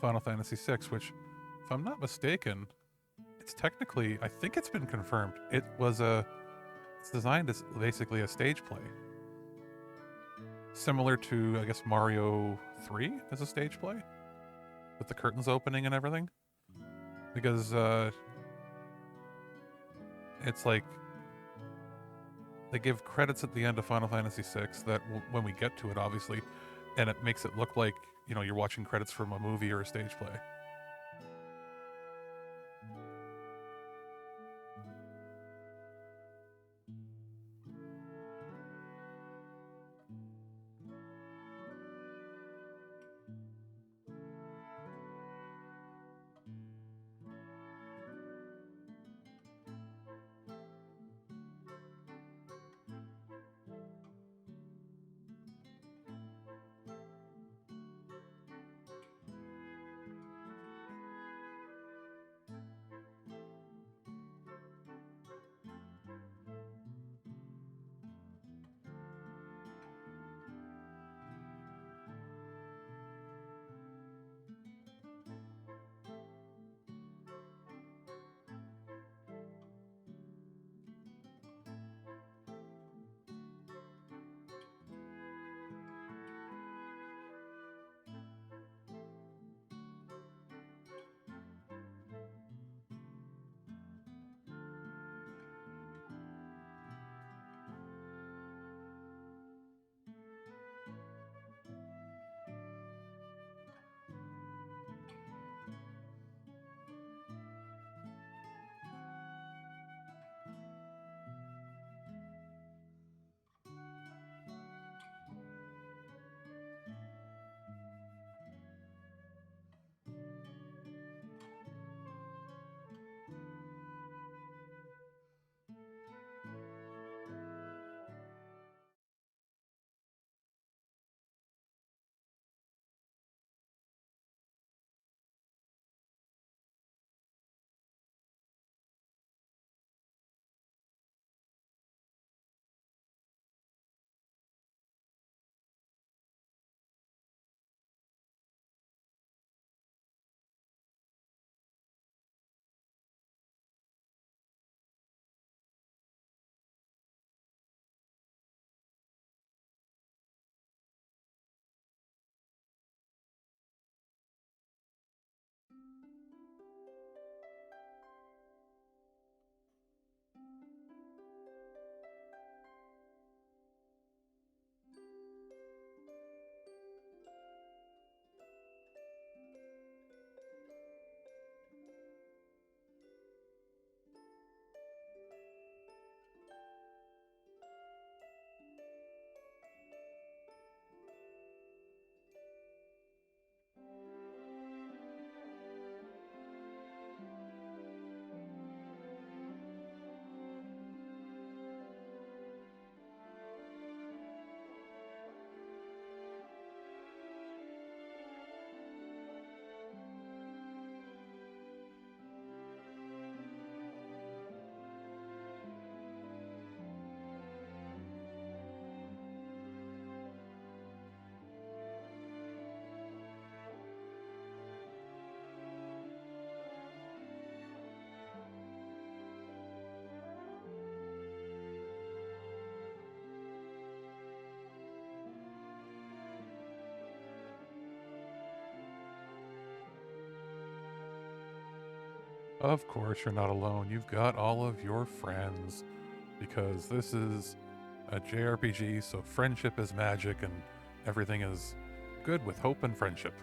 Final Fantasy VI, which, if I'm not mistaken, it's technically, I think it's been confirmed. It's designed as basically a stage play. Similar to, I guess, Mario 3 as a stage play, with the curtains opening and everything. Because it's like they give credits at the end of Final Fantasy VI that when we get to it, obviously, and it makes it look like, you're watching credits from a movie or a stage play. Of course, you're not alone. You've got all of your friends. Because this is a JRPG, so friendship is magic and everything is good with hope and friendship.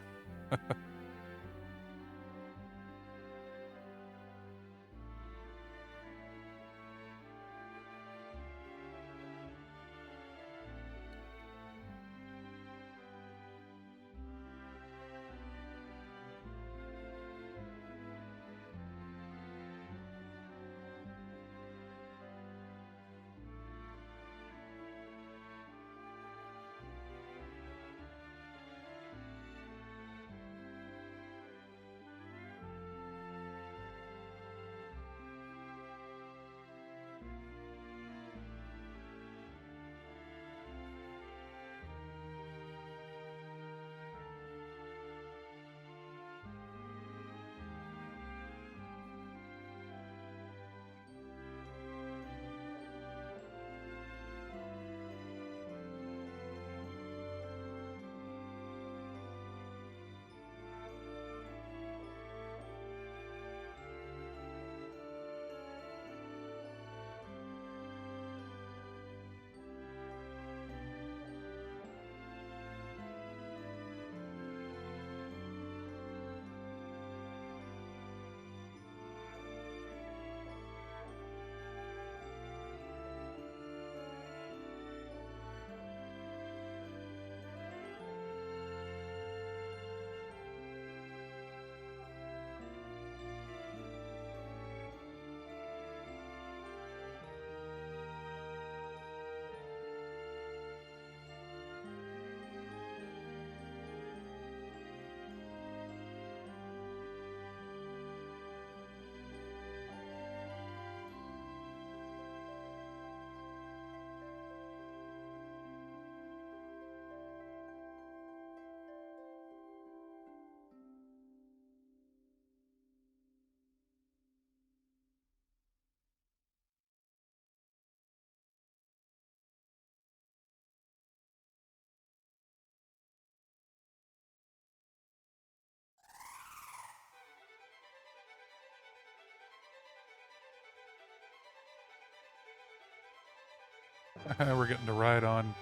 We're getting to ride on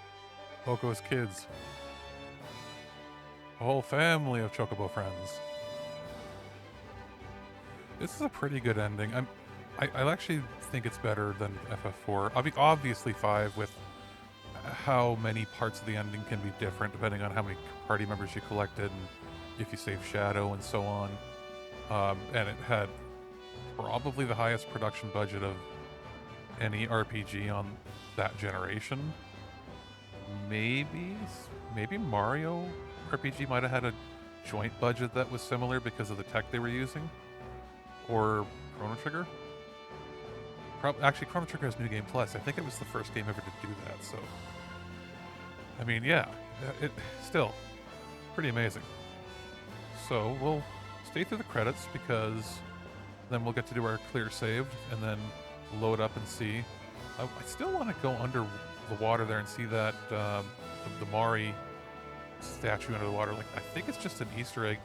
Boko's kids. A whole family of Chocobo friends. This is a pretty good ending. I actually think it's better than FF4. Obviously 5 with how many parts of the ending can be different depending on how many party members you collected and if you save Shadow and so on. And it had probably the highest production budget of any RPG on that generation. Maybe Mario RPG might have had a joint budget that was similar because of the tech they were using. Or Chrono Trigger. Actually, Chrono Trigger has New Game Plus. I think it was the first game ever to do that, so... I mean, yeah, it still pretty amazing. So we'll stay through the credits because then we'll get to do our clear save and then load up and see. I still want to go under the water there and see that the Mari statue under the water. Like, I think it's just an Easter egg.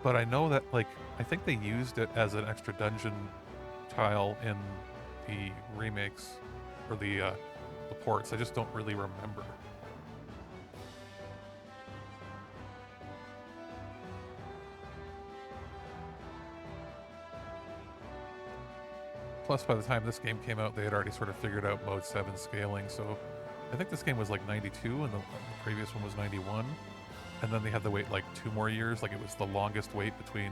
But I know that, like, I think they used it as an extra dungeon tile in the remakes or the ports. I just don't really remember. Plus, by the time this game came out, they had already sort of figured out Mode 7 scaling, so I think this game was like 92 and the previous one was 91. And then they had to wait like 2 more years. Like, it was the longest wait between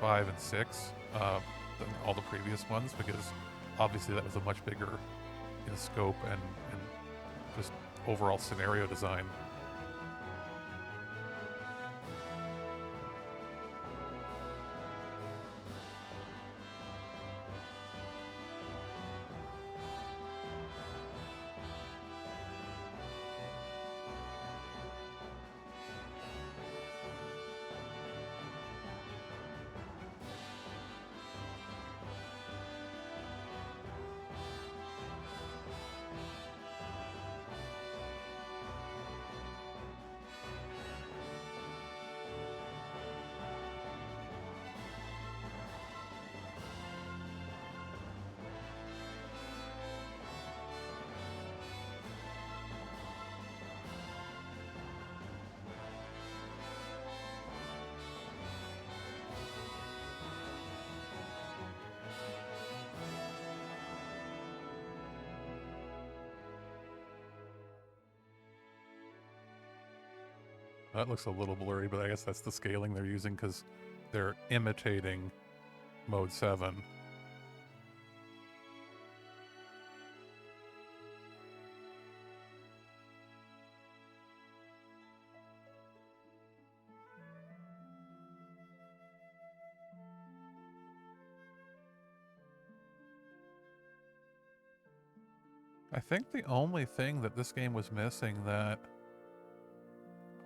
5 and 6 than all the previous ones, because obviously that was a much bigger in scope and just overall scenario design. That looks a little blurry, but I guess that's the scaling they're using because they're imitating Mode 7. I think the only thing that this game was missing that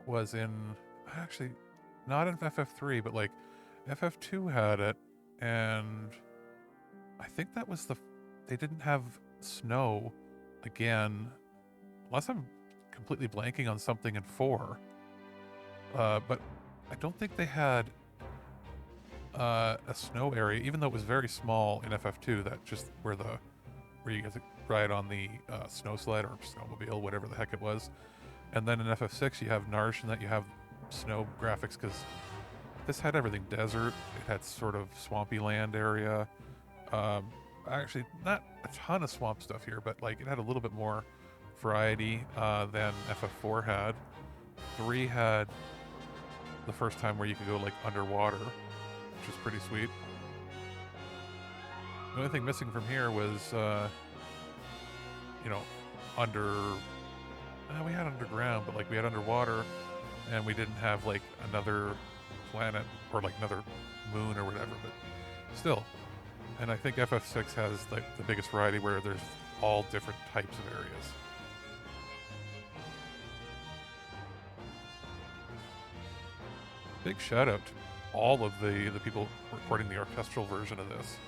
was in, actually, not in FF3, but like FF2 had it, and I think that was they didn't have snow again, unless I'm completely blanking on something in 4. But I don't think they had a snow area, even though it was very small in FF2, that just where you get to ride on the snow sled or snowmobile, whatever the heck it was. And then in FF6 you have Narshan that you have snow graphics, because this had everything. Desert, it had sort of swampy land area. Actually, not a ton of swamp stuff here, but like it had a little bit more variety than FF4 had. 3 had the first time where you could go like underwater, which is pretty sweet. The only thing missing from here was, we had underground, but like we had underwater, and we didn't have like another planet or like another moon or whatever, but still. And I think FF6 has like the biggest variety where there's all different types of areas. Big shout out to all of the people recording the orchestral version of this.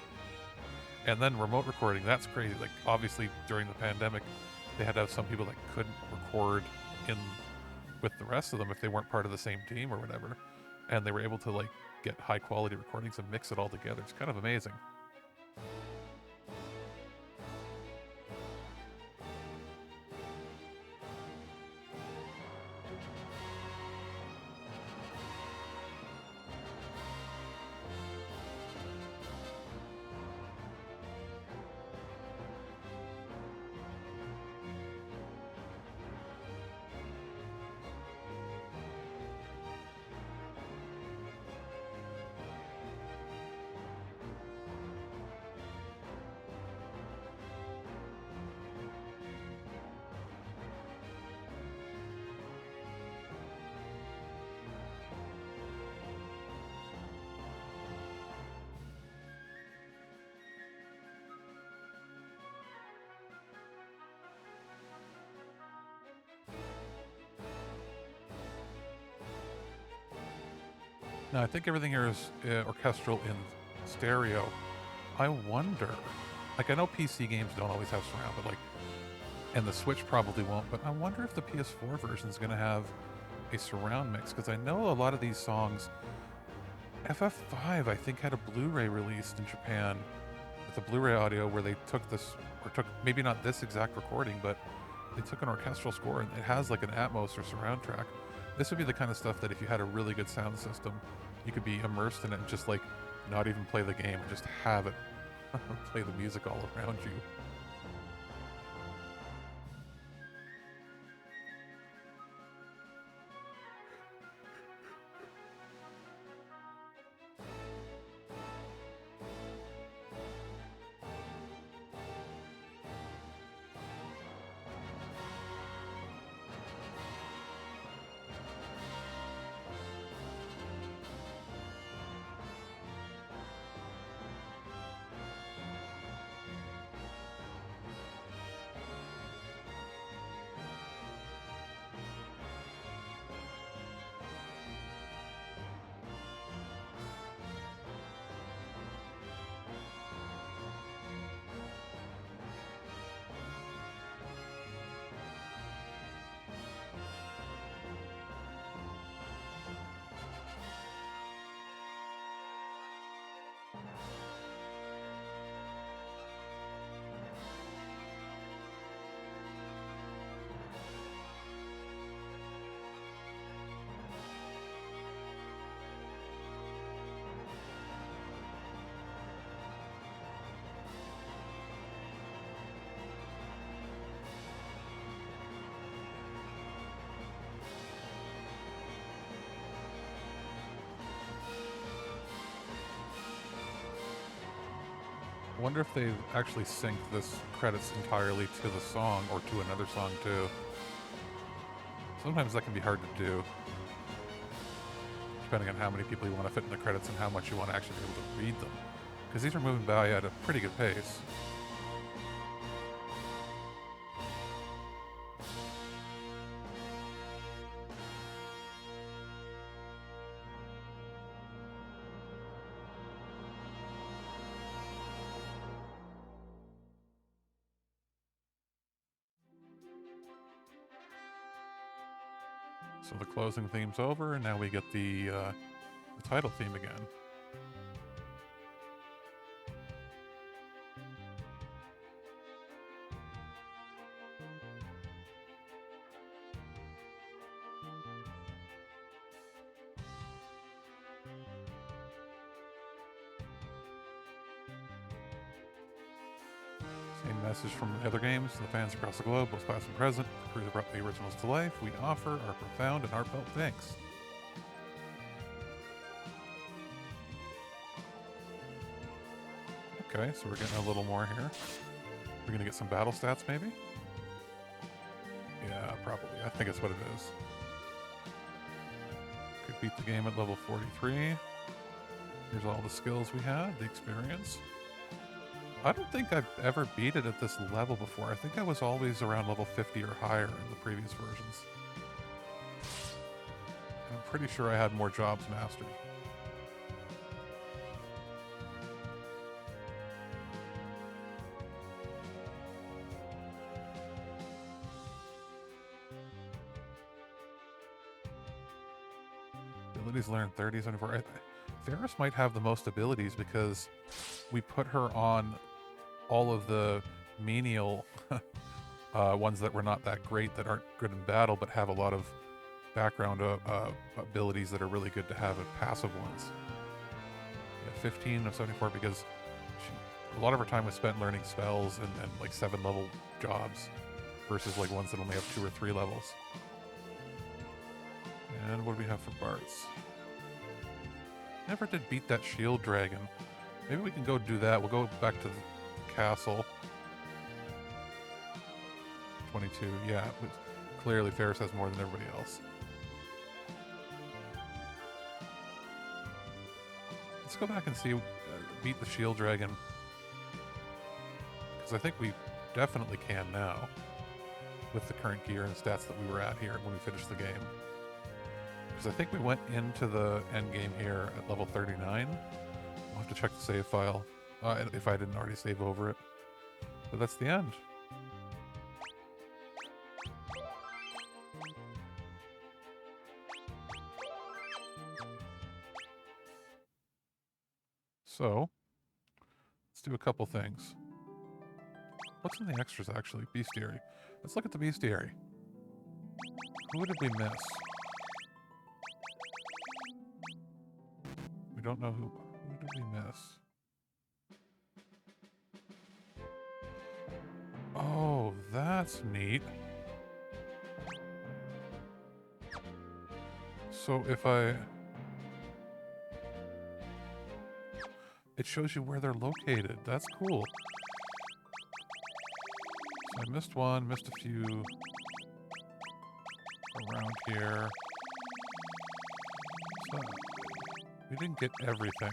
And then remote recording, that's crazy. Like, obviously, during the pandemic, they had to have some people that couldn't record in with the rest of them if they weren't part of the same team or whatever. And they were able to, like, get high-quality recordings and mix it all together. It's kind of amazing. Now, I think everything here is orchestral in stereo. I wonder, like, I know PC games don't always have surround, but like, and the Switch probably won't, but I wonder if the PS4 version is going to have a surround mix, because I know a lot of these songs, FF5, I think, had a Blu-ray released in Japan with a Blu-ray audio where they took maybe not this exact recording, but they took an orchestral score and it has like an Atmos or surround track. This would be the kind of stuff that if you had a really good sound system, you could be immersed in it and just like not even play the game, just have it play the music all around you. I wonder if they actually synced this credits entirely to the song or to another song too. Sometimes that can be hard to do, depending on how many people you want to fit in the credits and how much you want to actually be able to read them. Because these are moving by at a pretty good pace. So the closing theme's over, and now we get the title theme again. Same message from the other games. The fans across the globe, both past and present, the crew that brought the originals to life, we offer our profound and heartfelt thanks. Okay, so we're getting a little more here. We're gonna get some battle stats, maybe? Yeah, probably. I think it's what it is. Could beat the game at level 43. Here's all the skills we have, the experience. I don't think I've ever beat it at this level before. I think I was always around level 50 or higher in the previous versions. I'm pretty sure I had more jobs mastered. Abilities learned 30, 74. Ferris might have the most abilities because we put her on all of the menial ones that were not that great, that aren't good in battle, but have a lot of background abilities that are really good to have as passive ones. Yeah, 15 of 74 because a lot of her time was spent learning spells and like 7 level jobs versus like ones that only have 2 or 3 levels. And what do we have for Bart's? Never did beat that shield dragon. Maybe we can go do that. We'll go back to the castle. 22, yeah. But clearly Ferris has more than everybody else. Let's go back and see, beat the shield dragon. Because I think we definitely can now. With the current gear and stats that we were at here when we finished the game. Because I think we went into the end game here at level 39. We'll have to check the save file if I didn't already save over it. But that's the end. So, let's do a couple things. What's in the extras actually? Bestiary. Let's look at the bestiary. Who did we miss? We don't know who did we miss? Oh, that's neat. So if it shows you where they're located. That's cool. So I missed one, missed a few around here. So we didn't get everything.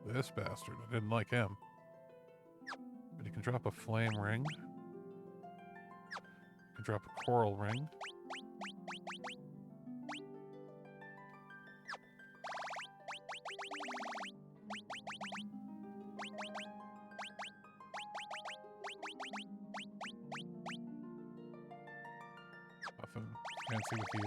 This bastard, I didn't like him. But you can drop a flame ring. You can drop a coral ring. Nothing fancy with you.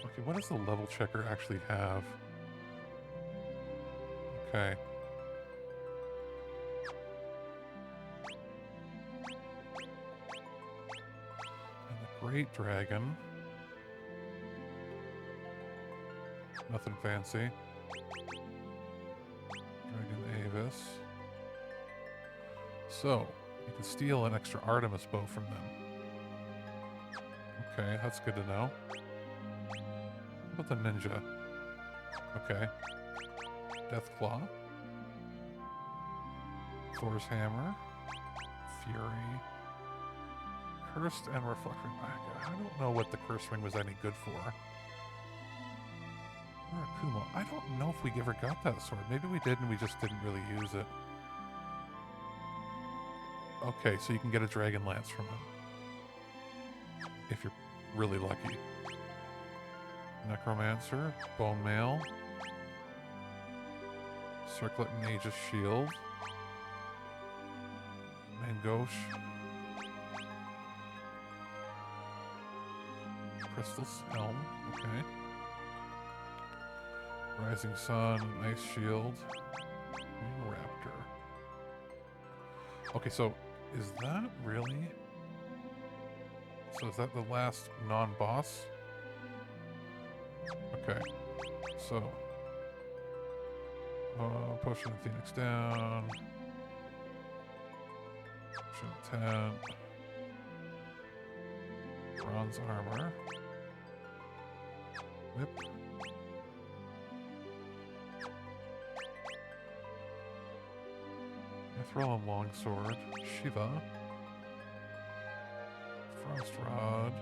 Okay, what does the level checker actually have? Okay. And the Great Dragon. Nothing fancy. Dragon Avis. So, You can steal an extra Artemis bow from them. Okay, that's good to know. What about the ninja? Okay. Deathclaw. Thor's hammer. Fury. Cursed and reflecting. I don't know what the curse ring was any good for. Kumo. I don't know if we ever got that sword. Maybe we did and we just didn't really use it. Okay, so you can get a dragon lance from him. If you're really lucky. Necromancer. Bone mail. Circlet and Aegis shield. Mangosh. Crystal's helm. Okay. Rising sun. Ice shield. Raptor. Okay, so is that really... So is that the last non-boss? Okay. So... Potion of Phoenix down. Potion of 10. Bronze armor. Whip. Mithril and longsword. Shiva. Frost rod.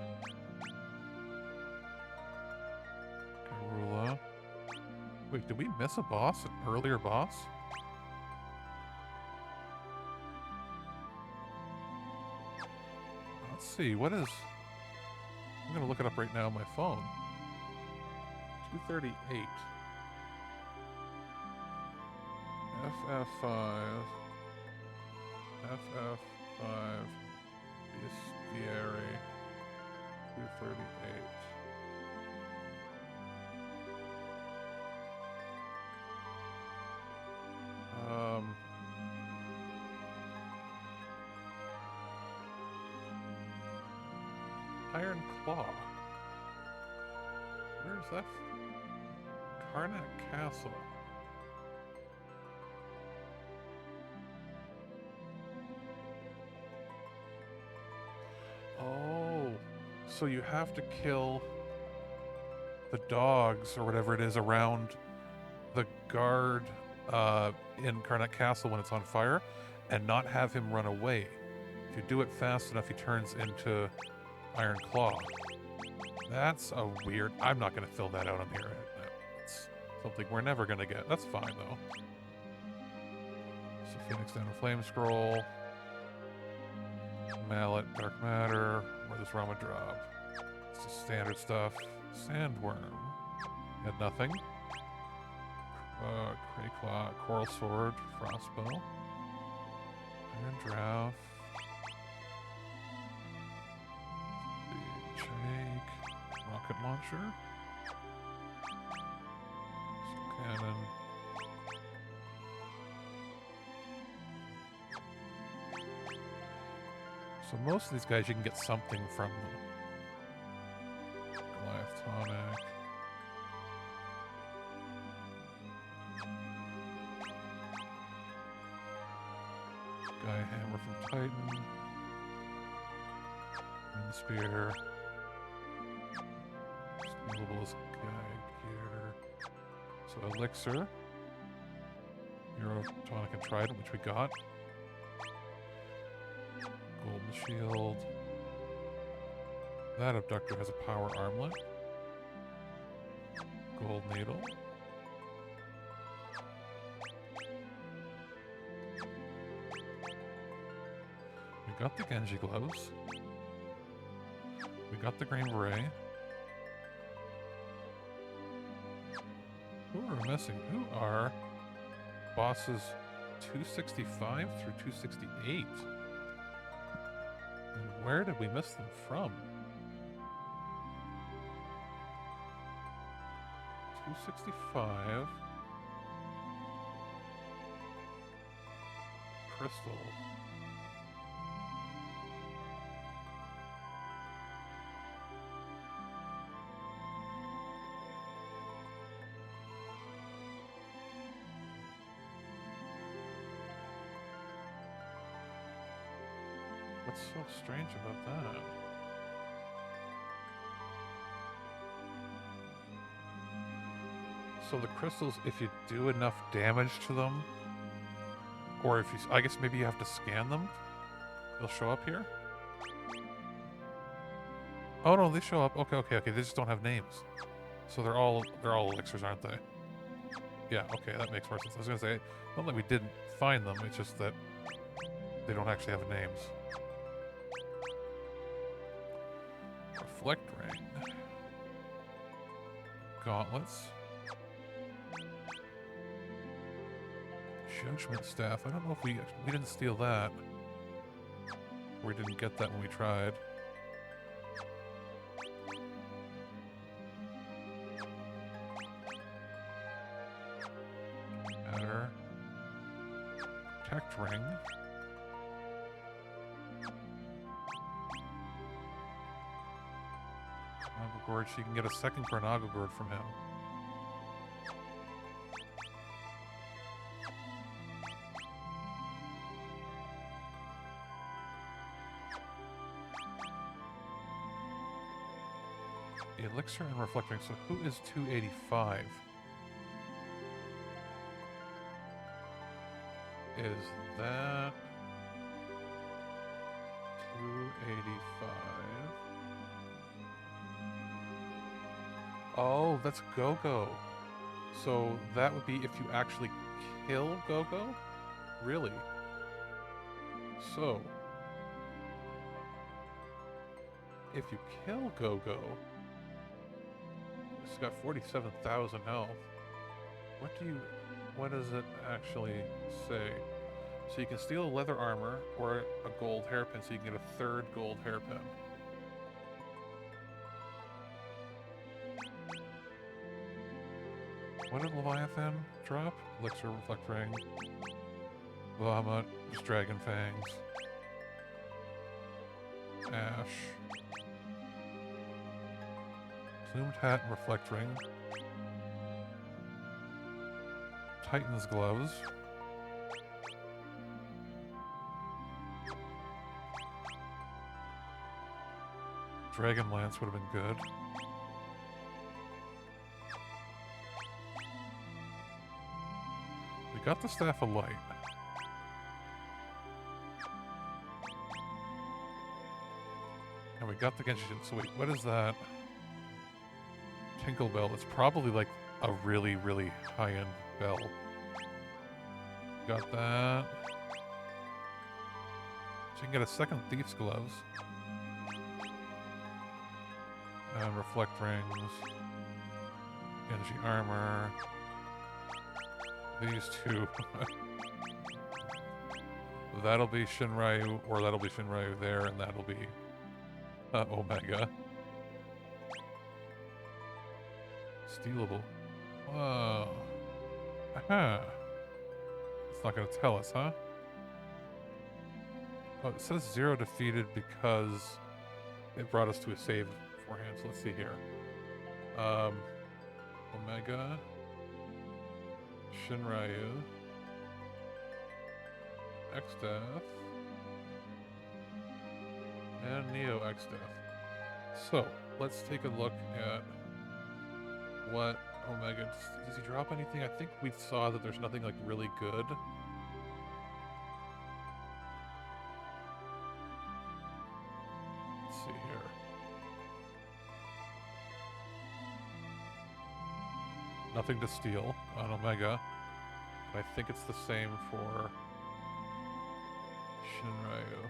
Garula. Wait, did we miss a boss? An earlier boss? Let's see, what is... I'm gonna look it up right now on my phone. 238. FF5. FF5. Bestiary. 238. Iron Claw. Where's that? Karnak Castle. Oh, so you have to kill the dogs or whatever it is around the guard in Karnak Castle when it's on fire and not have him run away. If you do it fast enough, he turns into Iron Claw. That's a weird... I'm not going to fill that out on here. That's something we're never going to get. That's fine, though. So Phoenix down a Flame Scroll. Mallet, Dark Matter. Where does Rama drop? It's just standard stuff. Sandworm. Had nothing. Crayclaw, Coral Sword, Frostbow. Iron Draft. Rocket launcher. Soul cannon. So most of these guys you can get something from them. Goliath tonic. Guy hammer from Titan. Wind spear. Stealables guy gear. So elixir. Euro tonic and trident, which we got. Golden shield. That abductor has a power armlet. Gold needle. We got the Genji gloves. We got the green beret. Who are we missing? Who are bosses 265 through 268? And where did we miss them from? 265. Crystal. What's so strange about that? So the crystals, if you do enough damage to them, or if you, I guess maybe you have to scan them, they'll show up here? Oh no, they show up. Okay, okay, okay. They just don't have names. So they're all elixirs, aren't they? Yeah, okay, that makes more sense. I was gonna say, not that we didn't find them, it's just that they don't actually have names. Reflect ring. Gauntlets. Judgment staff. I don't know if we didn't steal that. Or we didn't get that when we tried. Matter. Protect ring. Nogagord, she can get a second for an Nogagord from him. Elixir and reflect ring. So who is 285? Is that 285? Oh, that's Go-Go. So that would be if you actually kill Go-Go? Really? So, if you kill Go-Go, it's got 47,000 health. What does it actually say? So you can steal a leather armor or a gold hairpin, so you can get a third gold hairpin. What did Leviathan drop? Elixir, reflect ring. Bahamut, just dragon fangs. Ash. Plumed hat and reflect ring. Titan's gloves. Dragon lance would have been good. We got the staff of light. And we got the Genshin. So wait, what is that? Tinkle bell. It's probably like a really, really high-end bell. Got that. So you can get a second thief's gloves. And reflect rings. Genji armor. These two. That'll be Shinryu, or that'll be Shinryu there, and that'll be Omega. Stealable. Whoa. Aha. It's not going to tell us, huh? Oh, it says 0 defeated because it brought us to a save beforehand. So let's see here. Omega. Shinryu. X-Death. And Neo X-Death. So, let's take a look at what Omega... Does he drop anything? I think we saw that there's nothing, like, really good. Let's see here. Nothing to steal on Omega. I think it's the same for Shinryu.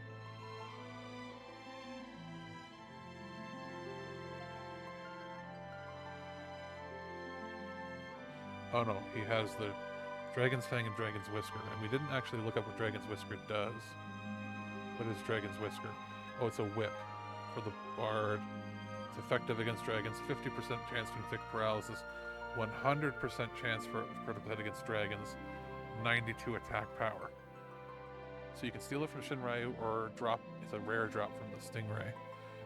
Oh no, he has the Dragon's Fang and Dragon's Whisker, and we didn't actually look up what Dragon's Whisker does. What is Dragon's Whisker? Oh, it's a whip for the Bard. It's effective against dragons, 50% chance to inflict paralysis, 100% chance for critical hit against dragons, 92 attack power. So you can steal it from Shinryu or drop, it's a rare drop from the Stingray.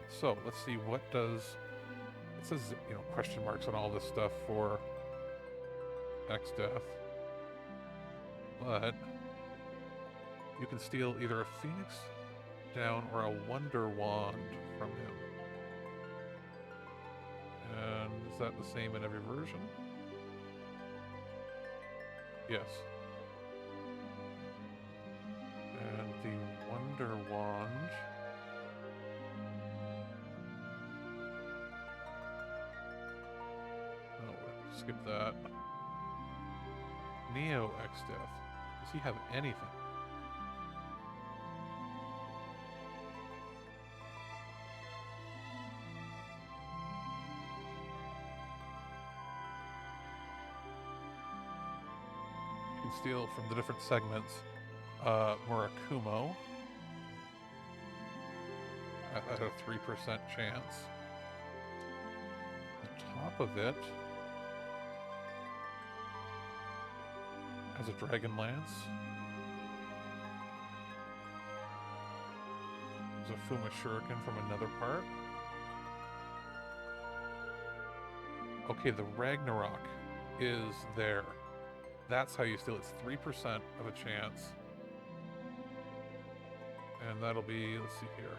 So let's see, what does, it says, you know, question marks on all this stuff for X-Death. But you can steal either a Phoenix down or a Wonder Wand from him. And is that the same in every version? Yes. And the Wonder Wand... Oh, skip that. Neo X-Death. Does he have anything? You can steal from the different segments. Murakumo at a 3% chance. On top of it has a Dragon Lance. There's a Fuma Shuriken from another part. Okay, the Ragnarok is there. That's how you steal. It's 3% of a chance. And that'll be, let's see here.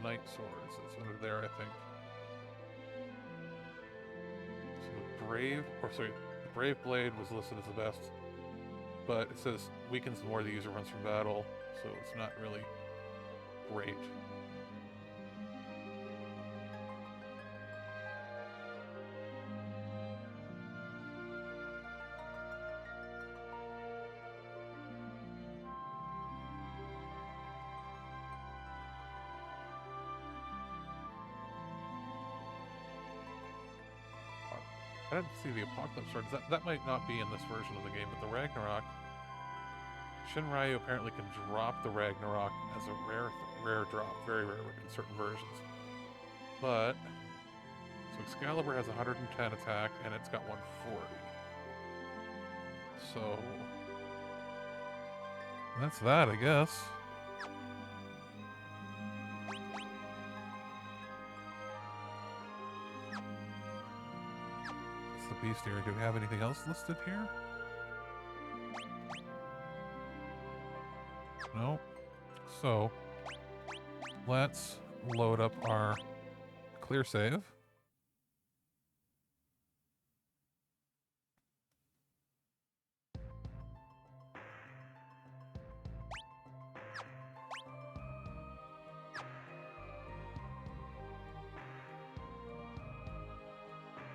Night Swords, it's under there, I think. So the Brave Blade was listed as the best, but it says weakens the more the user runs from battle, so it's not really great. I didn't see the Apocalypse Sword. That might not be in this version of the game, but the Ragnarok... Shinryu apparently can drop the Ragnarok as a rare drop, very rare in certain versions. But... So Excalibur has 110 attack, and it's got 140. So... That's that, I guess. Bestiary. Do we have anything else listed here? No. So, let's load up our clear save.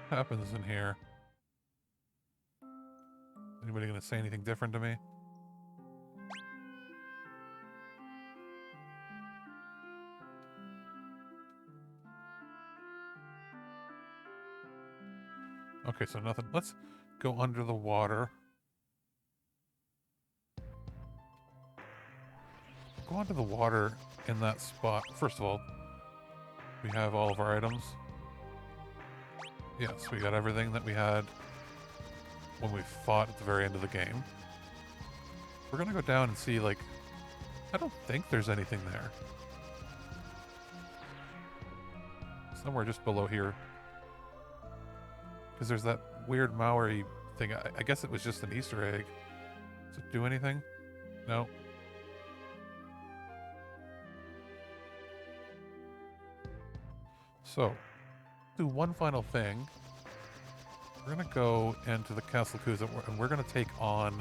What happens in here? Anybody gonna say anything different to me? Okay, so nothing. Let's go under the water. Go under the water in that spot. First of all, we have all of our items. Yes, we got everything that we had when we fought at the very end of the game. We're gonna go down and see, like... I don't think there's anything there. Somewhere just below here. Because there's that weird Maori thing. I guess it was just an Easter egg. Does it do anything? No. So, do one final thing. We're gonna go into the Castle Kuza, and we're gonna take on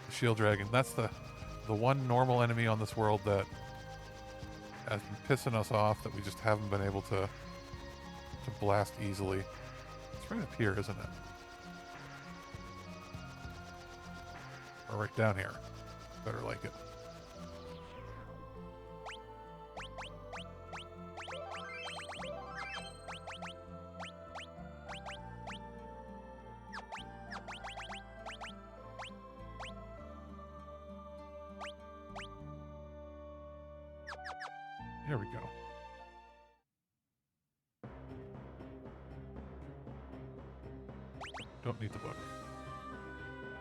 the Shield Dragon. That's the one normal enemy on this world that has been pissing us off, that we just haven't been able to blast easily. It's right up here, isn't it? Or right down here. Better like it. Here we go. Don't need the book.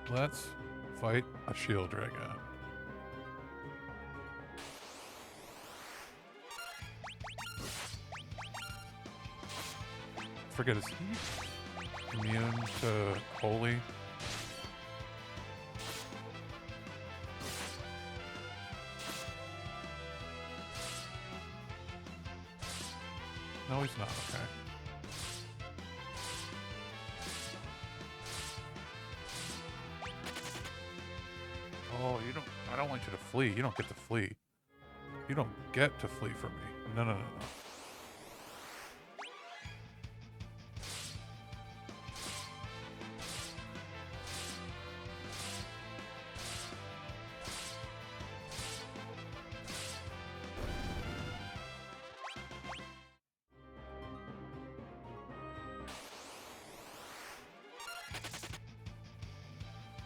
Let's fight a shield dragon. Forget his heat. immune to holy. No, he's not. Okay. Oh, you don't... I don't want you to flee. You don't get to flee. You don't get to flee from me. No, no, no, no.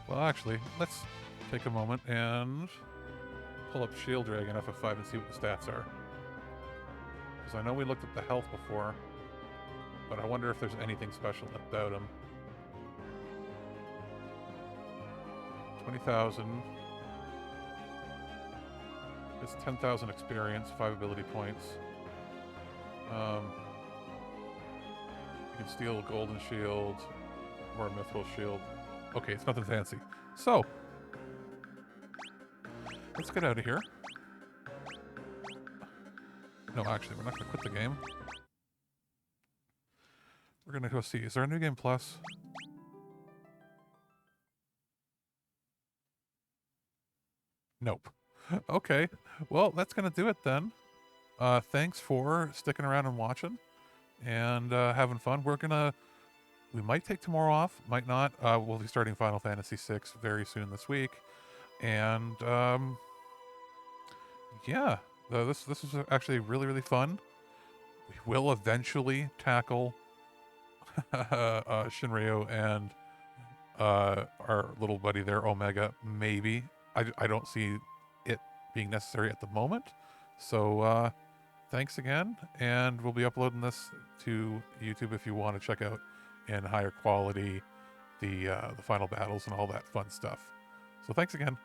Well, actually, let's take a moment and pull up Shield Dragon FF5 and see what the stats are. Because I know we looked at the health before, but I wonder if there's anything special about him. 20,000. It's 10,000 experience, 5 ability points. You can steal a golden shield or a mithril shield. Okay, it's nothing fancy. So, let's get out of here. No, actually, we're not going to quit the game. We're going to go see. Is there a New Game Plus? Nope. Okay. Well, that's going to do it then. Thanks for sticking around and watching and having fun. We might take tomorrow off, might not. We'll be starting Final Fantasy VI very soon this week. And yeah, this was actually really, really fun. We will eventually tackle Shinryu and our little buddy there, Omega, maybe. I don't see it being necessary at the moment. So thanks again, and we'll be uploading this to YouTube if you want to check out in higher quality the final battles and all that fun stuff. So thanks again.